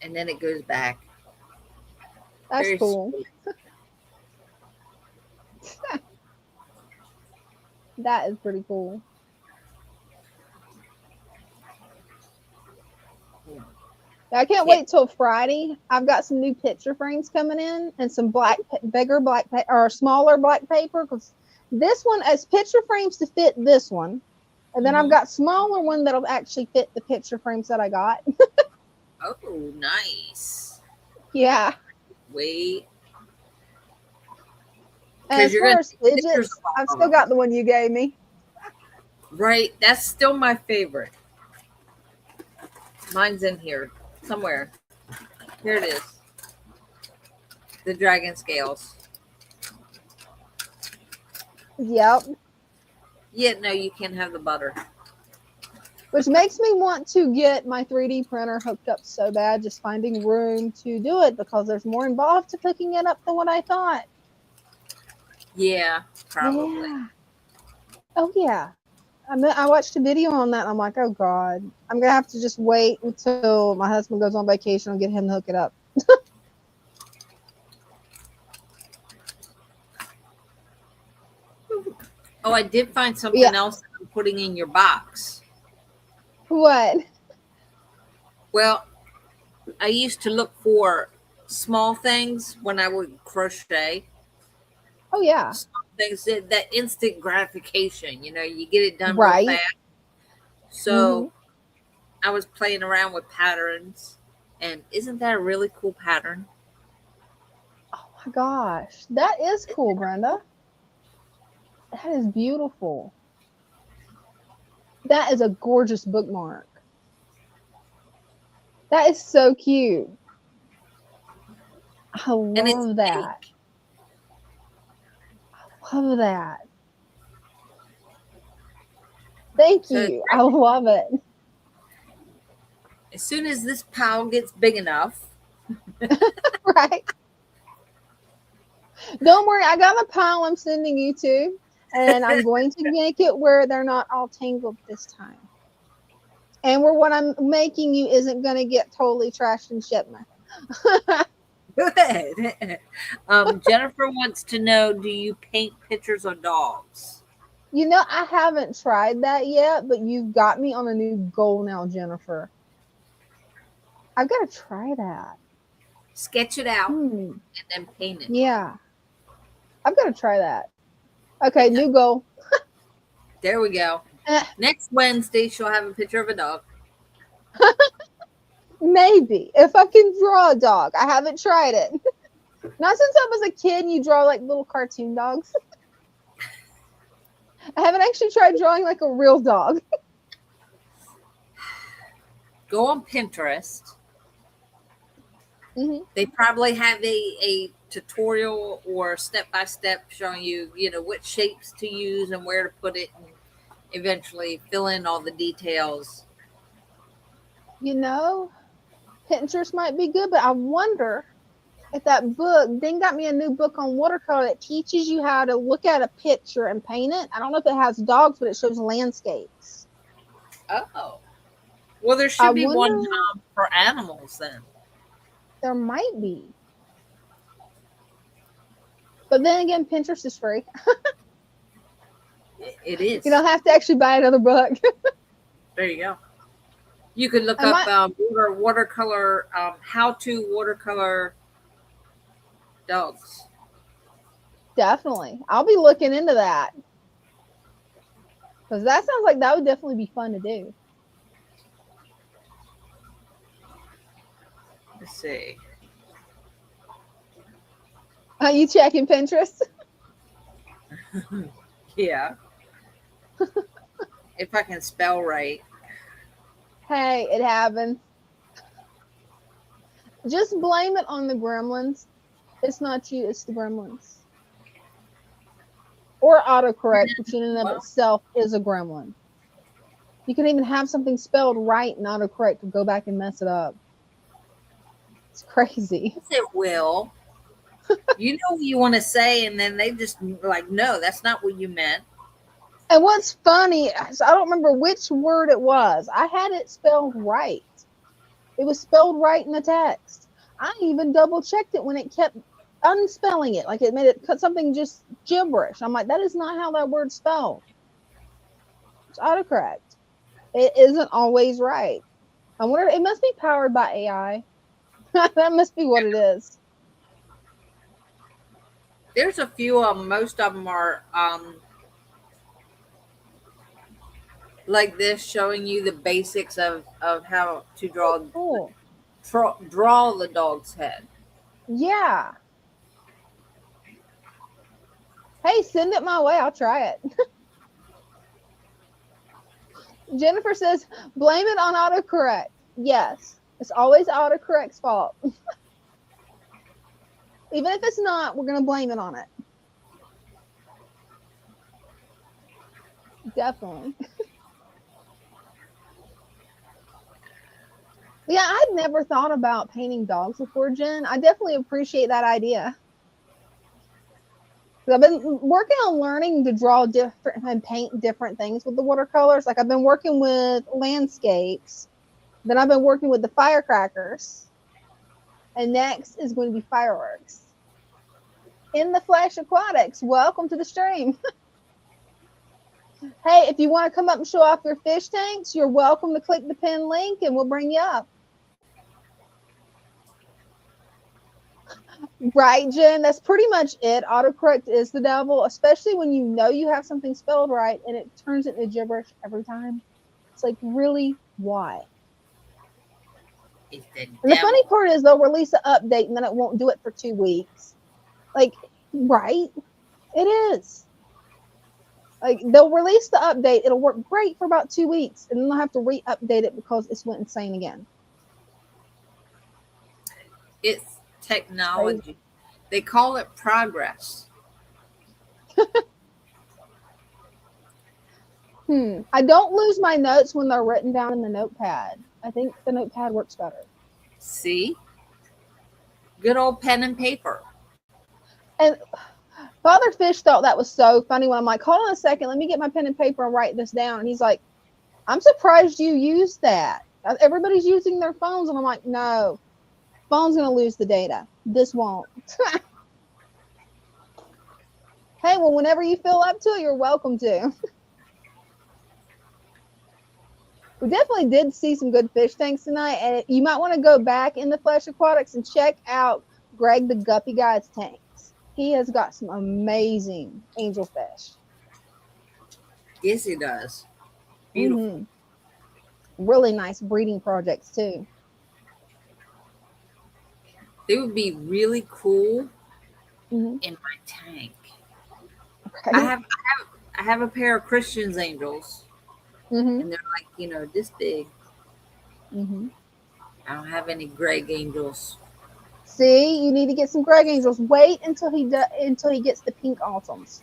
And then it goes back. That's very cool. That is pretty cool. I can't wait till Friday. I've got some new picture frames coming in and some smaller black paper, because this one has picture frames to fit this one. And then I've got smaller one that'll actually fit the picture frames that I got. Oh, nice. Yeah. Wait. And as far as fidgets, I've still got the one you gave me. Right. That's still my favorite. Mine's in here somewhere. Here it is. The dragon scales. Yep. Yeah, no, you can't have the butter. Which makes me want to get my 3D printer hooked up so bad, just finding room to do it, because there's more involved to cooking it up than what I thought. Yeah, probably. Yeah. Oh, yeah. I watched a video on that, and I'm like, oh, God. I'm going to have to just wait until my husband goes on vacation and get him to hook it up. Oh, I did find something else that I'm putting in your box. What? Well, I used to look for small things when I would crochet. Oh, yeah. Small things, that instant gratification. You know, you get it done real fast. So I was playing around with patterns. And isn't that a really cool pattern? Oh, my gosh. That is cool, Brenda. That is beautiful. That is a gorgeous bookmark. That is so cute. I love that. I love that. Thank you. I love it. As soon as this pile gets big enough. Right. Don't worry. I got a pile I'm sending you to. And I'm going to make it where they're not all tangled this time. And where what I'm making you isn't going to get totally trashed in shipment. Good. Jennifer wants to know, do you paint pictures of dogs? You know, I haven't tried that yet, but you've got me on a new goal now, Jennifer. I've got to try that. Sketch it out and then paint it. Yeah. I've got to try that. Okay, new goal. There we go. Next Wednesday, she'll have a picture of a dog. Maybe. If I can draw a dog. I haven't tried it. Not since I was a kid, you draw like little cartoon dogs. I haven't actually tried drawing like a real dog. Go on Pinterest. They probably have a tutorial or step-by-step showing you, what shapes to use and where to put it, and eventually fill in all the details. Pinterest might be good, but I wonder if that book, then got me a new book on watercolor that teaches you how to look at a picture and paint it. I don't know if it has dogs, but it shows landscapes. Oh. Well, there should be one for animals then. There might be. But then again, Pinterest is free. It is. You don't have to actually buy another book. There you go. You could look up watercolor, how to watercolor dogs. Definitely. I'll be looking into that. Because that sounds like that would definitely be fun to do. Let's see. Are you checking Pinterest? Yeah. If I can spell right. Hey, it happens. Just blame it on the gremlins. It's not you, it's the gremlins. Or autocorrect, which in and of itself is a gremlin. You can even have something spelled right and autocorrect to go back and mess it up. It's crazy. Yes, it will. You know what you want to say, and then they just like, no, that's not what you meant. And what's funny is I don't remember which word it was. I had it spelled right. It was spelled right in the text. I even double checked it when it kept unspelling it. Like it made it something just gibberish. I'm like, that is not how that word's spelled. It's autocorrect. It isn't always right. I wonder, it must be powered by AI. That must be what it is. There's a few of them. Most of them are like this, showing you the basics of how to Cool. draw the dog's head. Yeah. Hey, send it my way. I'll try it. Jennifer says, blame it on autocorrect. Yes, it's always autocorrect's fault. Even if it's not, we're going to blame it on it. Definitely. Yeah, I'd never thought about painting dogs before, Jen. I definitely appreciate that idea. I've been working on learning to draw different and paint different things with the watercolors. Like I've been working with landscapes, then I've been working with the firecrackers, and next is going to be fireworks. In the Flash Aquatics, welcome to the stream. Hey, if you want to come up and show off your fish tanks, you're welcome to click the pin link and we'll bring you up. Right, Jen, that's pretty much it. Autocorrect is the devil, especially when you know you have something spelled right and it turns into gibberish every time. It's like, really? Why? It's the And the funny part is they'll release an update and then it won't do it for 2 weeks. Like, right? It is. Like, they'll release the update, it'll work great for about 2 weeks, and then they'll have to re-update it because it's went insane again. It's technology. They call it progress. I don't lose my notes when they're written down in the notepad. I think the notepad works better. See? Good old pen and paper. And Father Fish thought that was so funny when I'm like, hold on a second, let me get my pen and paper and write this down. And he's like, I'm surprised you used that. Everybody's using their phones. And I'm like, no, phone's going to lose the data. This won't. Hey, well, whenever you feel up to it, you're welcome to. We definitely did see some good fish tanks tonight. And you might want to go back in the Flash Aquatics and check out Greg the Guppy Guy's tanks. He has got some amazing angelfish. Yes, he does. Beautiful. Mm-hmm. Really nice breeding projects too. They would be really cool Mm-hmm. in my tank. Okay. I have a pair of Christian's angels, Mm-hmm. and they're like, you know, this big. Mm-hmm. I don't have any Greg angels. See, you need to get some Greg angels. Wait until he gets the pink autumns.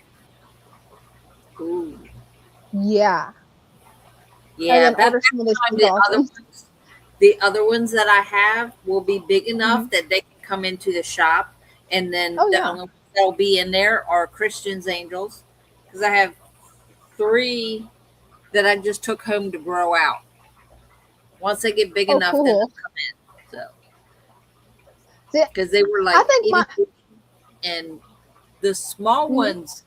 Ooh. Yeah. Yeah, and then order some of those pink autumns. The other ones that I have will be big enough Mm-hmm. that they can come into the shop, and then Oh, the yeah. only ones that'll be in there are Christian's angels, because I have 3 that I just took home to grow out. Once they get big enough, cool. then they'll come in. So, because they were like, I think and the small Mm-hmm. ones,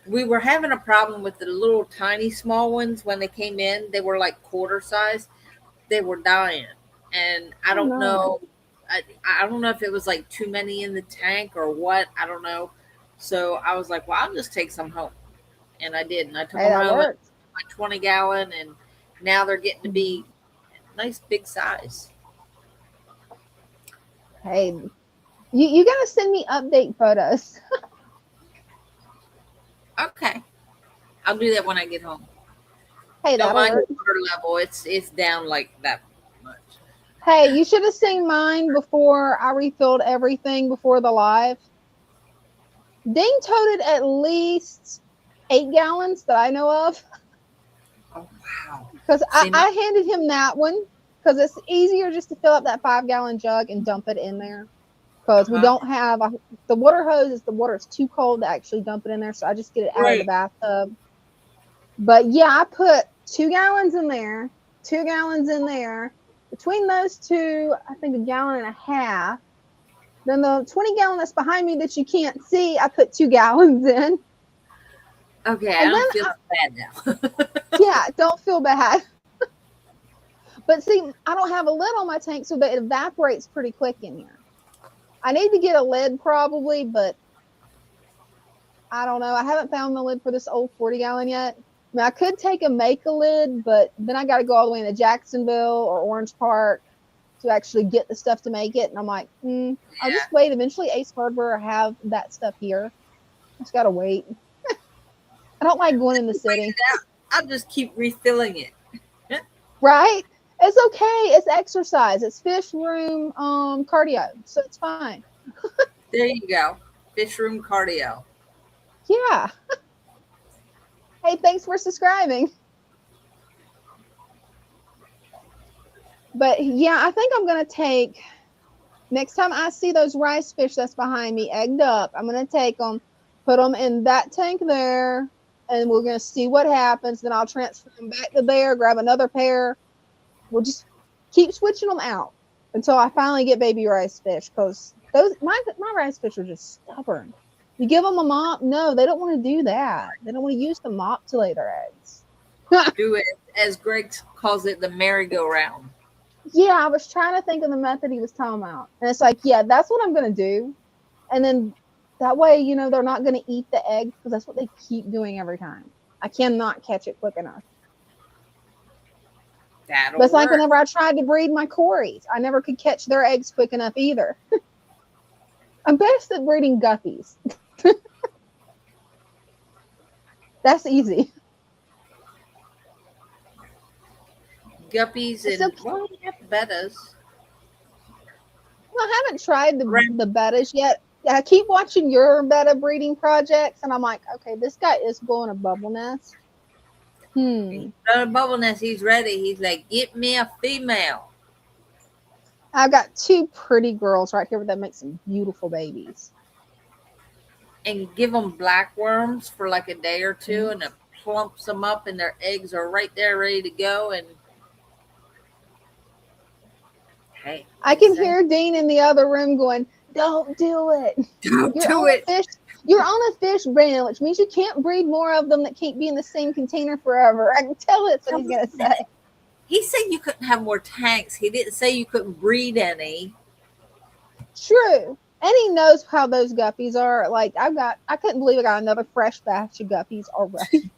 we were having a problem with the little tiny small ones when they came in. They were like quarter size. They were dying, and I don't know. I don't know if it was like too many in the tank or what. I don't know. So I was like, well, I'll just take some home, and I did. And I took them home in my 20-gallon, and now they're getting to be nice big size. Hey, you got to send me update photos. Okay, I'll do that when I get home. Hey, Don't that'll mind work. the water level. It's down like that much. Hey, you should have seen mine before I refilled everything before the live. Ding toted at least 8 gallons that I know of. Oh, wow. Because I handed him that one because it's easier just to fill up that 5-gallon jug and dump it in there. Because we don't have the water hose. The water is too cold to actually dump it in there. So I just get it out of the bathtub. But yeah, I put 2 gallons in there, 2 gallons in there. Between those two, I think 1.5 gallons. Then the 20-gallon that's behind me that you can't see, I put 2 gallons in. Okay, I don't feel bad now. Yeah, don't feel bad. But see, I don't have a lid on my tank, so that it evaporates pretty quick in here. I need to get a lid probably, but I don't know. I haven't found the lid for this old 40-gallon yet. I mean, I could make a lid, but then I got to go all the way into Jacksonville or Orange Park to actually get the stuff to make it. And I'm like, I'll just wait. Eventually, Ace Hardware have that stuff here. I just got to wait. I don't like going in the city. I'll just keep refilling it. Right? It's okay. It's exercise. It's fish room cardio. So it's fine. There you go. Fish room cardio. Yeah. Hey, thanks for subscribing. But yeah, I think I'm going to take, next time I see those rice fish that's behind me egged up, I'm going to take them, put them in that tank there, and we're going to see what happens. Then I'll transfer them back to there, grab another pair. We'll just keep switching them out until I finally get baby rice fish, because my rice fish are just stubborn. You give them a mop? No, they don't want to do that. They don't want to use the mop to lay their eggs. Do it, as Greg calls it, the merry-go-round. Yeah, I was trying to think of the method he was talking about. And it's like, yeah, that's what I'm going to do. And then that way, you know, they're not going to eat the eggs, because that's what they keep doing every time. I cannot catch it quick enough. That'll But it's like work. whenever I tried to breed my Corys, I never could catch their eggs quick enough either. I'm best at breeding guppies. That's easy. Guppies and well, you have bettas. Well, I haven't tried the bettas yet. I keep watching your betta breeding projects, and I'm like, okay, this guy is blowing a bubble nest. He's got a bubble nest. He's ready. He's like, get me a female. I've got two pretty girls right here that make some beautiful babies. And give them black worms for like a day or two, and it plumps them up, and their eggs are right there ready to go. And hey, I can hear Dean in the other room going, don't do it. Don't do it. You're on a fish brand, which means you can't breed more of them that can't be in the same container forever. I can tell that's what he's going to say. He said you couldn't have more tanks. He didn't say you couldn't breed any. True. And he knows how those guppies are. Like, I couldn't believe I got another fresh batch of guppies already.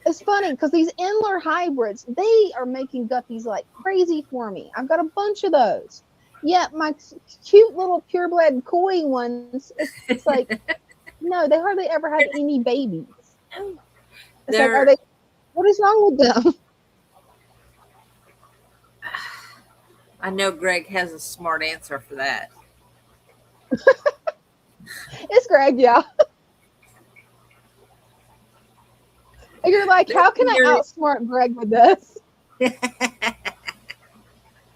It's funny because these Endler hybrids, they are making guppies like crazy for me. I've got a bunch of those. Yeah, my cute little purebred koi ones, it's like, no, they hardly ever have any babies. It's like, what is wrong with them? I know Greg has a smart answer for that. It's Greg, yeah. And you're like, how can I outsmart Greg with this?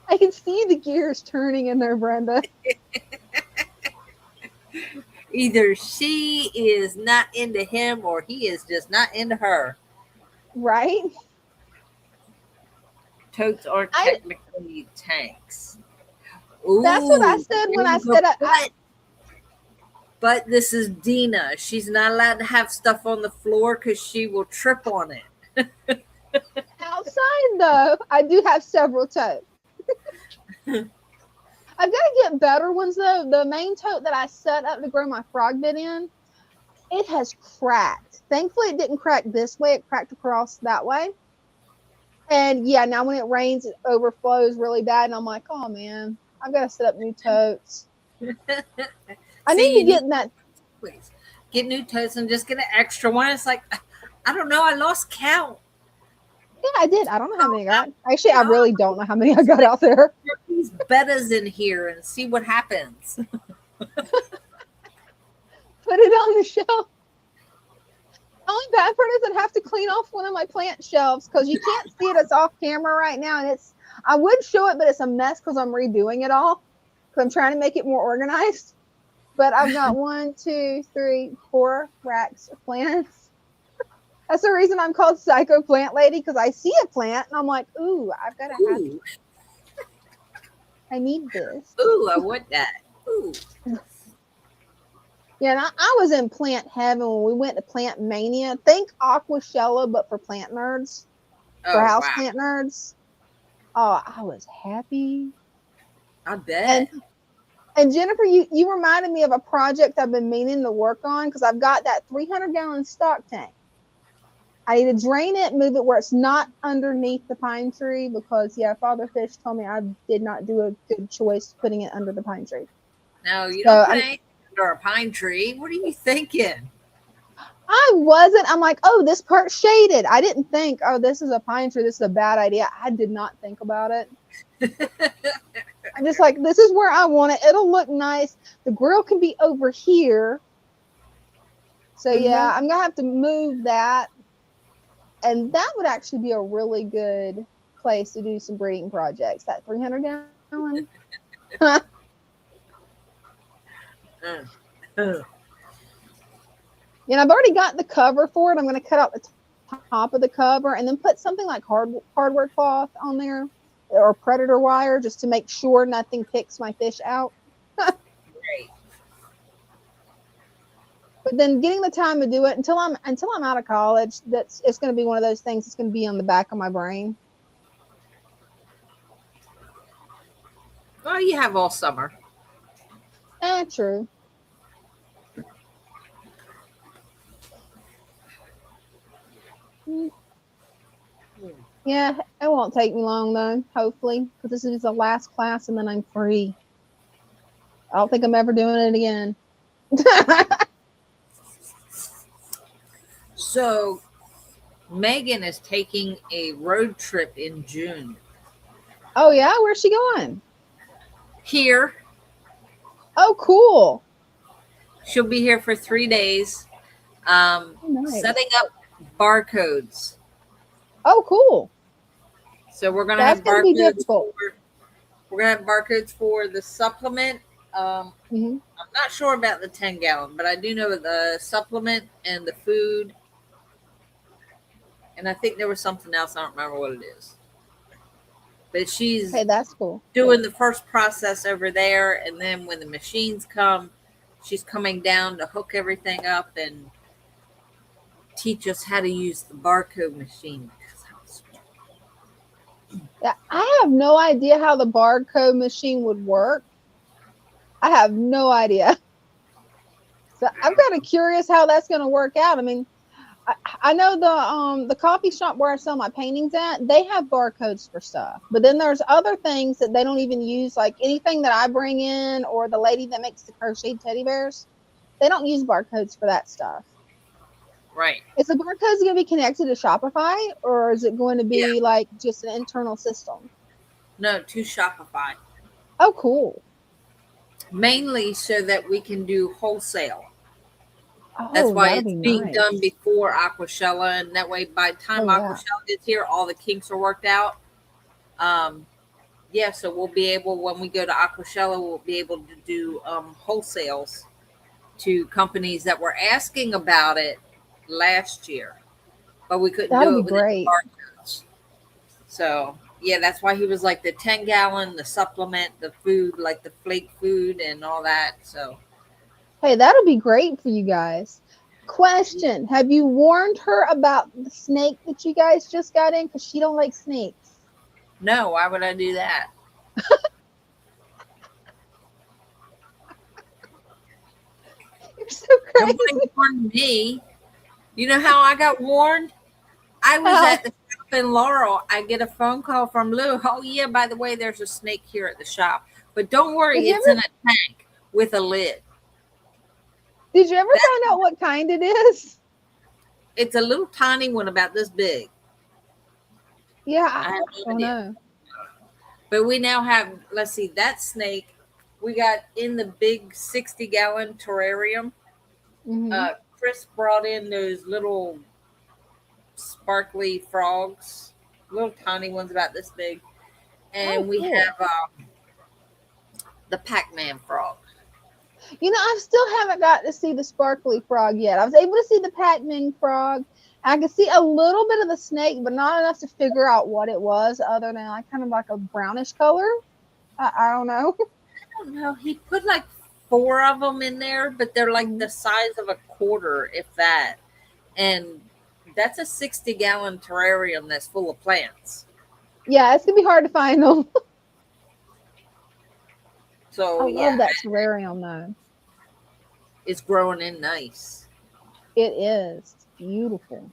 I can see the gears turning in there, Brenda. Either she is not into him or he is just not into her. Right? Totes aren't technically tanks. Ooh, that's what I said when I said but this is Dina. She's not allowed to have stuff on the floor because she will trip on it. Outside, though, I do have several totes. I've got to get better ones, though. The main tote that I set up to grow my frog bit in, it has cracked. Thankfully, it didn't crack this way. It cracked across that way. And, yeah, now when it rains, it overflows really bad. And I'm like, oh, man, I've got to set up new totes. I need to get in that. Please get new totes and just get an extra one. It's like, I don't know. I lost count. Yeah, I did. I don't know how many I got. Actually, I really don't know how many I got out there. Put these bettas in here and see what happens. Put it on the shelf. The only bad part is I'd have to clean off one of my plant shelves because you can't see it. It's off camera right now. And I would show it, but it's a mess because I'm redoing it all. Because I'm trying to make it more organized. But I've got 1, 2, 3, 4 racks of plants. That's the reason I'm called Psycho Plant Lady, because I see a plant and I'm like, ooh, I've got to have it. I need this. Ooh, I want that. Ooh. Yeah, and I was in plant heaven when we went to Plant Mania. Think Aquashella, but for plant nerds. for Oh, wow. houseplant nerds. Oh, I was happy. I bet. And Jennifer, you reminded me of a project I've been meaning to work on because I've got that 300-gallon stock tank. I need to drain it, move it where it's not underneath the pine tree because, yeah, Father Fish told me I did not do a good choice putting it under the pine tree. No, you So don't put anything under a pine tree. What are you thinking? I wasn't. I'm like, oh, this part's shaded. I didn't think, oh, this is a pine tree. This is a bad idea. I did not think about it. I'm just like, this is where I want it. It'll look nice. The grill can be over here. So, yeah, I'm going to have to move that. And that would actually be a really good place to do some breeding projects. That 300-gallon. And I've already got the cover for it. I'm going to cut out the top of the cover and then put something like hardware cloth on there or predator wire just to make sure nothing picks my fish out. Great. But then getting the time to do it until I'm out of college, it's going to be one of those things that's going to be on the back of my brain. Well, you have all summer. True. Yeah, it won't take me long though, hopefully, because this is the last class and then I'm free. I don't think I'm ever doing it again. So, Megan is taking a road trip in June. Oh yeah, where's she going? Here. Oh, cool. She'll be here for 3 days. Nice. Setting up barcodes. Oh, cool. So we're gonna That's have gonna be barcodes. difficult. We're gonna have barcodes for the supplement. I'm not sure about the 10-gallon, but I do know the supplement and the food. And I think there was something else. I don't remember what it is. But she's that's cool. Doing the first process over there, and then when the machines come, she's coming down to hook everything up and teach us how to use the barcode machine. Yeah, I have no idea how the barcode machine would work. I have no idea. So I'm kind of curious how that's going to work out. I mean, I know the coffee shop where I sell my paintings at, they have barcodes for stuff. But then there's other things that they don't even use, like anything that I bring in or the lady that makes the crocheted teddy bears. They don't use barcodes for that stuff. Right. Is the barcodes going to be connected to Shopify or is it going to be like just an internal system? No, to Shopify. Oh, cool. Mainly so that we can do wholesale. Oh, that's why it's be being nice. done before Aquashella, and that way by the time Aquashella gets here, all the kinks are worked out. So we'll be able, when we go to Aquashella, we'll be able to do wholesales to companies that were asking about it last year, but we couldn't do it with the barcodes. So yeah, that's why he was like the 10-gallon, the supplement, the food, like the flake food and all that. So hey, that'll be great for you guys. Question: have you warned her about the snake that you guys just got in? Because she don't like snakes. No, why would I do that? You're so crazy. Nobody warned me. You know how I got warned? I was at the shop in Laurel. I get a phone call from Lou. Oh yeah, by the way, there's a snake here at the shop. But don't worry, it's in a tank with a lid. Did you ever find out what kind it is? It's a little tiny one about this big. Yeah, I don't know. But we now have, let's see, that snake we got in the big 60-gallon terrarium. Chris brought in those little sparkly frogs, little tiny ones about this big. And we have the Pac-Man frog. You know, I still haven't got to see the sparkly frog yet. I was able to see the Pac-Man frog. I could see a little bit of the snake, but not enough to figure out what it was other than like kind of like a brownish color. I don't know. I don't know. He put like 4 of them in there, but they're like the size of a quarter, if that. And That's a 60-gallon terrarium that's full of plants. Yeah, it's gonna be hard to find them. So I love that terrarium though. It's growing in nice. It is. It's beautiful.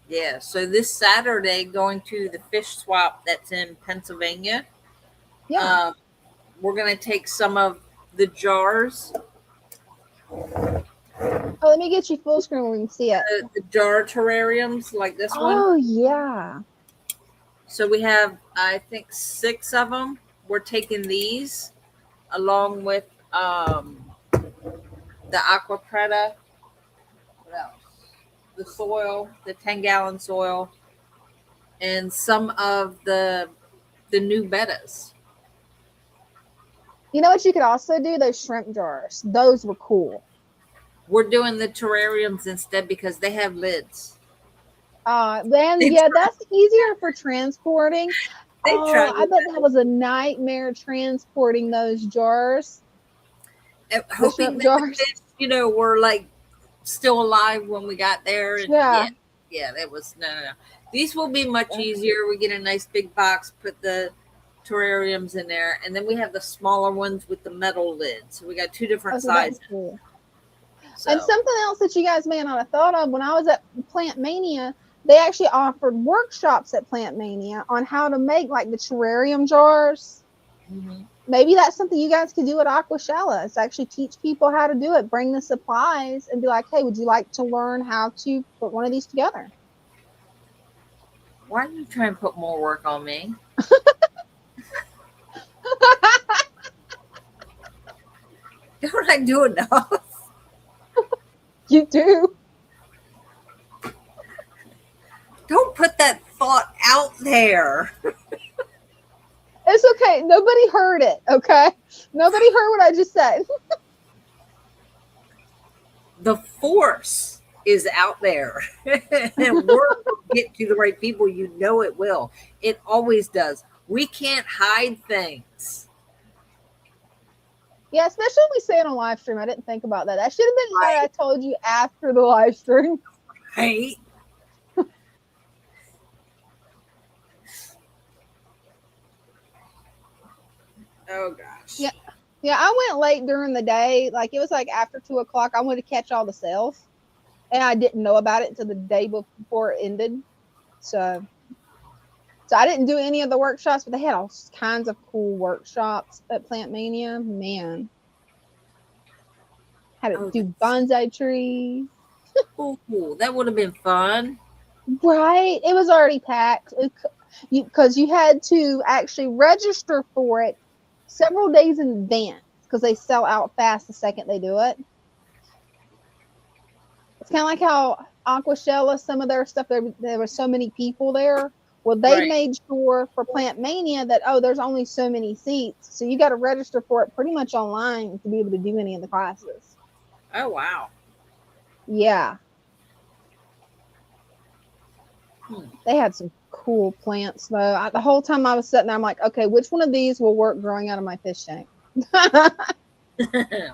Yeah. So this Saturday, going to the fish swap that's in Pennsylvania. Yeah. We're gonna take some of the jars. Oh, let me get you full screen where we can see it. The jar terrariums like this one. Oh yeah. So we have, I think, 6 of them. We're taking these along with the aqua preta. What else? The soil, the 10-gallon soil, and some of the new bettas. You know what you could also do? Those shrimp jars. Those were cool. We're doing the terrariums instead because they have lids. Then yeah, that's easier for transporting. I bet that was a nightmare transporting those jars. Hoping that the fish, were like still alive when we got there. And yeah, that was no. These will be much easier. We get a nice big box, put the terrariums in there, and then we have the smaller ones with the metal lids. So we got 2 different sizes. Cool. So. And something else that you guys may not have thought of, when I was at Plant Mania, they actually offered workshops at Plant Mania on how to make like the terrarium jars. Mm-hmm. Maybe that's something you guys could do at Aquashella. It's actually teach people how to do it, bring the supplies and be like, hey, would you like to learn how to put one of these together? Why are you trying to put more work on me? Don't I do enough? You do. Don't put that thought out there. It's okay. Nobody heard it, okay? Nobody heard what I just said. The force is out there. And word will get to the right people. You know it will. It always does. We can't hide things. Yeah, especially when we say it on live stream. I didn't think about that. That should have been what I told you after the live stream. Right. Oh gosh. Yeah. Yeah, I went late during the day. Like it was like after 2 o'clock. I went to catch all the sales. And I didn't know about it until the day before it ended. So I didn't do any of the workshops, but they had all kinds of cool workshops at Plant Mania. Man. Had to do bonsai trees. Ooh, that would have been fun. Right. It was already packed. Because you had to actually register for it several days in advance because they sell out fast the second they do it. It's kind of like how Aquashella, some of their stuff, there were so many people there. Well, they made sure for Plant Mania that, there's only so many seats. So you got to register for it pretty much online to be able to do any of the classes. Oh, wow. Yeah. They had some cool plants, though. The whole time I was sitting there, I'm like, okay, which one of these will work growing out of my fish tank?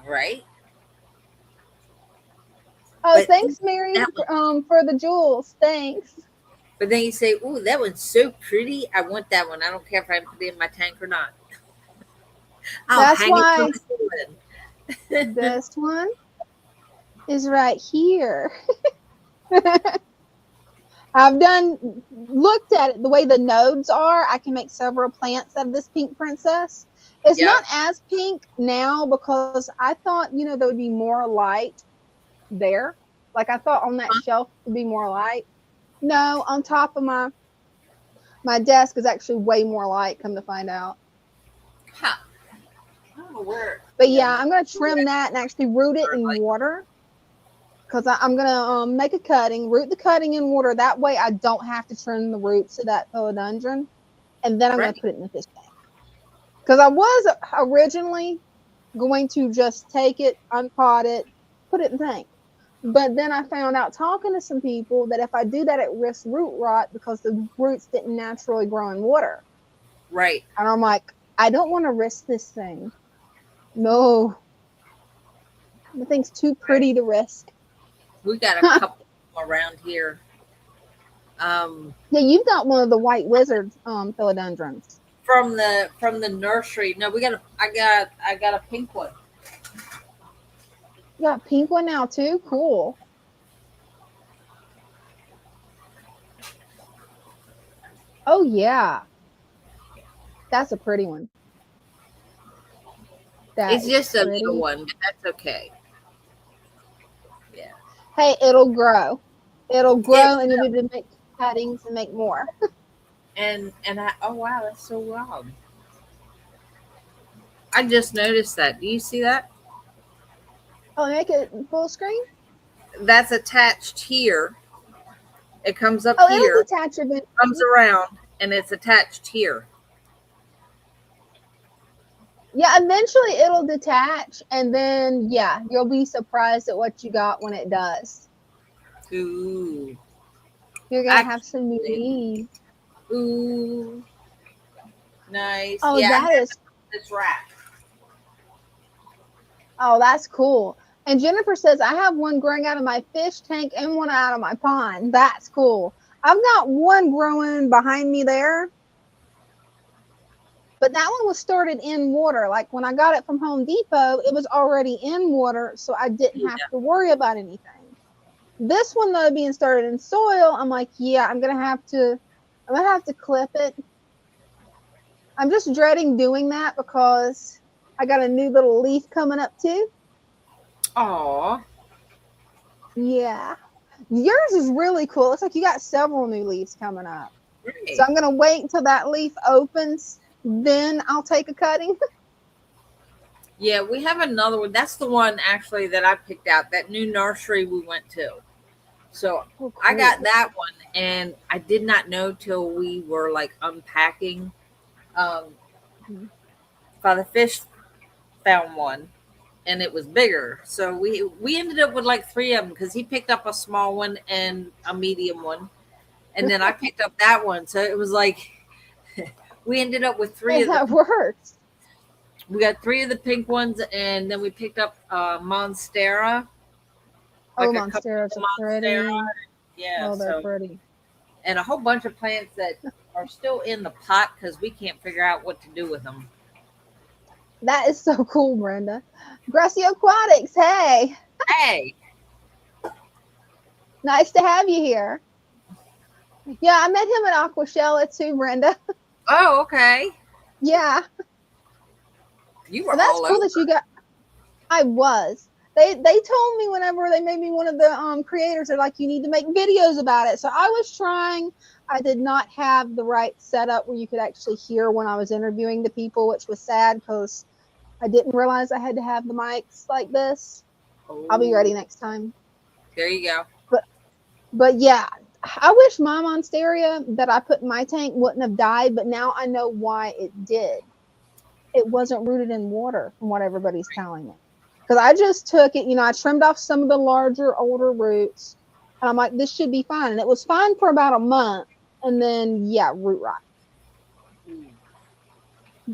Right. Oh, but thanks, Mary, for the jewels. Thanks. But then you say, "Ooh, that one's so pretty. I want that one. I don't care if I put it in my tank or not." That's why this one is right here. I've looked at it the way the nodes are. I can make several plants out of this pink princess. It's not as pink now because I thought, there would be more light there. Like I thought on that shelf would be more light. No, on top of my desk is actually way more light, come to find out. Huh. I don't know where. But yeah, I'm going to trim that and actually root it in water. Because I'm going to make a cutting, root the cutting in water. That way I don't have to trim the roots of that philodendron. And then I'm going to put it in the fish tank. Because I was originally going to just take it, unpot it, put it in the tank. But then I found out talking to some people that if I do that, it risks root rot because the roots didn't naturally grow in water. Right. And I'm like, I don't want to risk this thing. No. The thing's too pretty to risk. We got a couple around here. Yeah, you've got one of the white wizards philodendrons. From the nursery. No, I got a pink one. You got a pink one now too? Cool. Oh yeah. That's a pretty one. It's just a little one, but that's okay. Yeah. Hey, it'll grow. It'll grow, and you'll be able to make cuttings and make more. And oh wow, that's so wild. I just noticed that. Do you see that? Oh, make it full screen? That's attached here. It comes up Oh, here. it'll detach eventually. Comes around, and it's attached here. Yeah, eventually it'll detach, and then yeah, you'll be surprised at what you got when it does. Ooh. You're gonna have some new leaves. Ooh. Nice. Oh, yeah, that is this rack. Oh, that's cool. And Jennifer says, I have one growing out of my fish tank and one out of my pond. That's cool. I've got one growing behind me there. But that one was started in water. Like when I got it from Home Depot, it was already in water, so I didn't have to worry about anything. This one though, being started in soil, I'm like, yeah, I'm gonna have to clip it. I'm just dreading doing that because I got a new little leaf coming up too. Aw. Yeah. Yours is really cool. Looks like you got several new leaves coming up. Great. So I'm gonna wait until that leaf opens. Then I'll take a cutting. Yeah, we have another one. That's the one actually that I picked out, that new nursery we went to. So cool. I got that one, and I did not know till we were like unpacking. Father Fish found one, and it was bigger. So we ended up with like 3 of them because he picked up a small one and a medium one, and then I picked up that one. So it was like we ended up with 3 of them. That works. We got 3 of the pink ones, and then we picked up Monstera. Like Monsteras are pretty. Yeah, oh, they're pretty. And a whole bunch of plants that are still in the pot because we can't figure out what to do with them. That is so cool, Brenda. Grassy Aquatics, hey. Hey. Nice to have you here. Yeah, I met him at Aquashella too, Brenda. Oh, okay. Yeah. You were that's all cool over. that you got. I was. They told me whenever they made me one of the creators, they're like, you need to make videos about it. So I was trying. I did not have the right setup where you could actually hear when I was interviewing the people, which was sad because I didn't realize I had to have the mics like this. Oh. I'll be ready next time. There you go. But yeah, I wish my Monstera that I put in my tank wouldn't have died, but now I know why it did. It wasn't rooted in water from what everybody's telling me. Because I just took it, I trimmed off some of the larger, older roots. And I'm like, this should be fine. And it was fine for about a month. And then, yeah, root rot.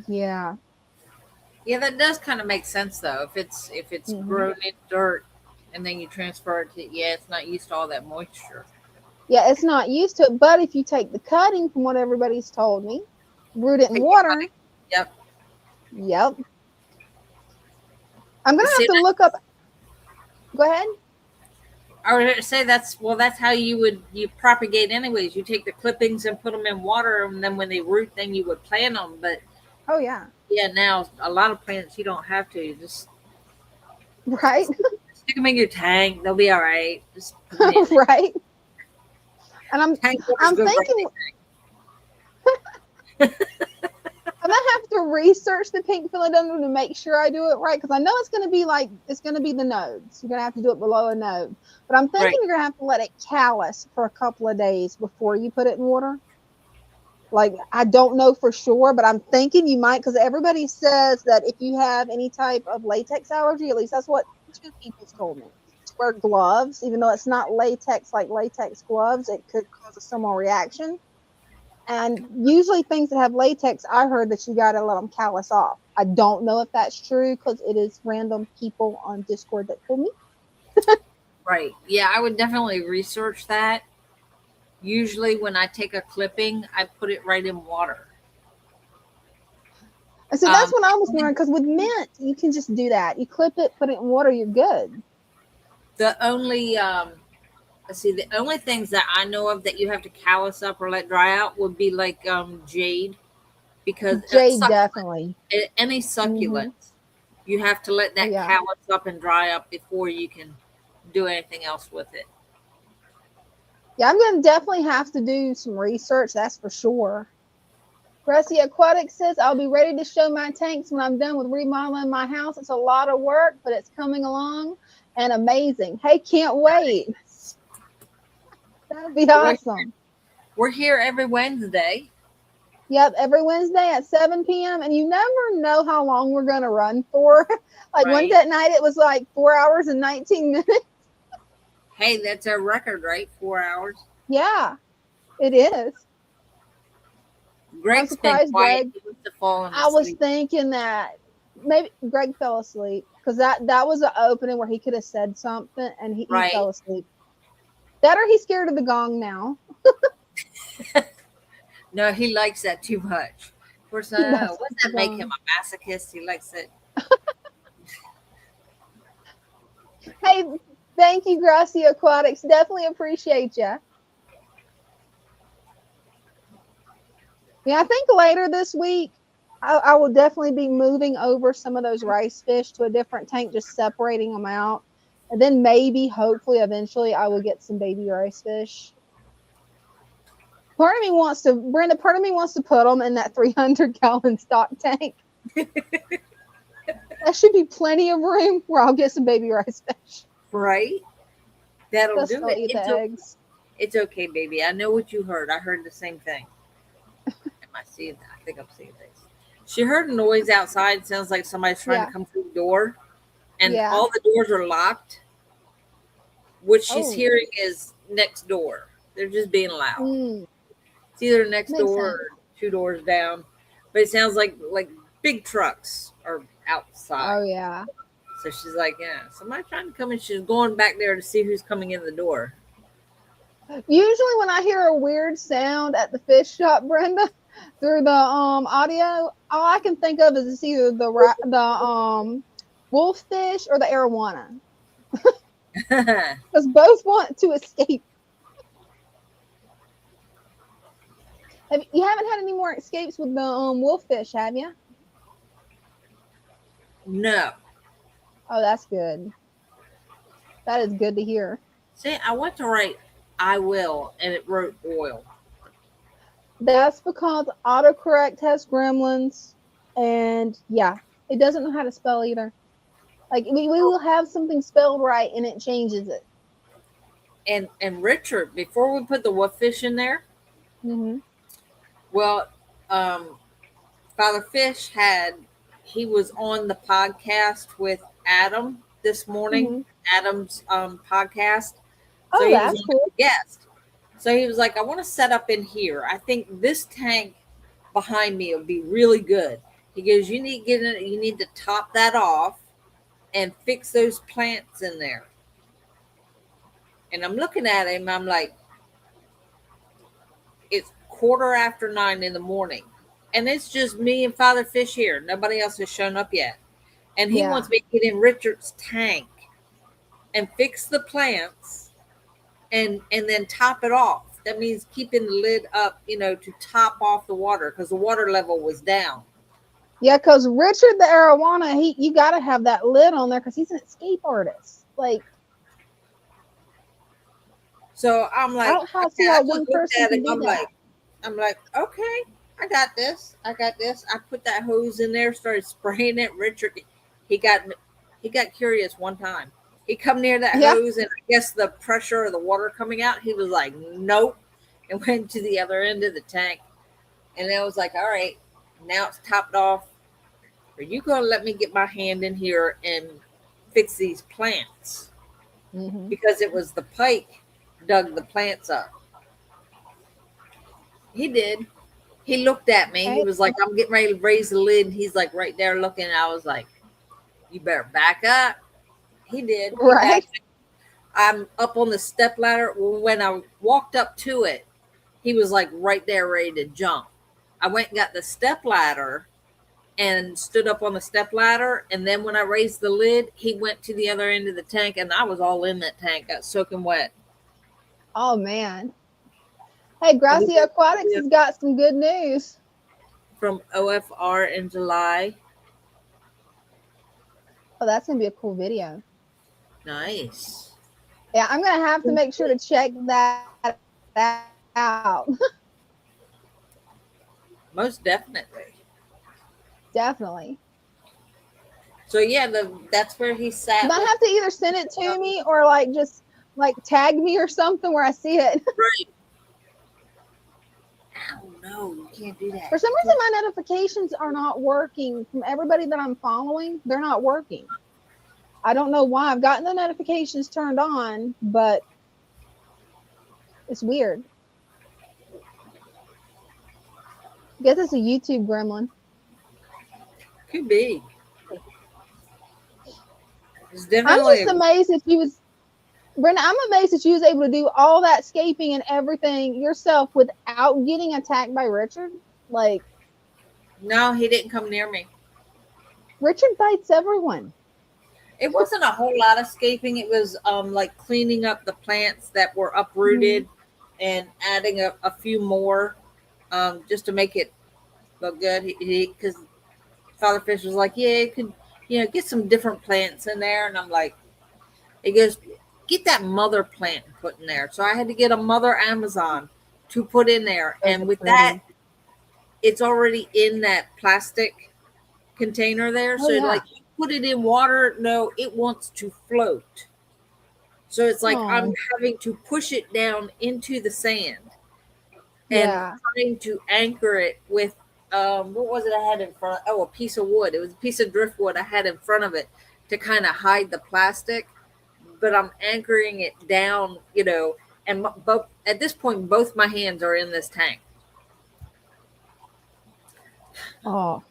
Yeah. Yeah, that does kind of make sense though. If it's grown in dirt and then you transfer it to, it's not used to all that moisture. Yeah, it's not used to it. But if you take the cutting from what everybody's told me, root it in water. Yep. I'm gonna have to look up. Go ahead. I was going to say that's how you propagate anyways. You take the clippings and put them in water, and then when they root, then you would plant them. But oh yeah, now a lot of plants you don't have to. You just right. Stick them in your tank; they'll be all right. Just right. And I'm thinking. I might have to research the pink philodendron to make sure I do it right, because I know it's going to be the nodes. You're going to have to do it below a node. But I'm thinking you're going to have to let it callus for a couple of days before you put it in water. Like, I don't know for sure, but I'm thinking you might, because everybody says that if you have any type of latex allergy, at least that's what 2 people told me, to wear gloves, even though it's not latex like latex gloves, it could cause a similar reaction. And usually things that have latex, I heard that you got to let them callus off. I don't know if that's true because it is random people on Discord that told me. Right. Yeah, I would definitely research that. Usually when I take a clipping, I put it right in water. And see, that's what I was wondering, because with mint, you can just do that. You clip it, put it in water, you're good. The only let's see, the only things that I know of that you have to callus up or let dry out would be like jade, because Jade, definitely. any succulent, you have to let that Yeah. callus up and dry up before you can do anything else with it. Yeah, I'm going to definitely have to do some research, that's for sure. Grassy Aquatic says, I'll be ready to show my tanks when I'm done with remodeling my house. It's a lot of work, but it's coming along and amazing. Hey, can't wait. That'd be awesome. We're here every Wednesday. Yep, every Wednesday at 7 p.m. And you never know how long we're going to run for. Like Right. Wednesday night, it was like 4 hours and 19 minutes. Hey, that's our record, right? 4 hours. Yeah, it is. Greg's been quiet. He must have fallen asleep. I was thinking that maybe Greg fell asleep, because that was an opening where he could have said something, and he fell asleep. That, or he's scared of the gong now. No, he likes that too much. Of course, wouldn't that make him a masochist? He likes it. Hey, thank you, Grassy Aquatics. Definitely appreciate you. Yeah, I think later this week, I will definitely be moving over some of those rice fish to a different tank, just separating them out. And then maybe, hopefully, eventually, I will get some baby rice fish. Part of me wants to, Brenda, part of me wants to put them in that 300-gallon stock tank. That should be plenty of room where I'll get some baby rice fish. Right? That'll do it. Eat the eggs. It's okay, baby. I know what you heard. I heard the same thing. Am I seeing that? I think I'm seeing things. She heard a noise outside. It sounds like somebody's trying to come through the door. And all the doors are locked. What she's hearing is next door. They're just being loud. It's either next door or 2 doors down. But it sounds like big trucks are outside. Oh, yeah. So she's like, yeah, somebody's trying to come in. She's going back there to see who's coming in the door. Usually when I hear a weird sound at the fish shop, Brenda, through the audio, all I can think of is it's either the wolffish or the arowana. Because both want to escape. You haven't had any more escapes with the wolffish, have you? No. Oh, that's good. That is good to hear. See, I went to write I will, and it wrote oil. That's because autocorrect has gremlins, and yeah, it doesn't know how to spell either. Like we will have something spelled right, and it changes it. And Richard, before we put the wolffish in there, well, Father Fish he was on the podcast with Adam this morning, Adam's podcast. So that's cool. Guest. So he was like, I want to set up in here. I think this tank behind me will be really good. He goes, you need to top that off and fix those plants in there. And I'm looking at him, I'm like, it's 9:15 in the morning. And it's just me and Father Fish here. Nobody else has shown up yet. And he wants me to get in Richard's tank and fix the plants and then top it off. That means keeping the lid up, to top off the water, because the water level was down. Yeah, because Richard the arowana, you got to have that lid on there because he's an escape artist. So I'm like, I don't see how one person can do that. I'm like, okay, I got this. I put that hose in there, started spraying it. Richard, he got curious one time. He come near that hose, and I guess the pressure of the water coming out, he was like, nope, and went to the other end of the tank. And I was like, all right, now it's topped off. Are you going to let me get my hand in here and fix these plants? Because it was the pike dug the plants up. He did. He looked at me. He was like, I'm getting ready to raise the lid. And he's like right there looking. I was like, you better back up. He did. Right. I'm up on the step ladder. When I walked up to it, he was like right there ready to jump. I went and got the step ladder and stood up on the step ladder. And then when I raised the lid, he went to the other end of the tank, and I was all in that tank, got soaking wet. Oh man. Hey, Grassy Aquatics has got some good news. From OFR in July. Oh, that's gonna be a cool video. Nice. Yeah, I'm gonna have to make sure to check that out. Most definitely. Definitely. So yeah, that's where he sat. You might have to either send it to me or like just like tag me or something where I see it. Right. Oh no, you can't do that. For some reason, my notifications are not working from everybody that I'm following. They're not working. I don't know why. I've gotten the notifications turned on, but it's weird. I guess it's a YouTube gremlin. Could be. It's I'm definitely. just amazed that you was, Brenda, I'm amazed that you was able to do all that scaping and everything yourself without getting attacked by Richard. Like, No, he didn't come near me. Richard bites everyone. It wasn't a whole lot of scaping. It was like cleaning up the plants that were uprooted and adding a few more just to make it look good. Because Father Fish was like, yeah, you could, get some different plants in there. And I'm like, he goes, get that mother plant put in there. So I had to get a mother Amazon to put in there. And with that, it's already in that plastic container there. So like you put it in water, no, it wants to float. So it's like I'm having to push it down into the sand and trying to anchor it with what was it I had in front? Oh, a piece of wood. It was a piece of driftwood I had in front of it to kind of hide the plastic. But I'm anchoring it down, and both at this point, both my hands are in this tank. Oh.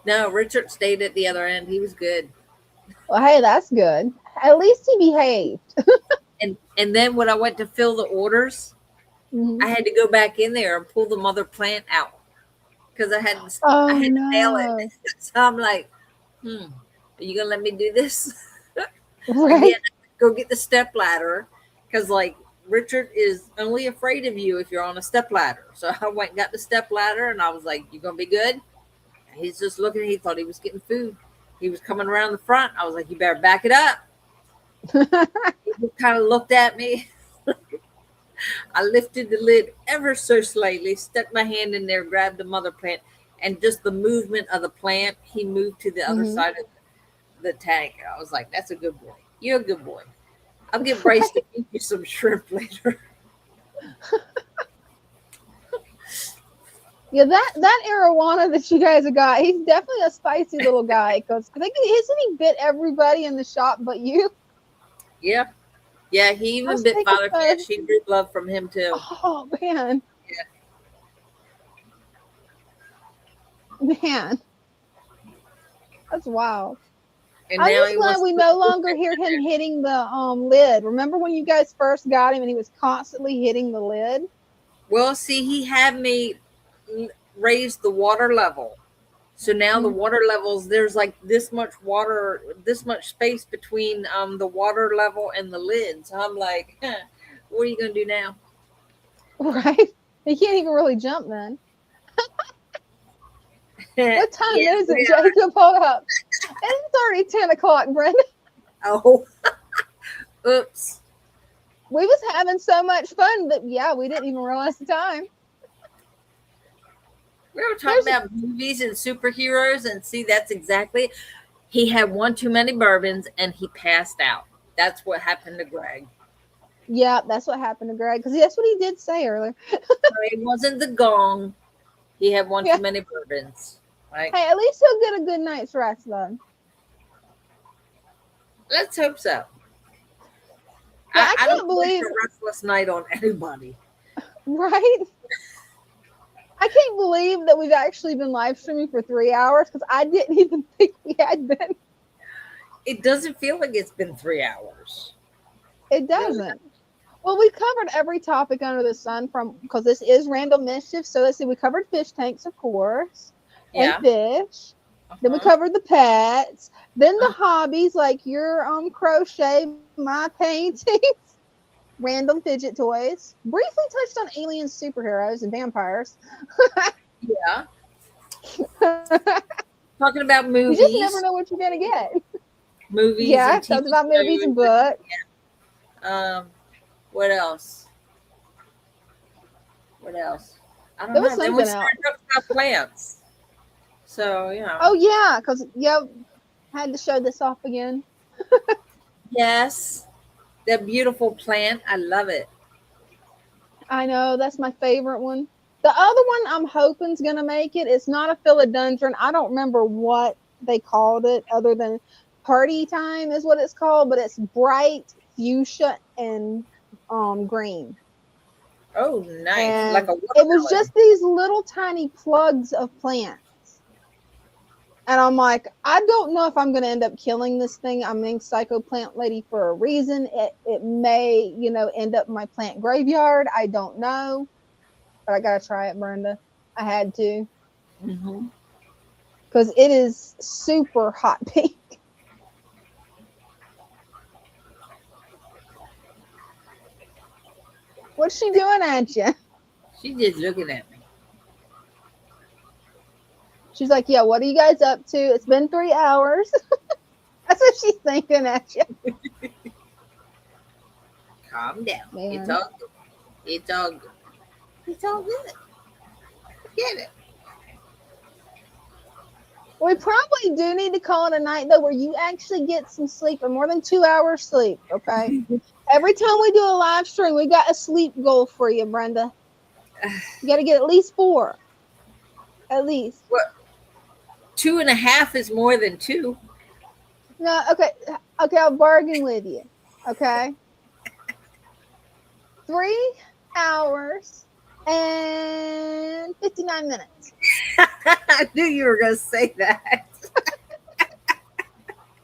No, Richard stayed at the other end. He was good. Well, hey, that's good. At least he behaved. and then when I went to fill the orders, I had to go back in there and pull the mother plant out because I had to nail it. So I'm like, are you gonna let me do this? Right. Go get the step ladder because like Richard is only afraid of you if you're on a step ladder. So I went and got the step ladder and I was like, you gonna be good? And he's just looking. He thought he was getting food. He was coming around the front. I was like, you better back it up. He kind of looked at me. I lifted the lid ever so slightly, stuck my hand in there, grabbed the mother plant, and just the movement of the plant, he moved to the other side of the tank. And I was like, that's a good boy. You're a good boy. I'll get Bryce to eat you some shrimp later. Yeah, that arowana that you guys have got, he's definitely a spicy little guy. Because I think isn't he bit everybody in the shop but you? Yeah. Yeah, he even bit Father Fish. He drew love from him too. Oh man. Yeah. Man. That's wild. And I'm just glad we no longer hear him hitting the lid. Remember when you guys first got him and he was constantly hitting the lid? Well, see, he had me raise the water level. So now the water levels, there's like this much water, this much space between the water level and the lid. So I'm like, what are you going to do now? Right. He can't even really jump then. What time is it, Jacob? Hold up. It's already 10 o'clock, Brenda. Oh, oops. We was having so much fun, but yeah, we didn't even realize the time. We were talking about movies and superheroes, and see, that's exactly. He had one too many bourbons, and he passed out. That's what happened to Greg. Yeah, that's what happened to Greg, because that's what he did say earlier. It wasn't the gong. He had one too many bourbons. Right? Hey, at least he'll get a good night's rest, though. Let's hope so. I can't don't believe a restless night on anybody. Right? I can't believe that we've actually been live streaming for 3 hours because I didn't even think we had been. It doesn't feel like it's been 3 hours. It doesn't. Well, we covered every topic under the sun because this is Random Mischief. So let's see, we covered fish tanks, of course, and fish. Then we covered the pets. Then the hobbies, like your crochet, my paintings, random fidget toys. Briefly touched on aliens, superheroes, and vampires. Yeah. Talking about movies. You just never know what you're gonna get. Movies. Yeah, talked about movies and books. Yeah. What else? What else? I don't there know. Was Then we something started talking about plants. So, you know. Oh yeah, because had to show this off again. Yes. That beautiful plant. I love it. I know, that's my favorite one. The other one I'm hoping is gonna make it. It's not a philodendron. I don't remember what they called it other than party time is what it's called, but it's bright fuchsia and green. Oh, nice. And like a it was just these little tiny plugs of plants. And I'm like, I don't know if I'm going to end up killing this thing. I'm named Psycho Plant Lady for a reason. It may, end up in my plant graveyard. I don't know. But I got to try it, Brenda. I had to. Because it is super hot pink. What's she doing at you? She's just looking at me. She's like, yeah, what are you guys up to? It's been 3 hours. That's what she's thinking at you. Calm down. Man. It's all good. It's all good. It's all good. Get it. We probably do need to call it a night, though, where you actually get some sleep, or more than 2 hours sleep, okay? Every time we do a live stream, we got a sleep goal for you, Brenda. You got to get at least 4. At least. What? 2.5 is more than 2. No, okay, I'll bargain with you, okay? 3 hours and 59 minutes. I knew you were going to say that.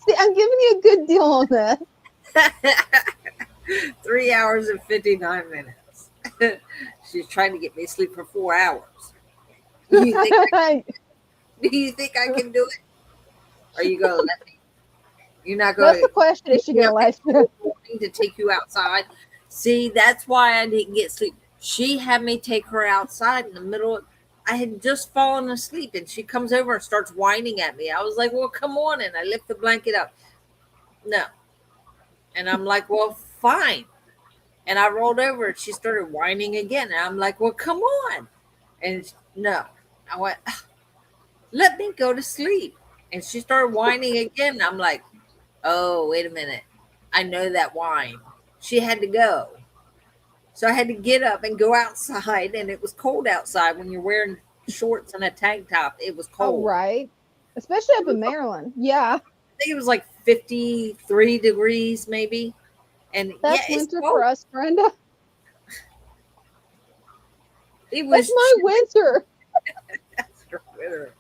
See, I'm giving you a good deal on that. 3 hours and 59 minutes. She's trying to get me to sleep for 4 hours. Do you think I can do it? Or are you going to let me? You're not going That's the question. Is she going to let you? To take you outside? See, that's why I didn't get sleep. She had me take her outside in the middle of, I had just fallen asleep, and she comes over and starts whining at me. I was like, well, come on. And I lift the blanket up. No. And I'm like, well, fine. And I rolled over and she started whining again. And I'm like, well, come on. And no. I went, let me go to sleep. And she started whining again. And I'm like, oh, wait a minute. I know that whine. She had to go. So I had to get up and go outside, and it was cold outside when you're wearing shorts and a tank top. It was cold. Oh, right. Especially up in Maryland. Yeah. I think it was like 53 degrees maybe. And that's yeah, winter for us, Brenda. It was that's my winter. That's your winter.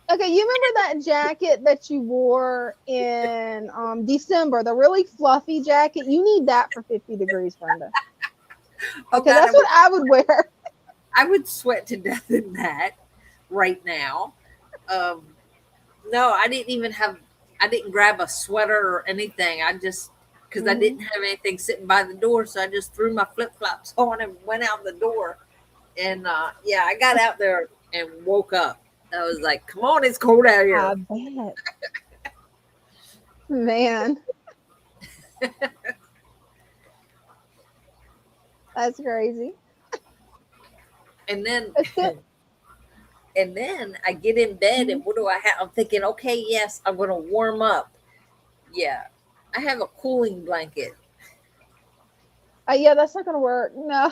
Okay, you remember that jacket that you wore in December, the really fluffy jacket? You need that for 50 degrees, Brenda. Okay, that's what I would wear. I would sweat to death in that right now. No, I didn't grab a sweater or anything. I just, because I didn't have anything sitting by the door, so I just threw my flip-flops on and went out the door. And yeah, I got out there and woke up. I was like, come on, it's cold out here. I bet. Man. That's crazy. And then I get in bed, and what do I have? I'm thinking, okay, yes, I'm going to warm up. Yeah. I have a cooling blanket. Yeah, that's not going to work. No.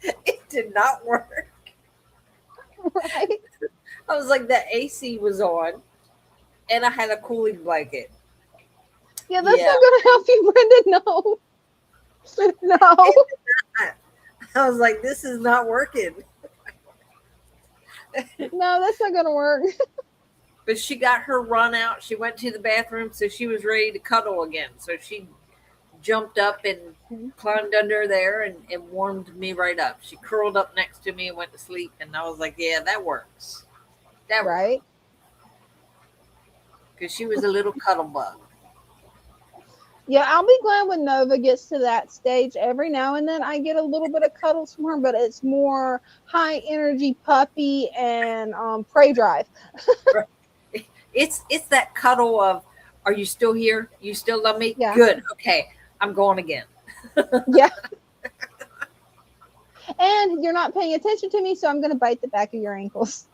It did not work. Right. I was like, the AC was on, and I had a cooling blanket. Yeah, that's not going to help you, Brenda. No. No. I was like, this is not working. No, that's not going to work. But she got her run out. She went to the bathroom, so she was ready to cuddle again. So she jumped up and climbed under there and warmed me right up. She curled up next to me and went to sleep. And I was like, yeah, that works. That right? Because she was a little cuddle bug. Yeah, I'll be glad when Nova gets to that stage. Every now and then I get a little bit of cuddles from her, but it's more high energy puppy and prey drive. It's that cuddle of, are you still here? You still love me? Yeah. Good. Okay. I'm going again. Yeah. And you're not paying attention to me, so I'm going to bite the back of your ankles.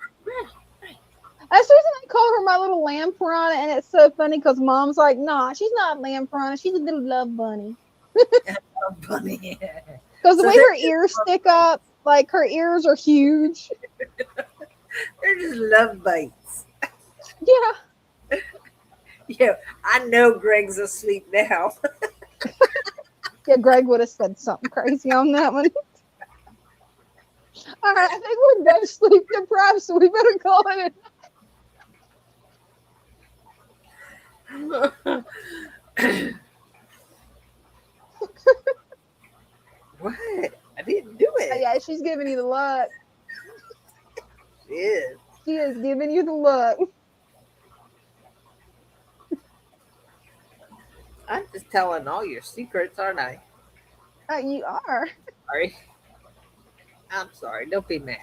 That's the reason I call her my little lamb piranha, and it's so funny because Mom's like, nah, she's not a lamb piranha. She's a little love bunny. Love bunny. Because the way her ears stick up, like her ears are huge. They're just love bites. Yeah. Yeah, I know Greg's asleep now. Yeah, Greg would have said something crazy on that one. All right, I think we're both sleep deprived, so we better call it. What? I didn't do it. Yeah, she's giving you the look. She is. She is giving you the look. I'm just telling all your secrets, aren't I? You are. Sorry. I'm sorry. Don't be mad.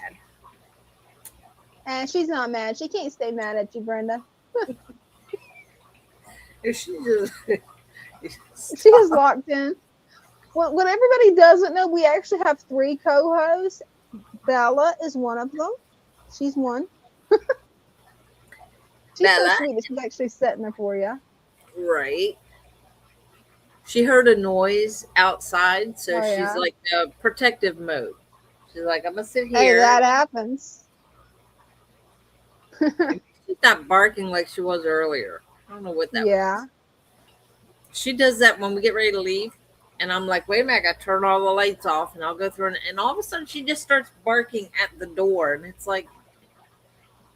And she's not mad. She can't stay mad at you, Brenda. She just She is locked in. Well, what everybody doesn't know, we actually have 3 co-hosts. Bella is one of them. She's one. She's Bella. so sweet that she's actually sitting there for you. Right. She heard a noise outside, so she's like protective mode. She's like, I'm gonna sit here. Hey, that happens. She's not barking like she was earlier. I don't know what that was. She does that when we get ready to leave. And I'm like, wait a minute, I gotta turn all the lights off and I'll go through and all of a sudden she just starts barking at the door. And it's like,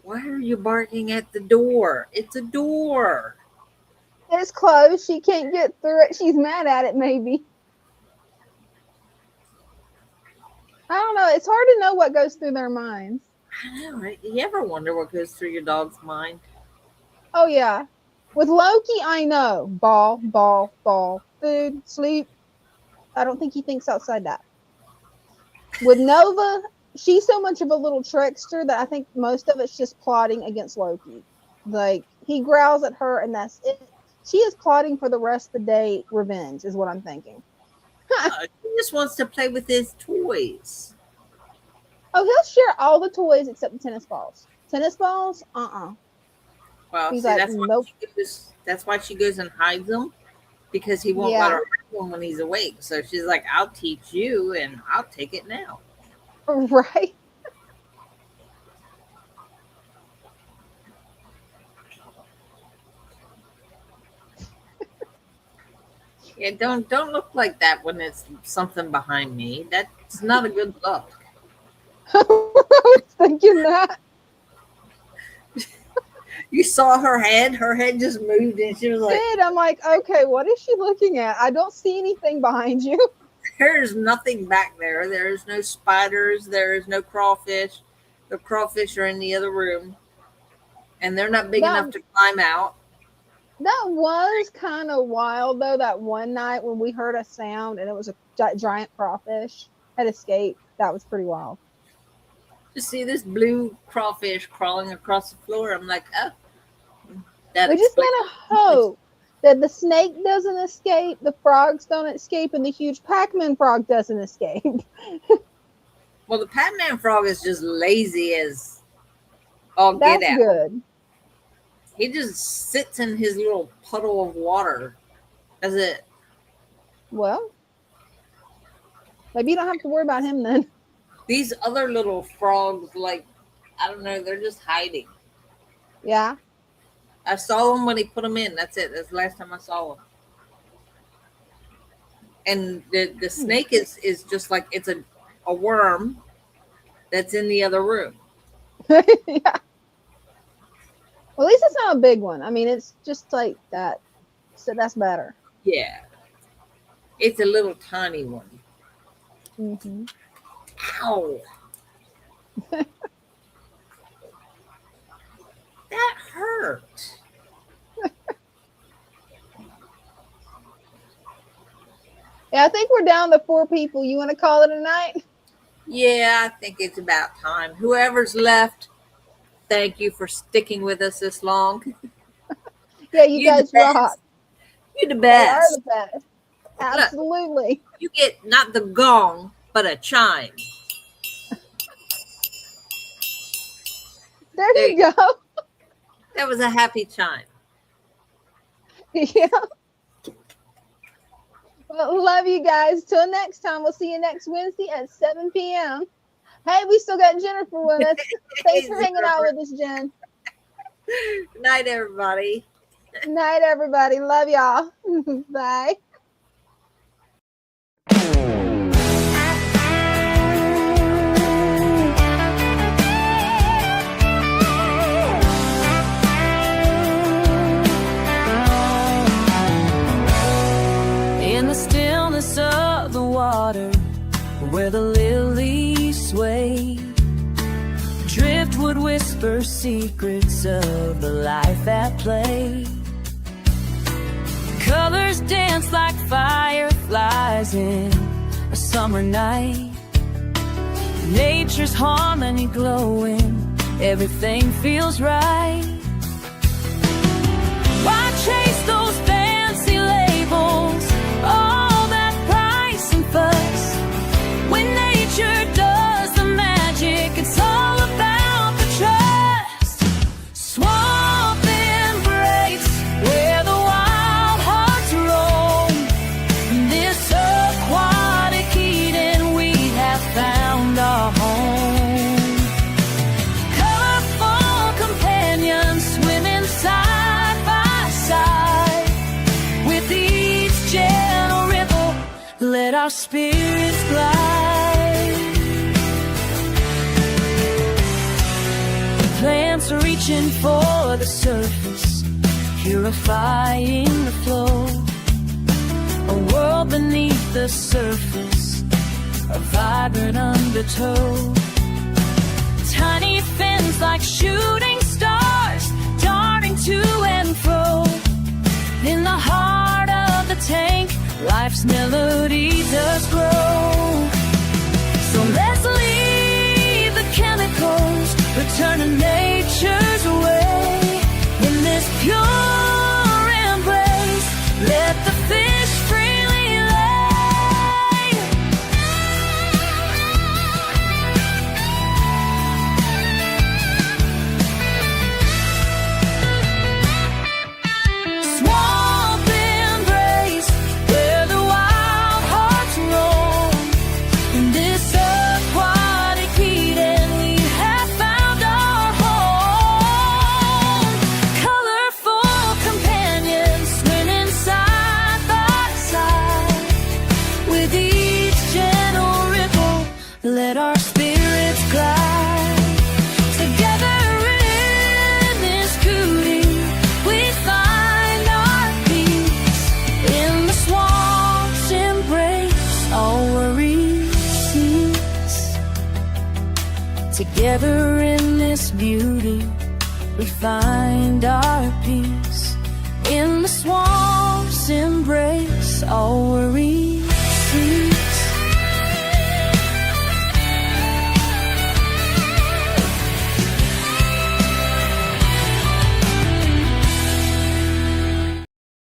why are you barking at the door? It's a door. It's closed. She can't get through it. She's mad at it, maybe. I don't know. It's hard to know what goes through their minds. I know, right? You ever wonder what goes through your dog's mind? Oh, yeah. With Loki, I know. Ball, ball, ball. Food, sleep. I don't think he thinks outside that. With Nova, she's so much of a little trickster that I think most of it's just plotting against Loki. Like, he growls at her and that's it. She is plotting for the rest of the day revenge, is what I'm thinking. He just wants to play with his toys. Oh, he'll share all the toys except the tennis balls. Tennis balls? Well, he's like, that's nope. That's why she goes and hides them, because he won't let her hide them when he's awake. So she's like, I'll teach you and I'll take it now. Right. Yeah, don't look like that when it's something behind me. That's not a good look. I was thinking that. You saw her head just moved and she was like, I'm like, okay, what is she looking at? I don't see anything behind you. There's nothing back there. There's no spiders. There is no crawfish. The crawfish are in the other room. And they're not big enough to climb out. That was kind of wild, though, that one night when we heard a sound and it was a giant crawfish had escaped. That was pretty wild. To see this blue crawfish crawling across the floor, I'm like, oh. We just gotta hope that the snake doesn't escape, the frogs don't escape, and the huge Pac-Man frog doesn't escape. Well, the Pac-Man frog is just lazy as all get out. That's good. He just sits in his little puddle of water. That's it. Well, maybe you don't have to worry about him then. These other little frogs, like, I don't know, they're just hiding. Yeah. I saw them when he put them in. That's it. That's the last time I saw them. And the snake is just like, it's a worm that's in the other room. Yeah. Well, at least it's not a big one. I mean, it's just like that. So that's better. Yeah. It's a little tiny one. Mm-hmm. Ow. That hurt. Yeah, I think we're down to 4 people. You want to call it a night? Yeah, I think it's about time. Whoever's left, thank you for sticking with us this long. Yeah, you guys rock. You're the They best. are the best. Absolutely. Look, you get not the gong, but a chime. There you go. That was a happy chime. Yeah. Well, love you guys. Till next time. We'll see you next Wednesday at 7 p.m. Hey, we still got Jennifer with us. Thanks for hanging out with us, Jen. Good night, everybody. Good night, everybody. Love y'all. Bye. In the stillness of the water, where the lilies sway, driftwood whisper secrets of the life at play. Colors dance like fireflies in a summer night. Nature's harmony glowing, everything feels right. Why chase those fancy labels, all that price and fuss, when nature does the magic? It's all about the trust. Swamp embrace, where the wild hearts roam. This aquatic Eden, we have found our home. Colorful companions swimming side by side. With each gentle ripple, let our spirits glide. Plants are reaching for the surface, purifying the flow. A world beneath the surface, a vibrant undertow. Tiny fins like shooting stars, darting to and fro. In the heart of the tank, life's melody does grow. So let's leave the chemicals, return to nature's way. In this pure embrace, let the fish freely lay. Swamp embrace, where the wild hearts roam. In this aquatic Eden, we have found our home. Colorful companions swimming side by side. With each gentle ripple, let our spirits glide. Together in this cootie, we find our peace. In the swamp's embrace, all worries cease. Together in this beauty, we find our peace. In the swamp's embrace, all worries